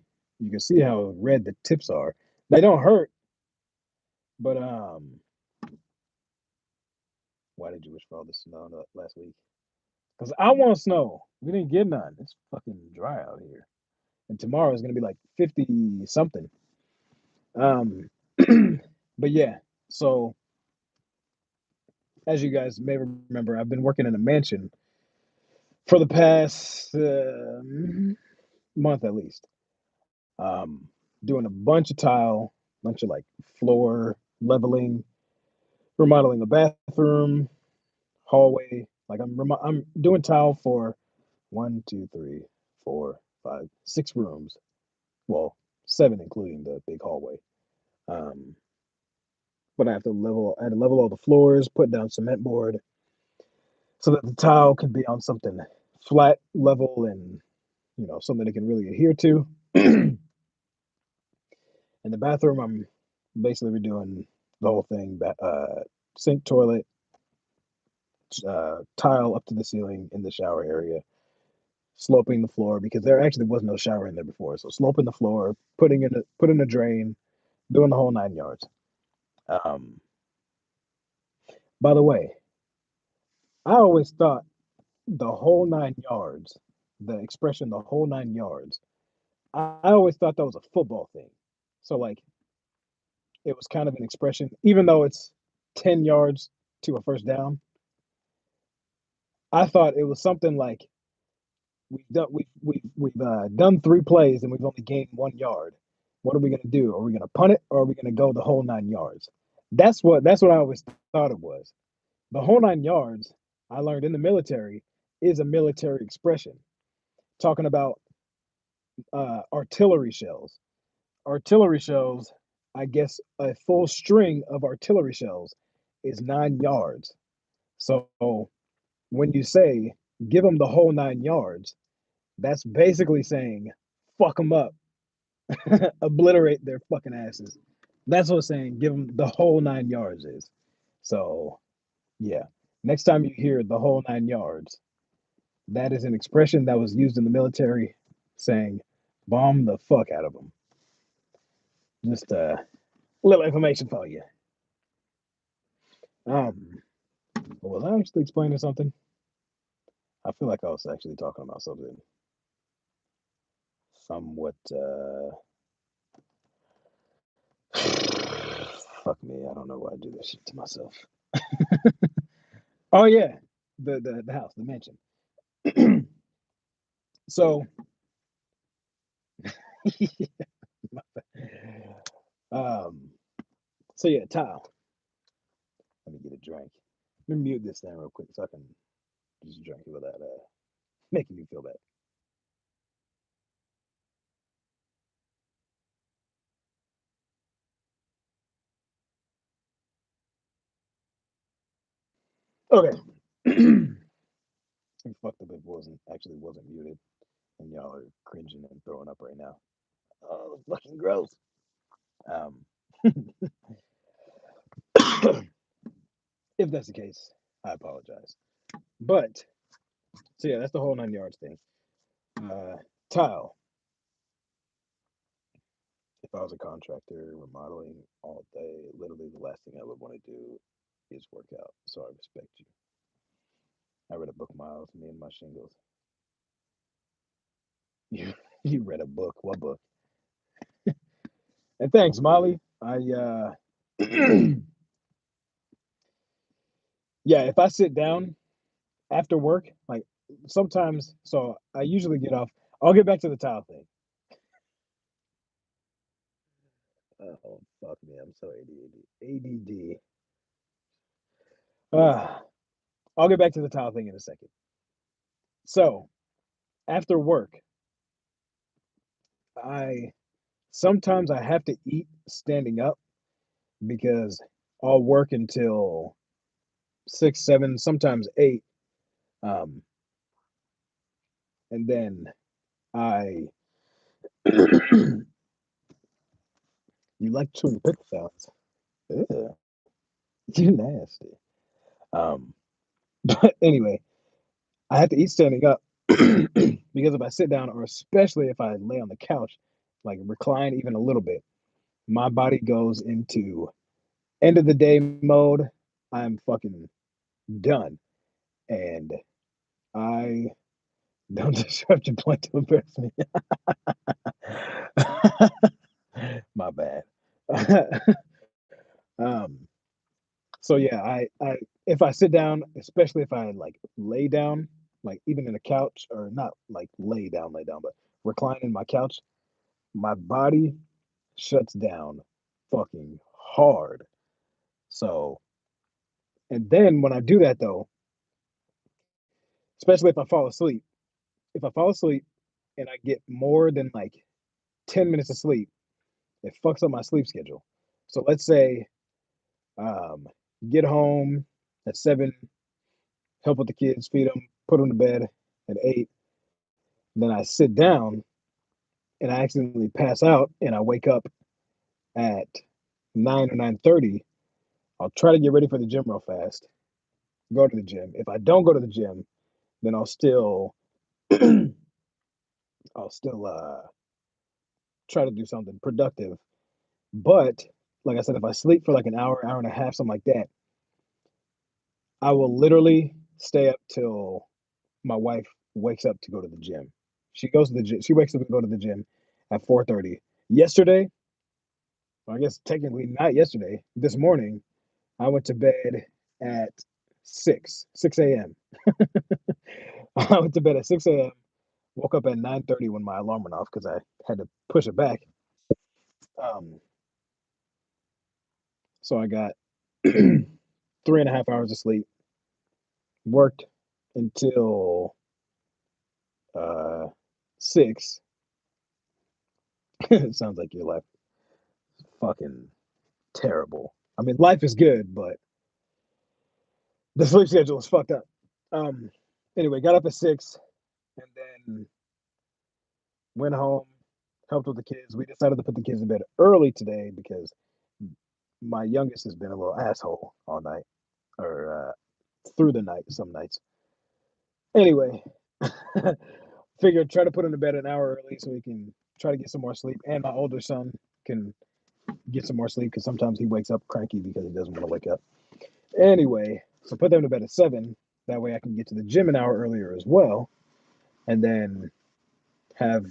how red the tips are. They don't hurt, but why did you wish for all the snow last week? Because I want snow. We didn't get none. It's fucking dry out here. And tomorrow is gonna be like 50 something. Um but yeah, so as you guys may remember, I've been working in a mansion for the past month at least. Um, doing a bunch of tile, bunch of like floor leveling, remodeling a bathroom, hallway. Like I'm doing tile for one, two, three, four, five, 6 rooms. Well, 7 including the big hallway. Um, but I had to level all the floors, put down cement board so that the tile can be on something flat, level, and something it can really adhere to. In the bathroom, I'm basically redoing the whole thing: sink, toilet, tile up to the ceiling in the shower area, sloping the floor because there actually was no shower in there before. So sloping the floor, putting a drain, doing the whole 9 yards. Um, by the way, I always thought the whole 9 yards, the expression the whole 9 yards, I always thought that was a football thing. So like it was kind of an expression, even though it's 10 yards to a first down. I thought it was something like we've done 3 plays and we've only gained 1 yard. What are we gonna do? Are we gonna punt it or are we gonna go the whole 9 yards? That's what I always thought it was. The whole 9 yards, I learned in the military, is a military expression talking about artillery shells. Artillery shells, I guess a full string of artillery shells is 9 yards. So when you say give them the whole 9 yards, that's basically saying fuck them up, obliterate their fucking asses. That's what saying give them the whole 9 yards is. So yeah, next time you hear the whole 9 yards, that is an expression that was used in the military saying bomb the fuck out of them. Just a little information for you. Um, was I actually explaining something? I feel like I was actually talking about something somewhat. Fuck me, I don't know why I do this shit to myself. Oh yeah, the house, the mansion. So, um, so yeah, tile. Let me get a drink. Let me mute this thing real quick so I can just drink it without making me feel bad. Okay. Fucked up it wasn't muted, and y'all are cringing and throwing up right now. Oh, fucking gross. Um, if that's the case, I apologize. But so yeah, that's the whole 9 yards thing. Uh, tile. If I was a contractor remodeling all day, literally the last thing I would want to do is work out. So I respect you. I read a book, Miles, me and my shingles. You you read a book. What book? And thanks, Molly. I yeah, if I sit down after work, like sometimes, so I usually get off. I'll get back to the tile thing. Oh fuck me, I'm so ADD. ADD. Uh, I'll get back to the tile thing in a second. So after work, I sometimes I have to eat standing up because I'll work until 6, 7, sometimes 8, um, and then I. You like chewing pickle sounds? Ugh, you nasty. Um, but anyway, I have to eat standing up because if I sit down, or especially if I lay on the couch, like recline even a little bit, my body goes into end of the day mode. I'm fucking done, and I don't disrupt your point to embarrass me. My bad. um, so yeah, I if I sit down, especially if I like lay down, like even in a couch or not like lay down, but recline in my couch, my body shuts down fucking hard. So, and then when I do that though, especially if I fall asleep and I get more than like 10 minutes of sleep, it fucks up my sleep schedule. So let's say Um, get home at 7, help with the kids, feed them, put them to bed at 8. Then I sit down and I accidentally pass out and I wake up at 9 or 9:30. I'll try to get ready for the gym real fast, go to the gym. If I don't go to the gym, then I'll still try to do something productive. But like I said, if I sleep for like an hour, hour and a half, something like that, I will literally stay up till my wife wakes up to go to the gym. She goes to the gym. She wakes up to go to the gym at 4:30. Yesterday, well, I guess technically not yesterday. This morning, I went to bed at 6 a.m. I went to bed at 6 a.m. Woke up at 9:30 when my alarm went off because I had to push it back. Um, so I got 3.5 hours of sleep. Worked until 6. It sounds like your life is fucking terrible. I mean, life is good, but the sleep schedule is fucked up. Um, anyway, got up at 6 and then went home, helped with the kids. We decided to put the kids in bed early today because my youngest has been a little asshole all night or through the night some nights. Anyway, figured try to put him to bed an hour early so he can try to get some more sleep, and my older son can get some more sleep because sometimes he wakes up cranky because he doesn't want to wake up. Anyway, so put them to bed at 7. That way I can get to the gym an hour earlier as well, and then have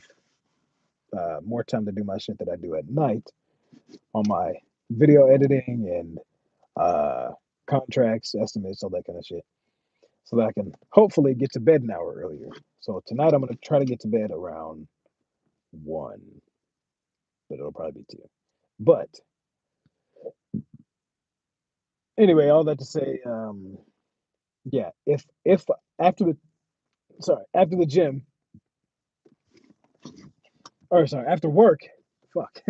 more time to do my shit that I do at night on my video editing and uh, contracts, estimates, all that kind of shit, so that I can hopefully get to bed an hour earlier. So tonight I'm gonna try to get to bed around 1, but it'll probably be 2. But anyway, all that to say, yeah, if after the after the gym, or sorry, after work, fuck,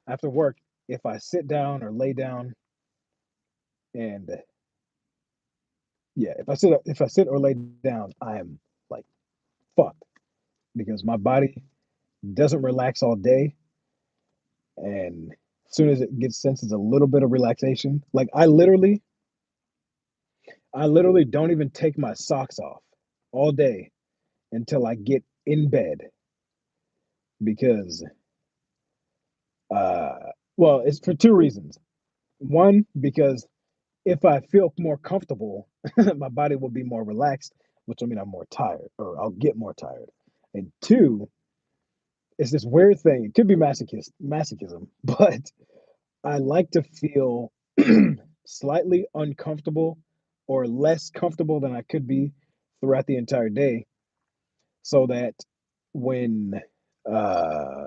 after work, if I sit down or lay down and yeah, if I sit or lay down, I am like fucked because my body doesn't relax all day, and as soon as it gets senses a little bit of relaxation, like I literally don't even take my socks off all day until I get in bed because uh well, it's for 2 reasons. One, because if I feel more comfortable, my body will be more relaxed, which will mean I'm more tired or I'll get more tired. And two, it's this weird thing. It could be masochism, but I like to feel slightly uncomfortable or less comfortable than I could be throughout the entire day so that when uh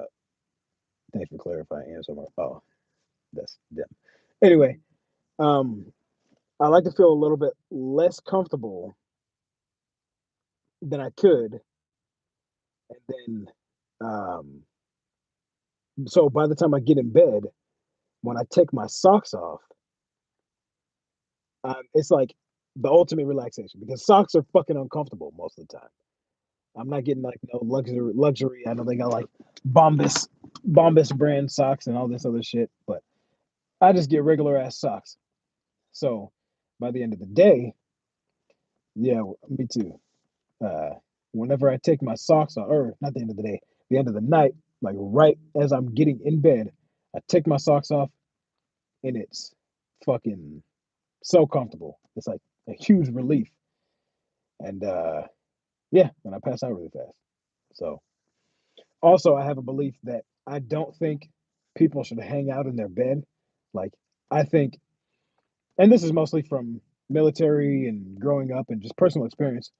thanks for clarifying answer. Oh, that's yeah. Anyway, um I like to feel a little bit less comfortable than I could, and then so by the time I get in bed, when I take my socks off, it's like the ultimate relaxation because socks are fucking uncomfortable most of the time. I'm not getting like no luxury. I know they got like Bombas brand socks and all this other shit, but I just get regular ass socks. So by the end of the day, yeah, me too. Uh, whenever I take my socks off, or not the end of the day, the end of the night, like right as I'm getting in bed, I take my socks off and it's fucking so comfortable. It's like a huge relief. And yeah, and I pass out really fast. So also I have a belief that I don't think people should hang out in their bed. Like I think, and this is mostly from military and growing up and just personal experience.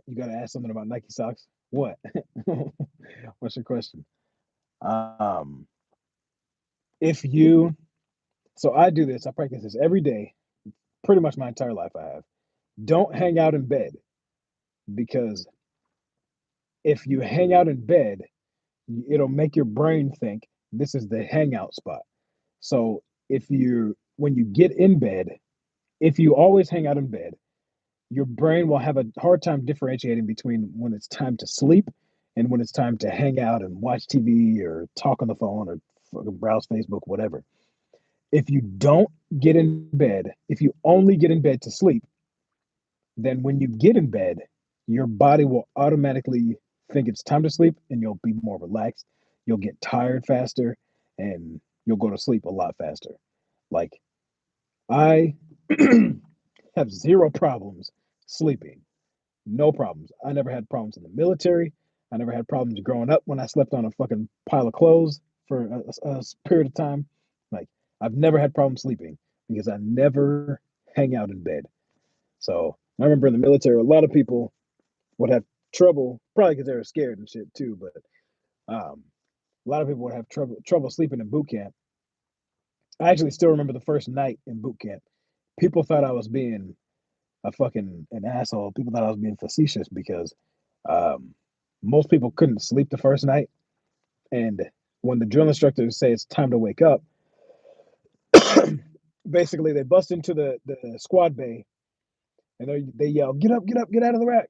You got to ask something about Nike socks. What? What's your question? Um, if you, so I do this, I practice this every day, pretty much my entire life I have. Don't hang out in bed because if you hang out in bed, it'll make your brain think this is the hangout spot. So when you get in bed, if you always hang out in bed, your brain will have a hard time differentiating between when it's time to sleep and when it's time to hang out and watch TV or talk on the phone or browse Facebook, whatever. If you don't get in bed, if you only get in bed to sleep, then when you get in bed, your body will automatically think it's time to sleep and you'll be more relaxed. You'll get tired faster and you'll go to sleep a lot faster. Like, I have zero problems sleeping. No problems. I never had problems in the military. I never had problems growing up when I slept on a fucking pile of clothes for a period of time. Like, I've never had problems sleeping because I never hang out in bed. So I remember in the military, a lot of people would have trouble, probably because they were scared and shit too. But a lot of people would have trouble sleeping in boot camp. I actually still remember the first night in boot camp. People thought I was being a fucking an asshole. People thought I was being facetious because um, most people couldn't sleep the first night, and when the drill instructors say it's time to wake up, basically they bust into the squad bay and they yell, "Get up, get up, get out of the rack!"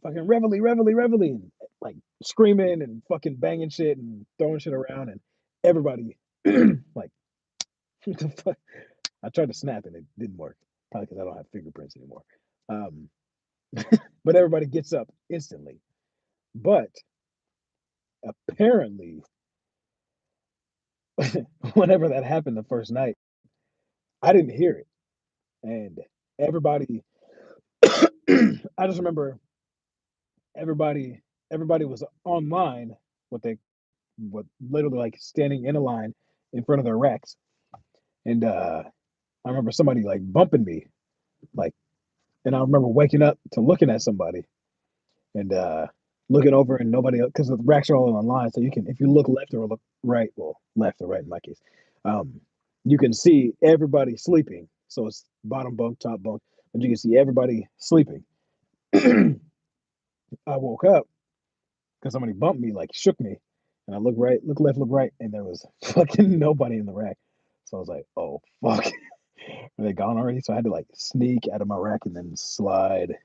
Fucking reveille, reveille, reveille, and like screaming and fucking banging shit and throwing shit around, and everybody like, what the fuck? I tried to snap and it didn't work, probably because I don't have fingerprints anymore. Um, but everybody gets up instantly. But apparently, whenever that happened the first night, I didn't hear it, and everybody. I just remember everybody was online, what literally like standing in a line in front of their racks, and I remember somebody like bumping me, like, and I remember waking up to looking at somebody and looking over and nobody else because the racks are all on line, so you can if you look left or look right, well, left or right in my case, um, you can see everybody sleeping. So it's bottom bunk, top bunk, but you can see everybody sleeping. I woke up because somebody bumped me, like shook me, and I looked right, look left, look right, and there was fucking nobody in the rack. So I was like, "Oh fuck, are they gone already?" So I had to like sneak out of my rack and then slide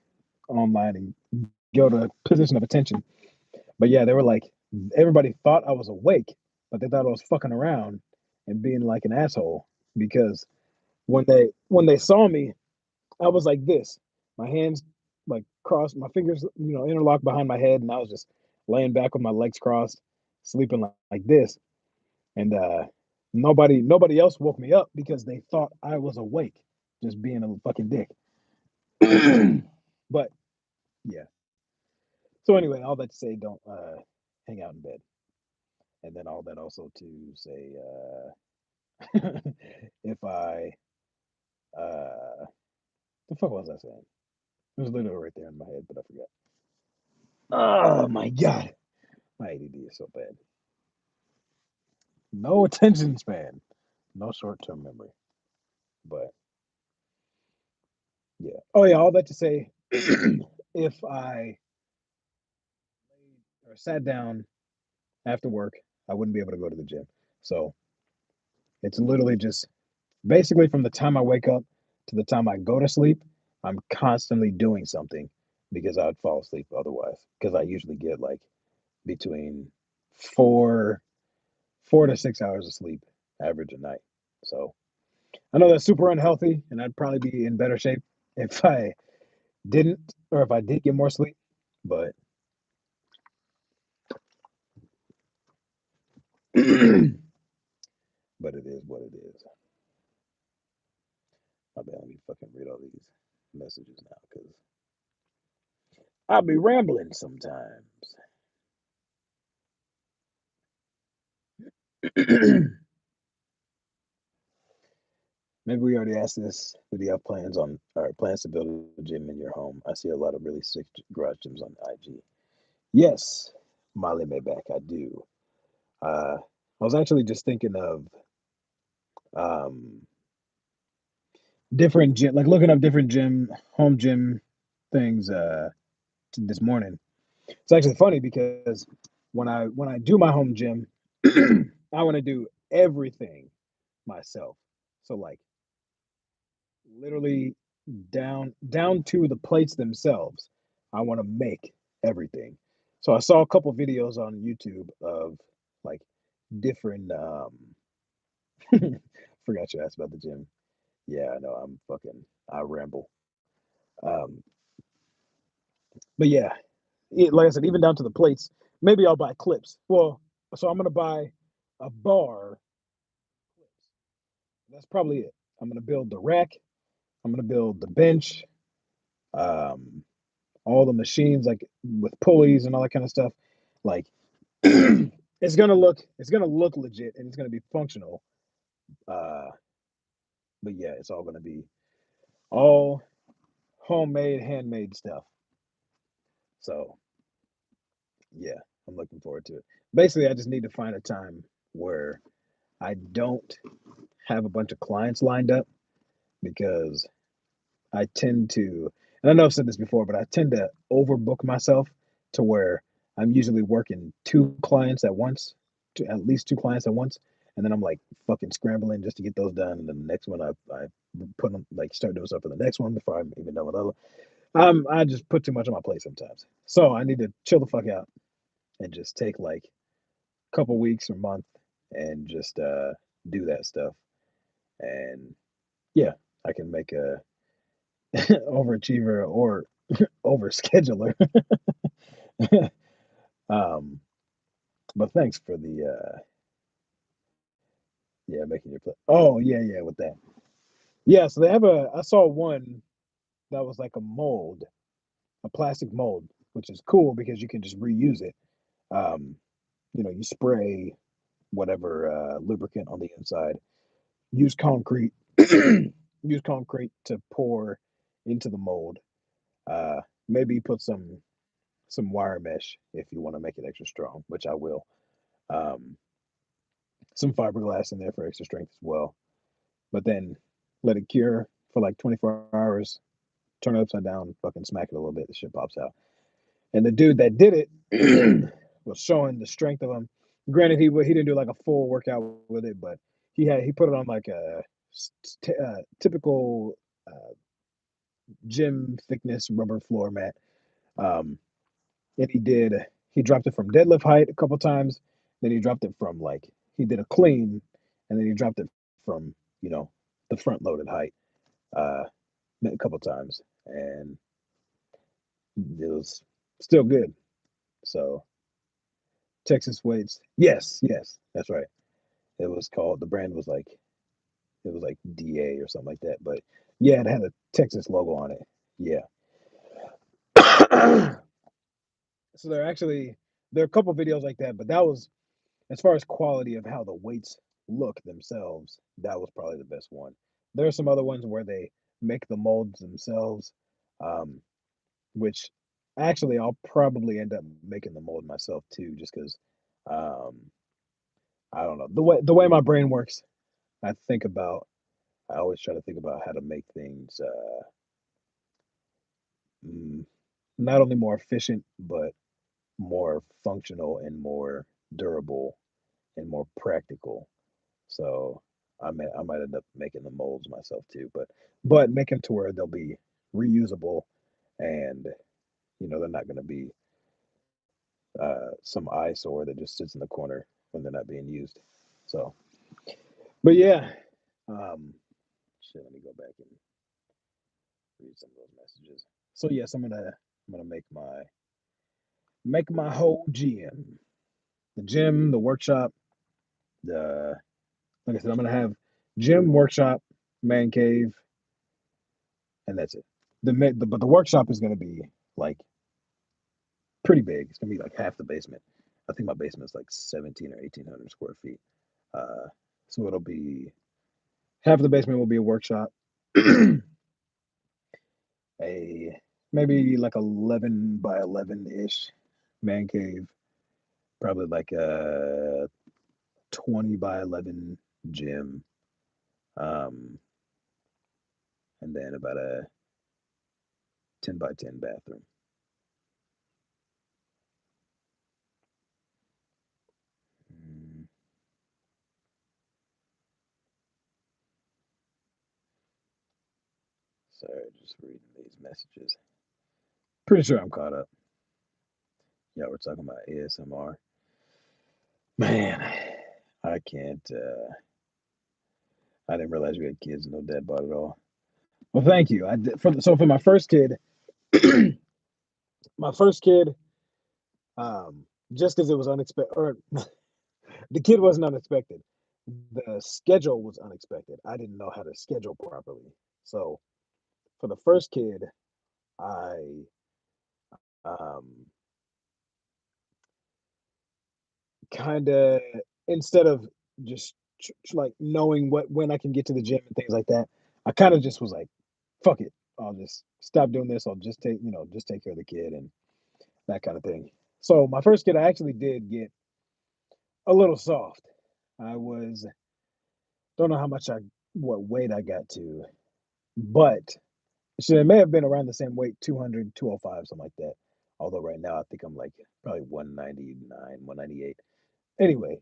online and go to a position of attention. But yeah, they were like, everybody thought I was awake, but they thought I was fucking around and being like an asshole because when they saw me, I was like this, my hands like crossed, my fingers interlocked behind my head, and I was just laying back with my legs crossed, sleeping like this, and nobody else woke me up because they thought I was awake, just being a fucking dick. But yeah. So anyway, all that to say, don't hang out in bed, and then all that also to say, if I the fuck was I saying? It was literally right there in my head, but I forgot. Oh my god, my ADD is so bad. No attention span, no short term memory. But yeah. Oh yeah, all that to say, if I or sat down after work, I wouldn't be able to go to the gym. So it's literally just basically from the time I wake up to the time I go to sleep, I'm constantly doing something because I'd fall asleep otherwise. Because I usually get like between four 4 to 6 hours of sleep average a night. So I know that's super unhealthy, and I'd probably be in better shape if I didn't, or if I did get more sleep. But but it is what it is. My bad. Let me fucking read all these messages now because I'll be rambling sometimes. Maybe we already asked this. Do you have plans on or plans to build a gym in your home? I see a lot of really sick garage gyms on IG. Yes, Molly Mayback, I do. I was actually just thinking of um, different gym, like looking up different home gym things this morning. It's actually funny because when I do my home gym, I want to do everything myself. So like literally down to the plates themselves. I want to make everything. So I saw a couple videos on YouTube of like different forgot you asked about the gym. Yeah, I know I ramble. Um but yeah, like I said, even down to the plates. Maybe I'll buy clips. Well, so I'm gonna buy a bar. That's probably it. I'm gonna build the rack. I'm gonna build the bench. Um, all the machines like with pulleys and all that kind of stuff. Like it's gonna look legit and it's gonna be functional. Uh, but yeah, it's all gonna be all homemade, handmade stuff. So yeah, I'm looking forward to it. Basically, I just need to find a time where I don't have a bunch of clients lined up because I tend to, and I know I've said this before, but I tend to overbook myself to where I'm usually working two clients at once, at least two clients at once, and then I'm like fucking scrambling just to get those done. And then the next one, I put them like start doing stuff for the next one before I even know what other. I just put too much on my plate sometimes, so I need to chill the fuck out and just take like a couple weeks or month and just do that stuff. And yeah, I can make a overachiever or overscheduler. um, but thanks for the yeah, making your play. Oh yeah, yeah, with that. Yeah, so they have a. I saw one that was like a mold, a plastic mold, which is cool because you can just reuse it. Um, you spray whatever lubricant on the inside. Use concrete. Use concrete to pour into the mold. Uh, maybe put some wire mesh if you want to make it extra strong, which I will. Um, some fiberglass in there for extra strength as well. But then let it cure for like 24 hours, turn it upside down, fucking smack it a little bit, the shit pops out. And the dude that did it was showing the strength of him. Granted, he didn't do like a full workout with it, but he put it on like a typical gym thickness rubber floor mat. Um, and he dropped it from deadlift height a couple times. Then he dropped it from like he did a clean, and then he dropped it from the front loaded height uh, a couple times, and it was still good. So Texas weights, yes, yes, that's right. It was called the brand was like it was like DA or something like that, but yeah, it had a Texas logo on it. Yeah. So there are a couple videos like that, but that was as far as quality of how the weights look themselves, that was probably the best one. There are some other ones where they make the molds themselves, um, which actually I'll probably end up making the mold myself too, just because um, I don't know the way my brain works. I think about I always try to think about how to make things mm, not only more efficient but more functional and more durable and more practical. So I might end up making the molds myself too, but make them to where they'll be reusable and they're not going to be some eyesore that just sits in the corner when they're not being used. So, but yeah, um, shit. Let me go back and read some of those messages. So yes, I'm gonna make my whole gym, the gym, the workshop, the like I said, I'm gonna have gym, workshop, man cave, and that's it. But the workshop is gonna be like pretty big. It's gonna be like half the basement. I think my basement is like 17 or 1800 square feet. Uh, so it'll be half of the basement will be a workshop, a maybe like 11 by 11 ish man cave, probably like a 20 by 11 gym, um, and then about a 10 by 10 bathroom. Mm, Sorry, just reading these messages. Pretty sure I'm caught up. Yeah, we're talking about ASMR. Man, I can't. I didn't realize we had kids and no dad bod at all. Well, thank you. I did, for my first kid, my first kid, um, just because it was unexpected, or the kid wasn't unexpected. The schedule was unexpected. I didn't know how to schedule properly. So for the first kid, I um, kind of, instead of just like knowing when I can get to the gym and things like that, I kind of just was like, fuck it. I'll just stop doing this. I'll just just take care of the kid and that kind of thing. So my first kid, I actually did get a little soft. I was don't know how much what weight I got to, but so it may have been around the same weight, 200, 205, something like that. Although right now I think I'm like probably 199, 198. Anyway,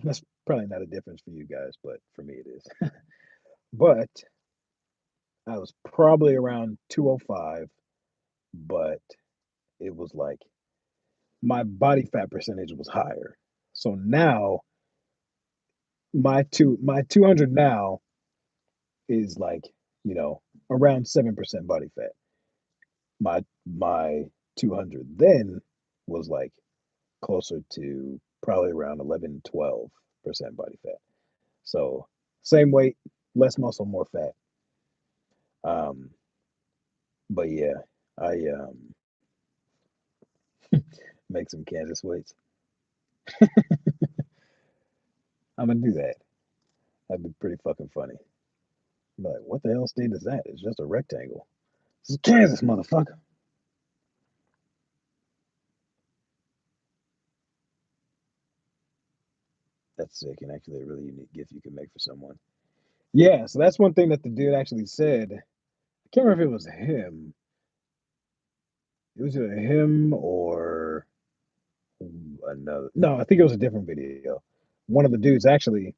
that's probably not a difference for you guys, but for me it is. But I was probably around 205, but it was like my body fat percentage was higher. So now my 200 now is like, around 7% body fat. My 200 then was like closer to probably around 11, 12% body fat. So same weight, less muscle, more fat. Um, but yeah, I make some Kansas weights. I'm gonna do that. That'd be pretty fucking funny. Be like, what the hell state is that? It's just a rectangle. This is Kansas, motherfucker. That's sick and actually a really unique gift you can make for someone. Yeah, so that's one thing that the dude actually said. I can't remember if it was him. It was either him or another. No, I think it was a different video. One of the dudes actually.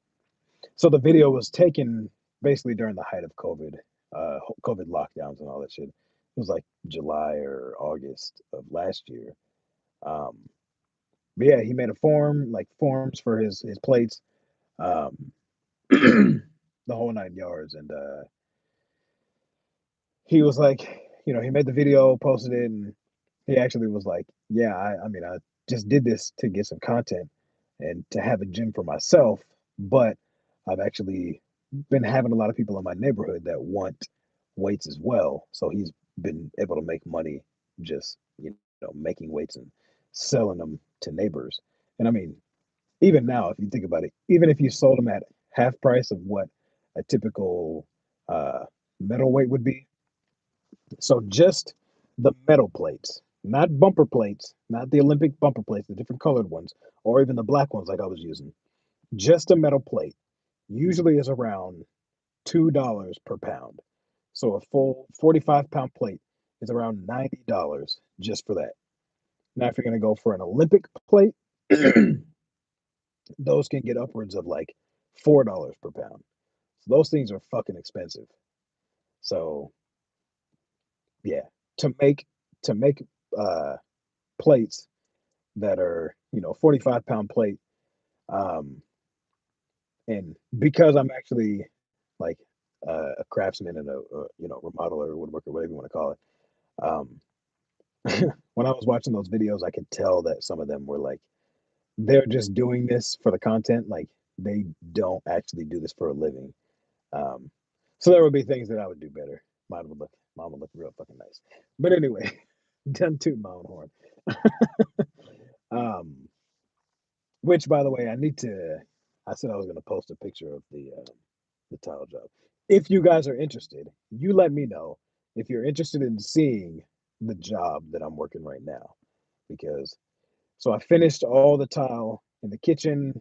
So the video was taken basically during the height of COVID, COVID lockdowns and all that shit. It was like July or August of last year. Um, but yeah, he made a form, like forms for his plates, um, the whole 9 yards, and he was like, he made the video, posted it, and he actually was like, "Yeah, I mean, I just did this to get some content and to have a gym for myself, but I've actually been having a lot of people in my neighborhood that want weights as well. So he's been able to make money just, making weights and selling them to neighbors. And I mean, even now, if you think about it, even if you sold them at half price of what a typical uh, metal weight would be, so just the metal plates, not bumper plates, not the Olympic bumper plates, the different colored ones, or even the black ones like I was using. Just a metal plate usually is around $2 per pound. So a full 45-pound plate is around $90 just for that. Now, if you're going to go for an Olympic plate, those can get upwards of like $4 per pound. So those things are fucking expensive. So yeah, to make uh, plates that are 45-pound plate, um, and because I'm actually like a craftsman and a remodeler, woodworker, whatever you want to call it. When I was watching those videos, I could tell that some of them were like they're just doing this for the content, like they don't actually do this for a living. Um, so there would be things that I would do better. Mine would look real fucking nice. But anyway, done tooting my own horn. Um, which, by the way, I said I was going to post a picture of the tile job. If you guys are interested, you let me know if you're interested in seeing the job that I'm working right now. Because so I finished all the tile in the kitchen,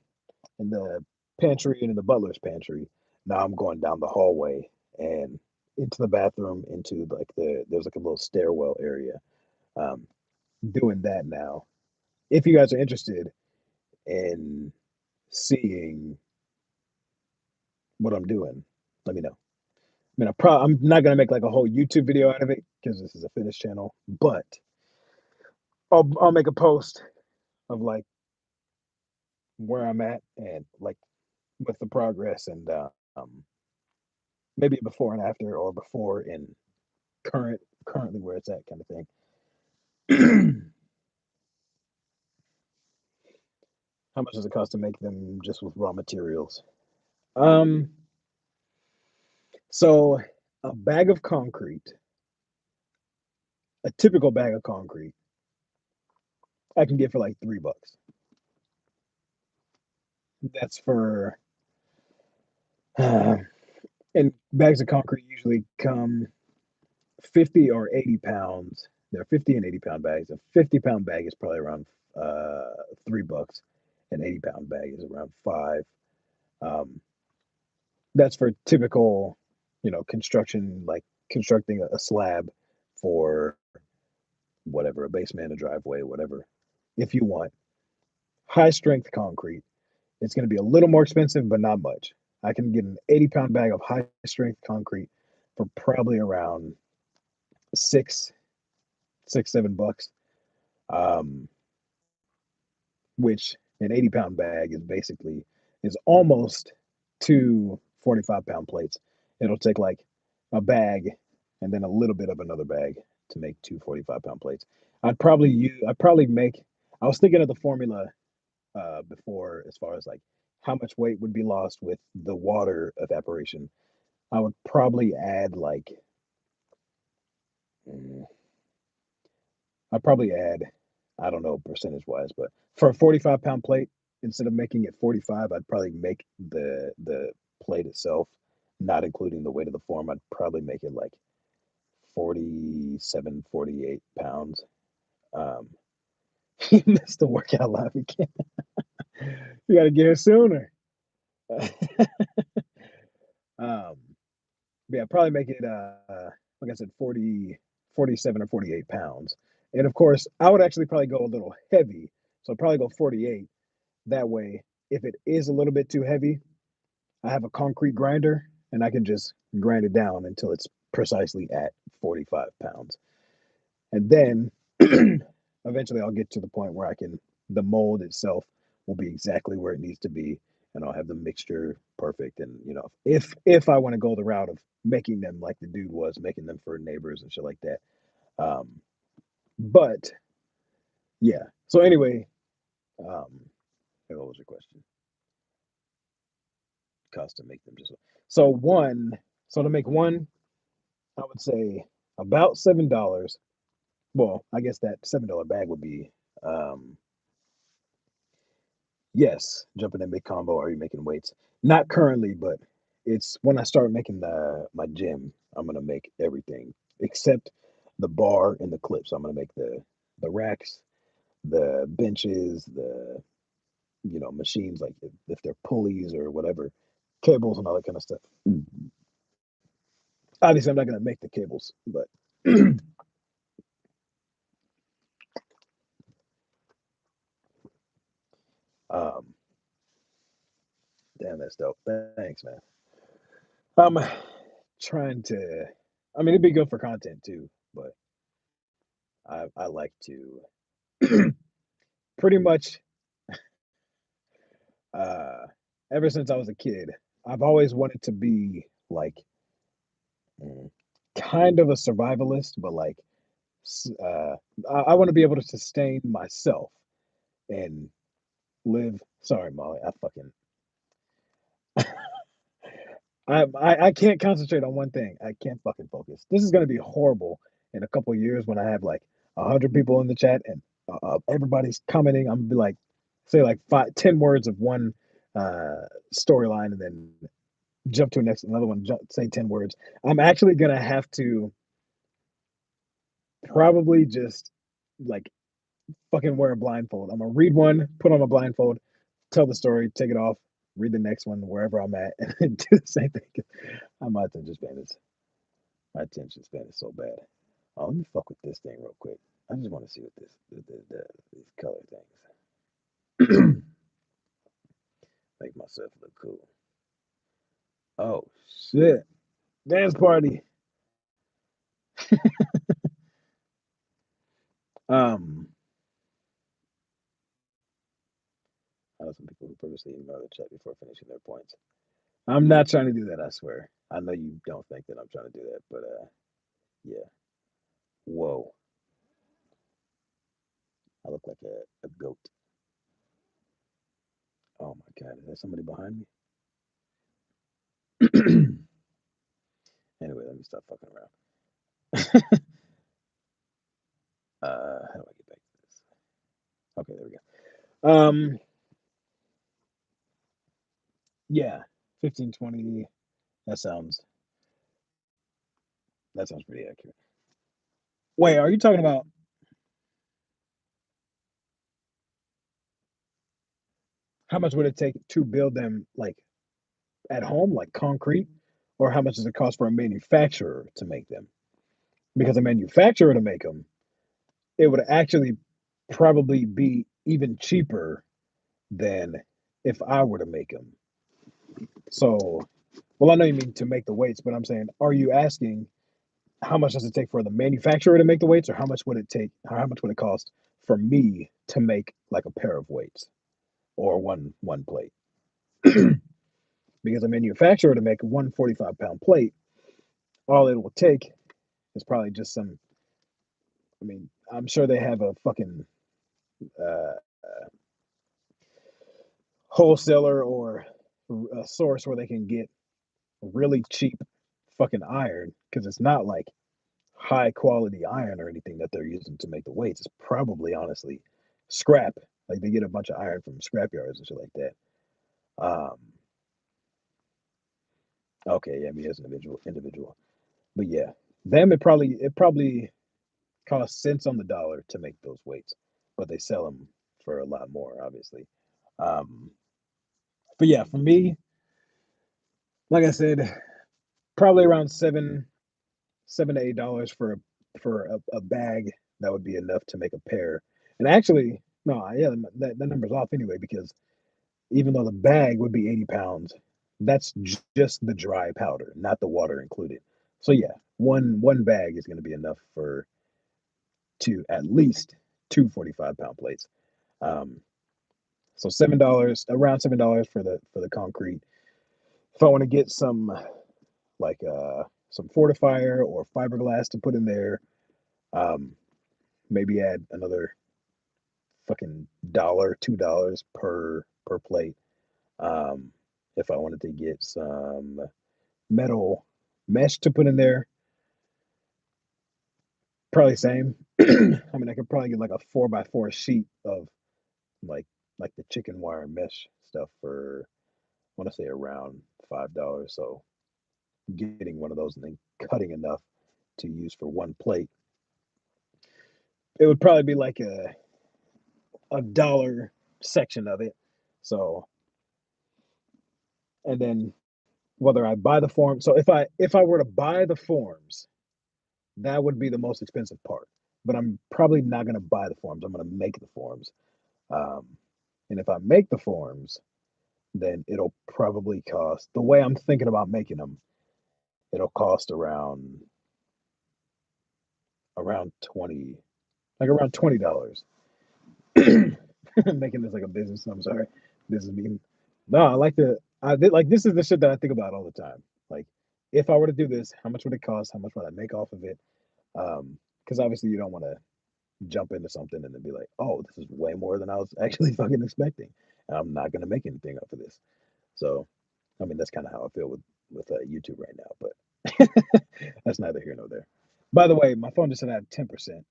in the pantry, and in the butler's pantry. Now I'm going down the hallway and into the bathroom, into like there's like a little stairwell area. Um, doing that now. If you guys are interested in seeing what I'm doing, let me know. mean, I'm not gonna make like a whole YouTube video out of it because this is a fitness channel, but I'll make a post of like where I'm at and like with the progress and maybe before and after or before and currently where it's at kind of thing. How much does it cost to make them just with raw materials? Um, so a bag of concrete, a typical bag of concrete, I can get for like $3. That's for uh, and bags of concrete usually come 50 or 80 pounds. They're 50 and 80 pound bags. A 50-pound bag is probably around $3. An 80-pound bag is around five. Um, that's for typical, construction, like constructing a slab for whatever, a basement, a driveway, whatever. If you want high strength concrete, it's going to be a little more expensive, but not much. I can get an 80-pound bag of high strength concrete for probably around six, $7. Um, which an 80-pound bag is almost two 45-pound plates. It'll take like a bag and then a little bit of another bag to make two 45-pound plates. I'd probably make, I was thinking of the formula before as far as like how much weight would be lost with the water evaporation. I would probably add like, mm, I'd probably add, I don't know percentage wise, but for a 45-pound plate, instead of making it 45, I'd probably make the plate itself, not including the weight of the form, I'd probably make it like 47, 48 pounds. Um, you missed the workout live again. You got to get here sooner. um, but yeah, probably make it, like I said, 40, 47 or 48 pounds. And of course, I would actually probably go a little heavy. So I'd probably go 48. That way, if it is a little bit too heavy, I have a concrete grinder and I can just grind it down until it's precisely at 45 pounds. And then eventually I'll get to the point where the mold itself will be exactly where it needs to be. And I'll have the mixture perfect. And, if I want to go the route of making them like the dude was, making them for neighbors and shit like that. Um, but yeah. So anyway, um, what was your question? Cost to make them just so one so to make one, I would say about $7. Well, I guess that $7 bag would be um yes, jumping in big combo. Are you making weights? Not currently, but it's when I start making my gym, I'm gonna make everything except the bar and the clips. I'm gonna make the racks, the benches, the machines, like if they're pulleys or whatever, cables and all that kind of stuff. Obviously, I'm not gonna make the cables, but um, damn, that's dope. Thanks, man. I'm trying to. I mean, it'd be good for content too, but I like to pretty much. Uh, Ever since I was a kid, I've always wanted to be like mm, kind of a survivalist, but like s- uh, I want to be able to sustain myself and live. Sorry, Molly. I can't concentrate on one thing. I can't fucking focus. This is gonna be horrible in a couple years when I have like 100 people in the chat and everybody's commenting. I'm gonna be like, say like 10 words of one uh, storyline, and then jump to another one. Say 10 words. I'm actually gonna have to probably just like fucking wear a blindfold. I'm gonna read one, put on a blindfold, tell the story, take it off, read the next one wherever I'm at, and do the same thing. My attention span is so bad. Oh, let me fuck with this thing real quick. I just want to see what these color things make myself look cool. Oh shit! Dance party. Um, I know some people who purposely ignore the chat before finishing their points. I'm not trying to do that, I swear. I know you don't think that I'm trying to do that, but yeah. Whoa. I look like a goat. Oh my god, is there somebody behind me? Anyway, let me stop fucking around. How do I get back to this? Okay, there we go. Yeah, 15, 20. That sounds pretty accurate. Wait, are you talking about how much would it take to build them like at home, like concrete, or how much does it cost for a manufacturer to make them? Because a manufacturer to make them, it would actually probably be even cheaper than if I were to make them. So, well, I know you mean to make the weights, but I'm saying, are you asking how much does it take for the manufacturer to make the weights, or how much would it take? How much would it cost for me to make like a pair of weights or one plate? Because a manufacturer to make a 145-pound plate, all it will take is probably just some. I mean, I'm sure they have a fucking uh, wholesaler or a source where they can get really cheap fucking iron because it's not like high quality iron or anything that they're using to make the weights. It's probably honestly scrap. Like they get a bunch of iron from scrap yards and shit like that. Um, okay, yeah, me as an individual, but yeah, them it probably costs cents on the dollar to make those weights, but they sell them for a lot more, obviously. Um, but yeah, for me, like I said, probably around $7 to $8 for a bag. That would be enough to make a pair. And actually, no, yeah, that number's off anyway because even though the bag would be 80 pounds, that's just the dry powder, not the water included. So yeah, one bag is going to be enough for two at least two 45-pound plates. Um, so $7, around $7 for the concrete. If I want to get some like some fortifier or fiberglass to put in there, um, maybe add another fucking dollar, $2 per plate. Um, if I wanted to get some metal mesh to put in there, probably same. I mean, I could probably get like a 4x4 sheet of like the chicken wire mesh stuff for I want to say around $5. So getting one of those and then cutting enough to use for one plate, it would probably be like a dollar section of it. So and then whether I buy the form. So if I were to buy the forms, that would be the most expensive part. But I'm probably not going to buy the forms. I'm going to make the forms. Um, and if I make the forms, then it'll probably cost the way I'm thinking about making them. It'll cost around 20, like around $20. Making this like a business. I'm sorry, business meeting. No, I like the. I did like this is the shit that I think about all the time. Like, if I were to do this, how much would it cost? How much would I make off of it? Because obviously you don't want to jump into something and then be like, oh, this is way more than I was actually fucking expecting. And I'm not gonna make anything off of this. So, I mean, that's kind of how I feel with YouTube right now. But that's neither here nor there. By the way, my phone just said I have 10%.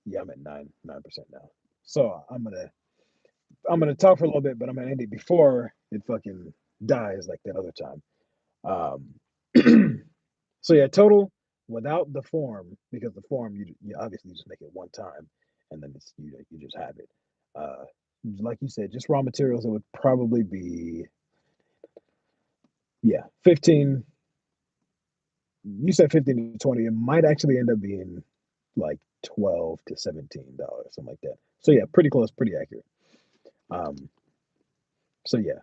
Yeah, I'm at 9% now. So I'm gonna talk for a little bit, but I'm gonna end it before it fucking dies like that other time. Um, so yeah, total without the form because the form you obviously just make it one time and then you just have it. Uh, like you said, just raw materials. It would probably be yeah 15. You said 15 to 20. It might actually end up being like $12 to $17, something like that. So yeah, pretty close, pretty accurate. Um, so yeah,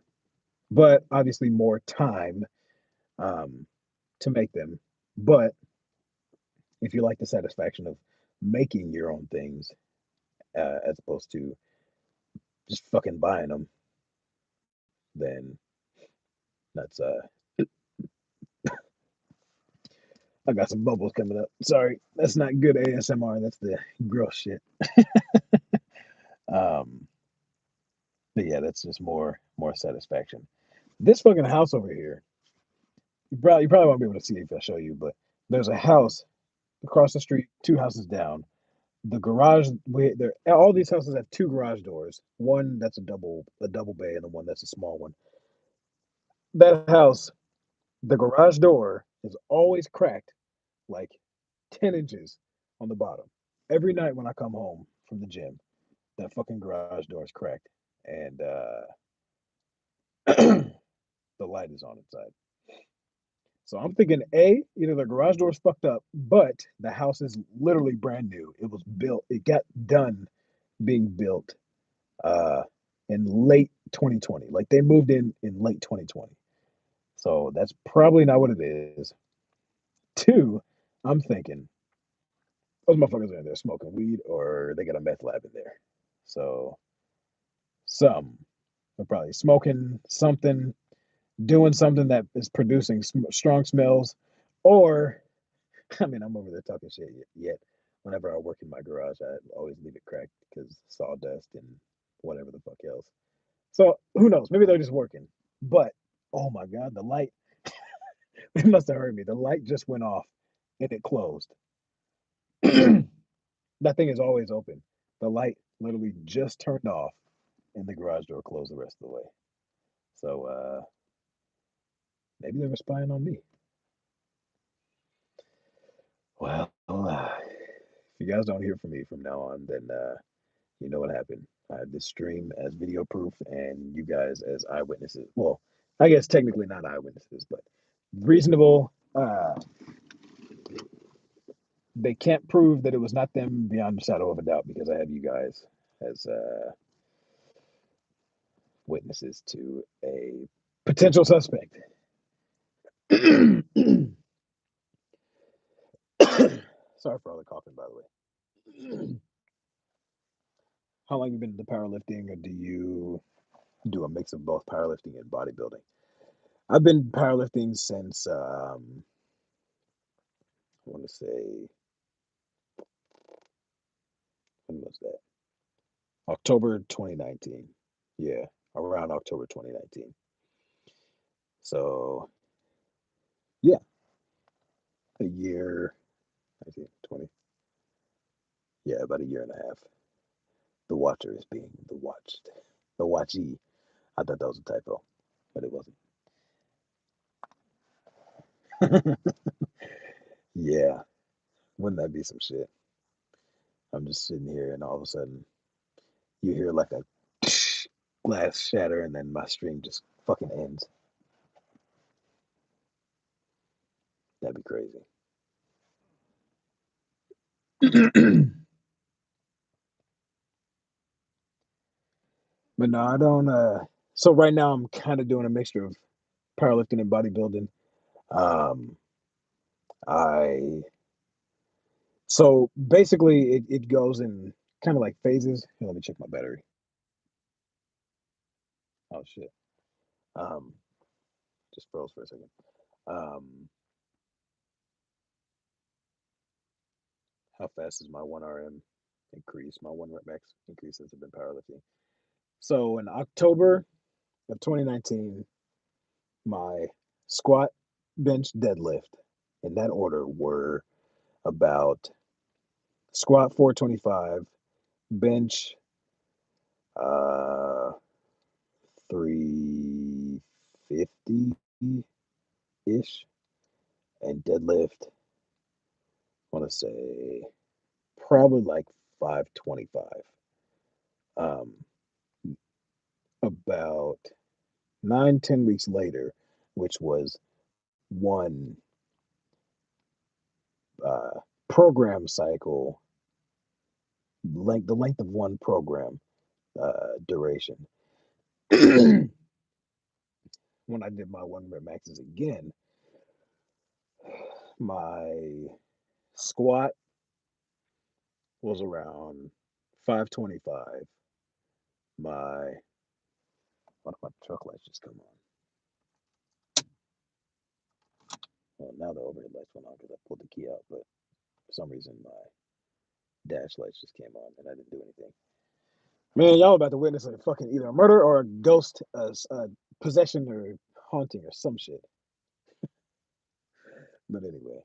but obviously more time to make them. But if you like the satisfaction of making your own things, as opposed to just fucking buying them, then that's I got some bubbles coming up. Sorry, that's not good ASMR. That's the gross shit. Um, but yeah, that's just more satisfaction. This fucking house over here, you probably won't be able to see it if I show you, but there's a house across the street, two houses down. The garage, there, all these houses have two garage doors. One that's a double bay, and the one that's a small one. That house, the garage door is always cracked like 10 inches on the bottom. Every night when I come home from the gym, that fucking garage door is cracked, and the light is on inside. So I'm thinking, A, either the garage door is fucked up, but the house is literally brand new. It was built, it got done being built uh, in late 2020. Like they moved in late 2020. So that's probably not what it is. Two, I'm thinking those motherfuckers are in there smoking weed or they got a meth lab in there. So some are probably smoking something, doing something that is producing strong smells, or I mean, I'm over there talking shit yet. Whenever I work in my garage, I always leave it cracked because sawdust and whatever the fuck else. So who knows? Maybe they're just working. But oh my god, the light! They must have heard me. The light just went off and it closed. That thing is always open. The light literally just turned off and the garage door closed the rest of the way. So maybe they were spying on me. Well, if you guys don't hear from me from now on, then you know what happened. I had this stream as video proof, and you guys as eyewitnesses. Well, I guess technically not eyewitnesses, but reasonable. They can't prove that it was not them beyond a shadow of a doubt because I have you guys as witnesses to a potential suspect. Sorry for all the coughing, by the way. How long have you been into powerlifting, or do you do a mix of both powerlifting and bodybuilding? I've been powerlifting since I want to say, when was that? October 2019. Yeah, around October 2019. So yeah, a year, 19, 20. Yeah, about a year and a half. The watcher is being the watched. The watchee. I thought that was a typo, but it wasn't. Yeah, wouldn't that be some shit? I'm just sitting here and all of a sudden you hear like a glass shatter and then my stream just fucking ends. That'd be crazy. But no, I don't. So right now I'm kind of doing a mixture of powerlifting and bodybuilding. Um, I so basically it goes in kind of like phases. Here, let me check my battery. Oh shit. Um, just froze for a second. Um, how fast is my 1 RM increase? My 1 rep max increase since I've been powerlifting. So in October of 2019, my squat, bench, deadlift in that order were about squat 425, bench 350 ish, and deadlift, I want to say probably like 525. Um, about 9, 10 weeks later, which was one program cycle, the length of one program duration. When I did my 1 rep maxes again, My squat was around 525. My One of my truck lights just come on. Well, now the overhead lights went on because I pulled the key out, but for some reason my dash lights just came on and I didn't do anything. Man, y'all about to witness a fucking either a murder or a ghost, possession or haunting or some shit. But anyway,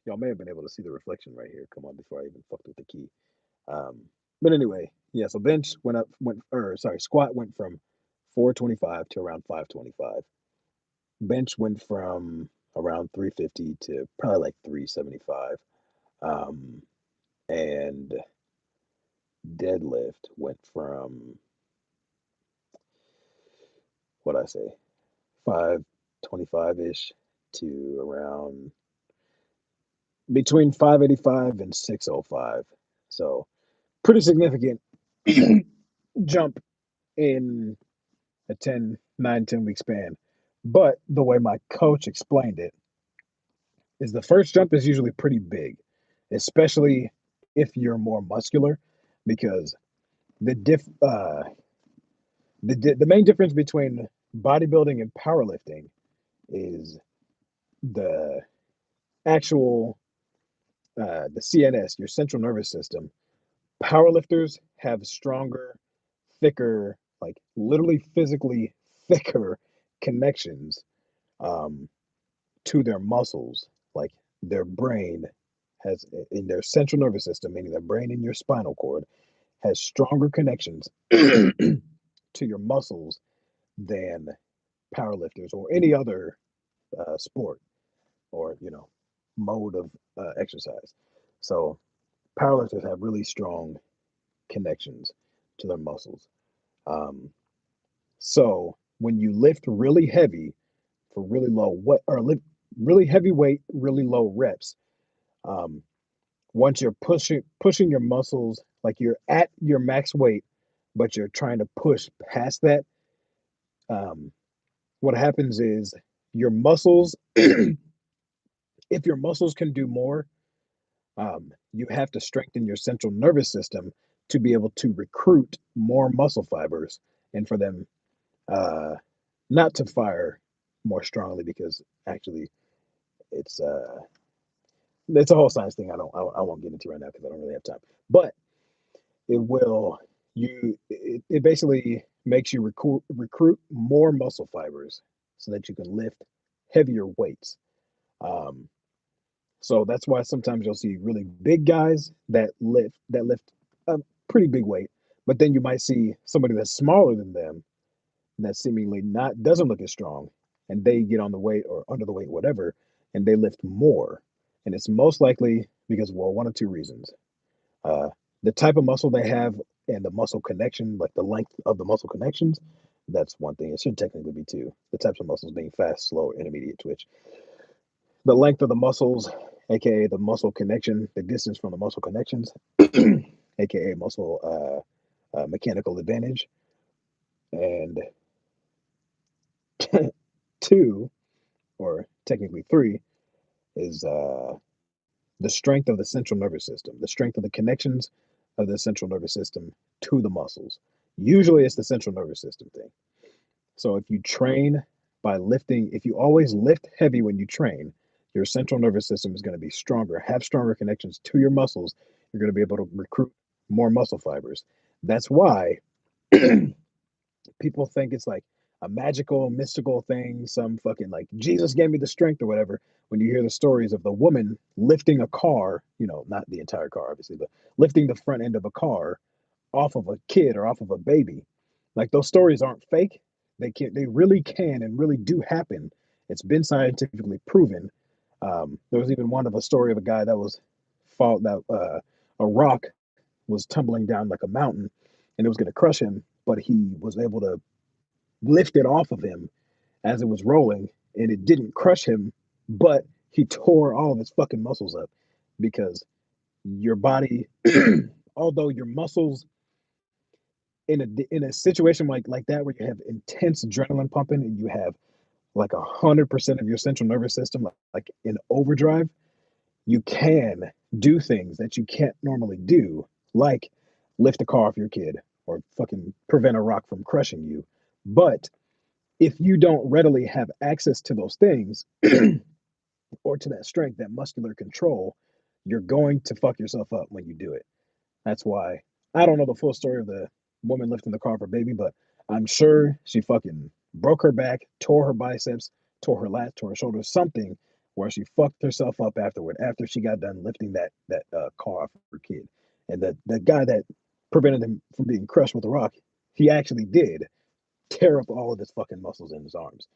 y'all may have been able to see the reflection right here come on before I even fucked with the key. Um, but anyway, yeah. So bench squat went from 425 to around 525. Bench went from around 350 to probably like 375. Um, and deadlift went from what I say 525 ish to around between 585 and 605. So pretty significant jump in a 10 week span. But the way my coach explained it is the first jump is usually pretty big, especially if you're more muscular, because the the main difference between bodybuilding and powerlifting is the actual the CNS, your central nervous system. Powerlifters have stronger, thicker, like literally physically thicker connections um, to their muscles. Like their brain has in their central nervous system, meaning their brain in your spinal cord, has stronger connections to your muscles than powerlifters or any other sport or mode of exercise. So powerlifters have really strong connections to their muscles. Um, so when you lift really heavy for really low what or lift really heavy weight, really low reps, um, once you're pushing your muscles like you're at your max weight, but you're trying to push past that, um, what happens is your muscles, if your muscles can do more, you have to strengthen your central nervous system to be able to recruit more muscle fibers and for them uh, not to fire more strongly because actually it's uh, it's a whole science thing. I won't get into right now because I don't really have time. But it will it basically makes you recruit more muscle fibers so that you can lift heavier weights. Um, So that's why sometimes you'll see really big guys that lift a pretty big weight, but then you might see somebody that's smaller than them that seemingly not doesn't look as strong, and they get on the weight or under the weight, whatever, and they lift more. And it's most likely because, well, one of two reasons. Uh, the type of muscle they have and the muscle connection, like the length of the muscle connections, that's one thing. It should technically be two. The types of muscles being fast, slow, intermediate twitch. The length of the muscles, aka the muscle connection, the distance from the muscle connections, aka muscle mechanical advantage, and two, or technically three, is the strength of the central nervous system, the strength of the connections of the central nervous system to the muscles. Usually, it's the central nervous system thing. So if you train by lifting, if you always lift heavy when you train, your central nervous system is going to be stronger, have stronger connections to your muscles. You're going to be able to recruit more muscle fibers. That's why people think it's like a magical, mystical thing, some fucking like Jesus gave me the strength or whatever. When you hear the stories of the woman lifting a car, not the entire car, obviously, but lifting the front end of a car off of a kid or off of a baby. Like those stories aren't fake. They really can and really do happen. It's been scientifically proven. There was even one of a story of a guy that was fall that a rock was tumbling down like a mountain and it was going to crush him, but he was able to lift it off of him as it was rolling and it didn't crush him, but he tore all of his fucking muscles up because your body, although your muscles in a situation like that where you have intense adrenaline pumping and you have like 100% of your central nervous system, like in overdrive, you can do things that you can't normally do, like lift a car off your kid or fucking prevent a rock from crushing you. But if you don't readily have access to those things or to that strength, that muscular control, you're going to fuck yourself up when you do it. That's why I don't know the full story of the woman lifting the car of her baby, but I'm sure she fucking broke her back, tore her biceps, tore her lats, tore her shoulders, something where she fucked herself up afterward after she got done lifting that car off her kid. And the guy that prevented him from being crushed with a rock, he actually did tear up all of his fucking muscles in his arms.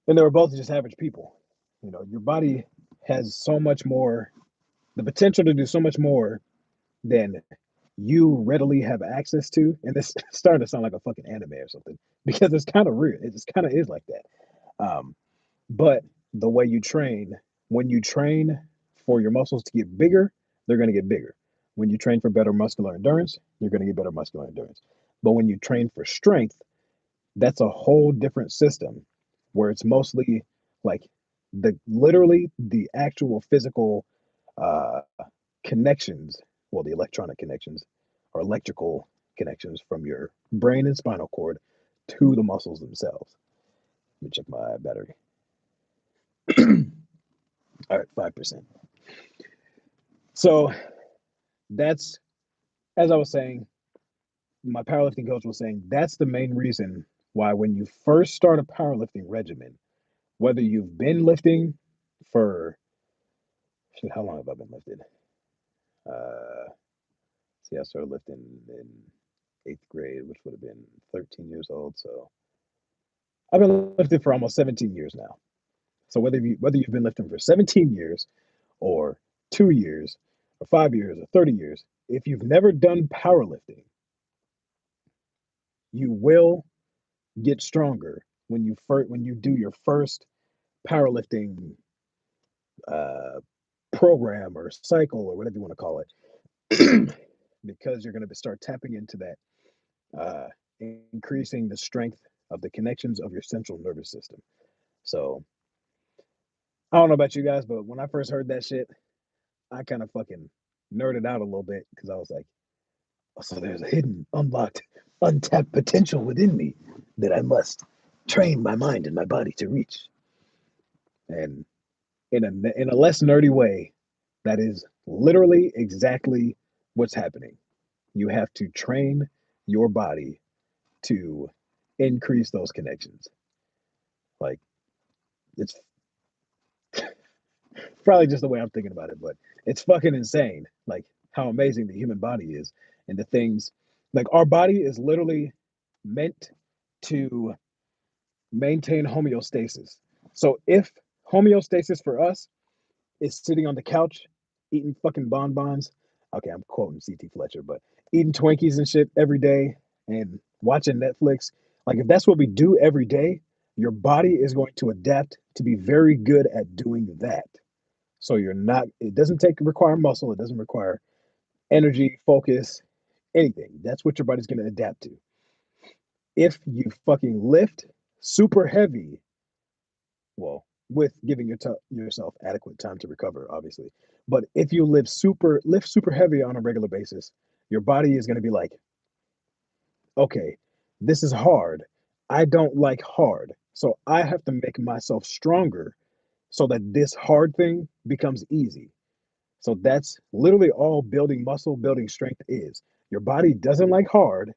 And they were both just average people. You know, your body has so much more, the potential to do so much more than you readily have access to. And it's starting to sound like a fucking anime or something because it's kind of real. It just kind of is like that. But the way you train, when you train for your muscles to get bigger, they're going to get bigger. When you train for better muscular endurance, you're going to get better muscular endurance. But when you train for strength, that's a whole different system where it's mostly like literally the actual physical uh, connections, well, the electronic connections or electrical connections from your brain and spinal cord to the muscles themselves. Let me check my battery. All right, 5%. So that's, as I was saying, my powerlifting coach was saying that's the main reason why when you first start a powerlifting regimen, whether you've been lifting for, shit, how long have I been lifted? Uh, see, I started lifting in eighth grade, which would have been 13 years old. So I've been lifting for almost 17 years now. So whether you've been lifting for 17 years or 2 years or 5 years or 30 years, if you've never done powerlifting, you will get stronger when you do your first powerlifting uh, program or cycle or whatever you want to call it, because you're going to start tapping into that, uh, increasing the strength of the connections of your central nervous system. So I don't know about you guys, but when I first heard that shit, I kind of fucking nerded out a little bit because I was like, oh, so there's a hidden, unlocked, untapped potential within me that I must train my mind and my body to reach. And in a less nerdy way, that is literally exactly what's happening. You have to train your body to increase those connections. Like it's probably just the way I'm thinking about it, but it's fucking insane. Like how amazing the human body is and the things, like our body is literally meant to maintain homeostasis. So if homeostasis for us is sitting on the couch eating fucking bonbons, okay, I'm quoting CT Fletcher, but eating Twinkies and shit every day and watching Netflix, like if that's what we do every day, your body is going to adapt to be very good at doing that. So you're not, it doesn't require muscle, it doesn't require energy, focus, anything. That's what your body's going to adapt to. If you fucking lift super heavy, well, with giving yourself adequate time to recover, obviously. But if you lift super heavy on a regular basis, your body is going to be like, okay, this is hard. I don't like hard. So I have to make myself stronger so that this hard thing becomes easy. So that's literally all building muscle, building strength is. Your body doesn't like hard.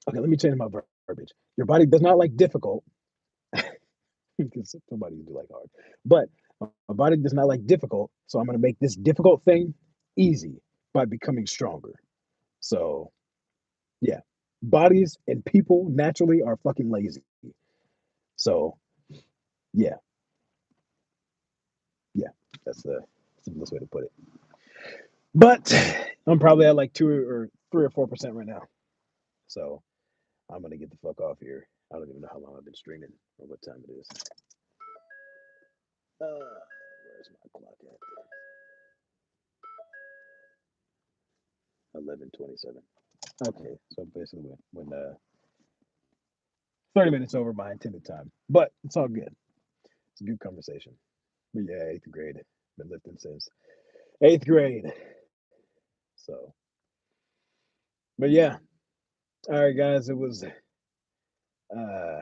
Okay, let me change my verbiage. Your body does not like difficult because somebody do like hard, but my body does not like difficult. So I'm going to make this difficult thing easy by becoming stronger. So yeah, bodies and people naturally are fucking lazy. So yeah, yeah, that's the simplest way to put it. But I'm probably at like 2 or 3 or 4% right now. So I'm gonna get the fuck off here. I don't even know how long I've been streaming or what time it is. Where's my clock at? 11:27. Okay, so basically when 30 minutes over my intended time, but it's all good. It's a good conversation. But yeah, eighth grade. Been lifting since eighth grade. So, but yeah. All right, guys. It was uh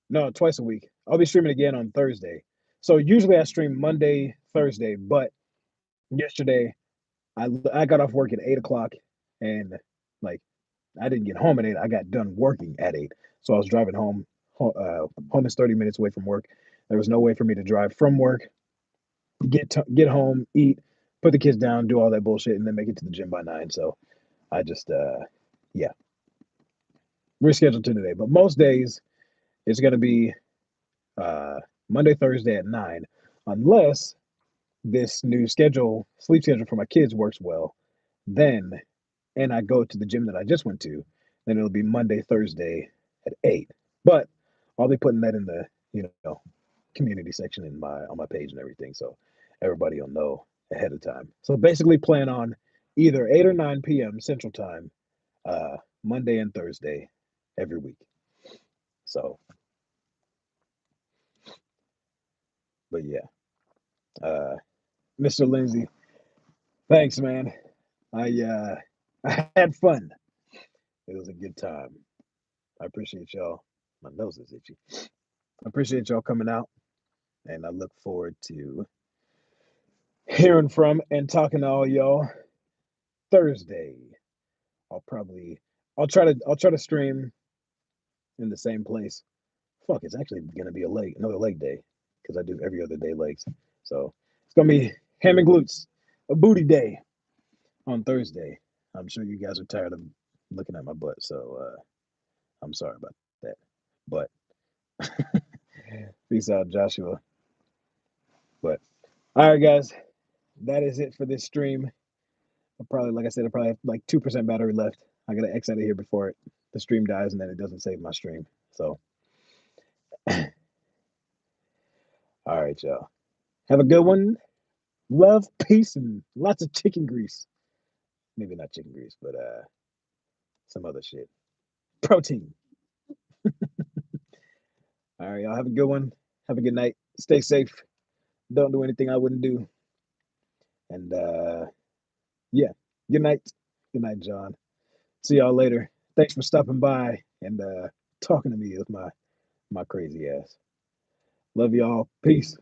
no, twice a week. I'll be streaming again on Thursday. So usually I stream Monday, Thursday, but yesterday I got off work at 8 o'clock, and like I didn't get home at 8. I got done working at 8. So I was driving home. Home is 30 minutes away from work. There was no way for me to drive from work, get home, eat, put the kids down, do all that bullshit, and then make it to the gym by 9. So I just yeah, rescheduled to today. But most days it's gonna be uh Monday, Thursday at 9, unless this new sleep schedule for my kids works well. Then and I go to the gym that I just went to, then it'll be Monday, Thursday at 8. But I'll be putting that in the, community section in my on my page and everything, so everybody will know ahead of time. So basically plan on either 8 or 9 p.m. Central Time, Monday and Thursday every week. So, but yeah, Mr. Lindsay, thanks, man. I I had fun. It was a good time. I appreciate y'all. My nose is itchy. I appreciate y'all coming out, and I look forward to hearing from and talking to all y'all Thursday. I'll probably I'll try to stream in the same place. Fuck, it's actually gonna be another leg day because I do every other day legs. So it's gonna be ham and glutes, a booty day on Thursday. I'm sure you guys are tired of looking at my butt, so I'm sorry about that. But peace out, Joshua. But all right, guys, that is it for this stream. Like I said, I probably have like 2% battery left. I gotta X out of here before the stream dies, and then it doesn't save my stream. So, all right, y'all. Have a good one. Love, peace, and lots of chicken grease. Maybe not chicken grease, but some other shit. Protein. All right, y'all. Have a good one. Have a good night. Stay safe. Don't do anything I wouldn't do. And yeah. Good night. Good night, John. See y'all later. Thanks for stopping by and talking to me with my crazy ass. Love y'all. Peace.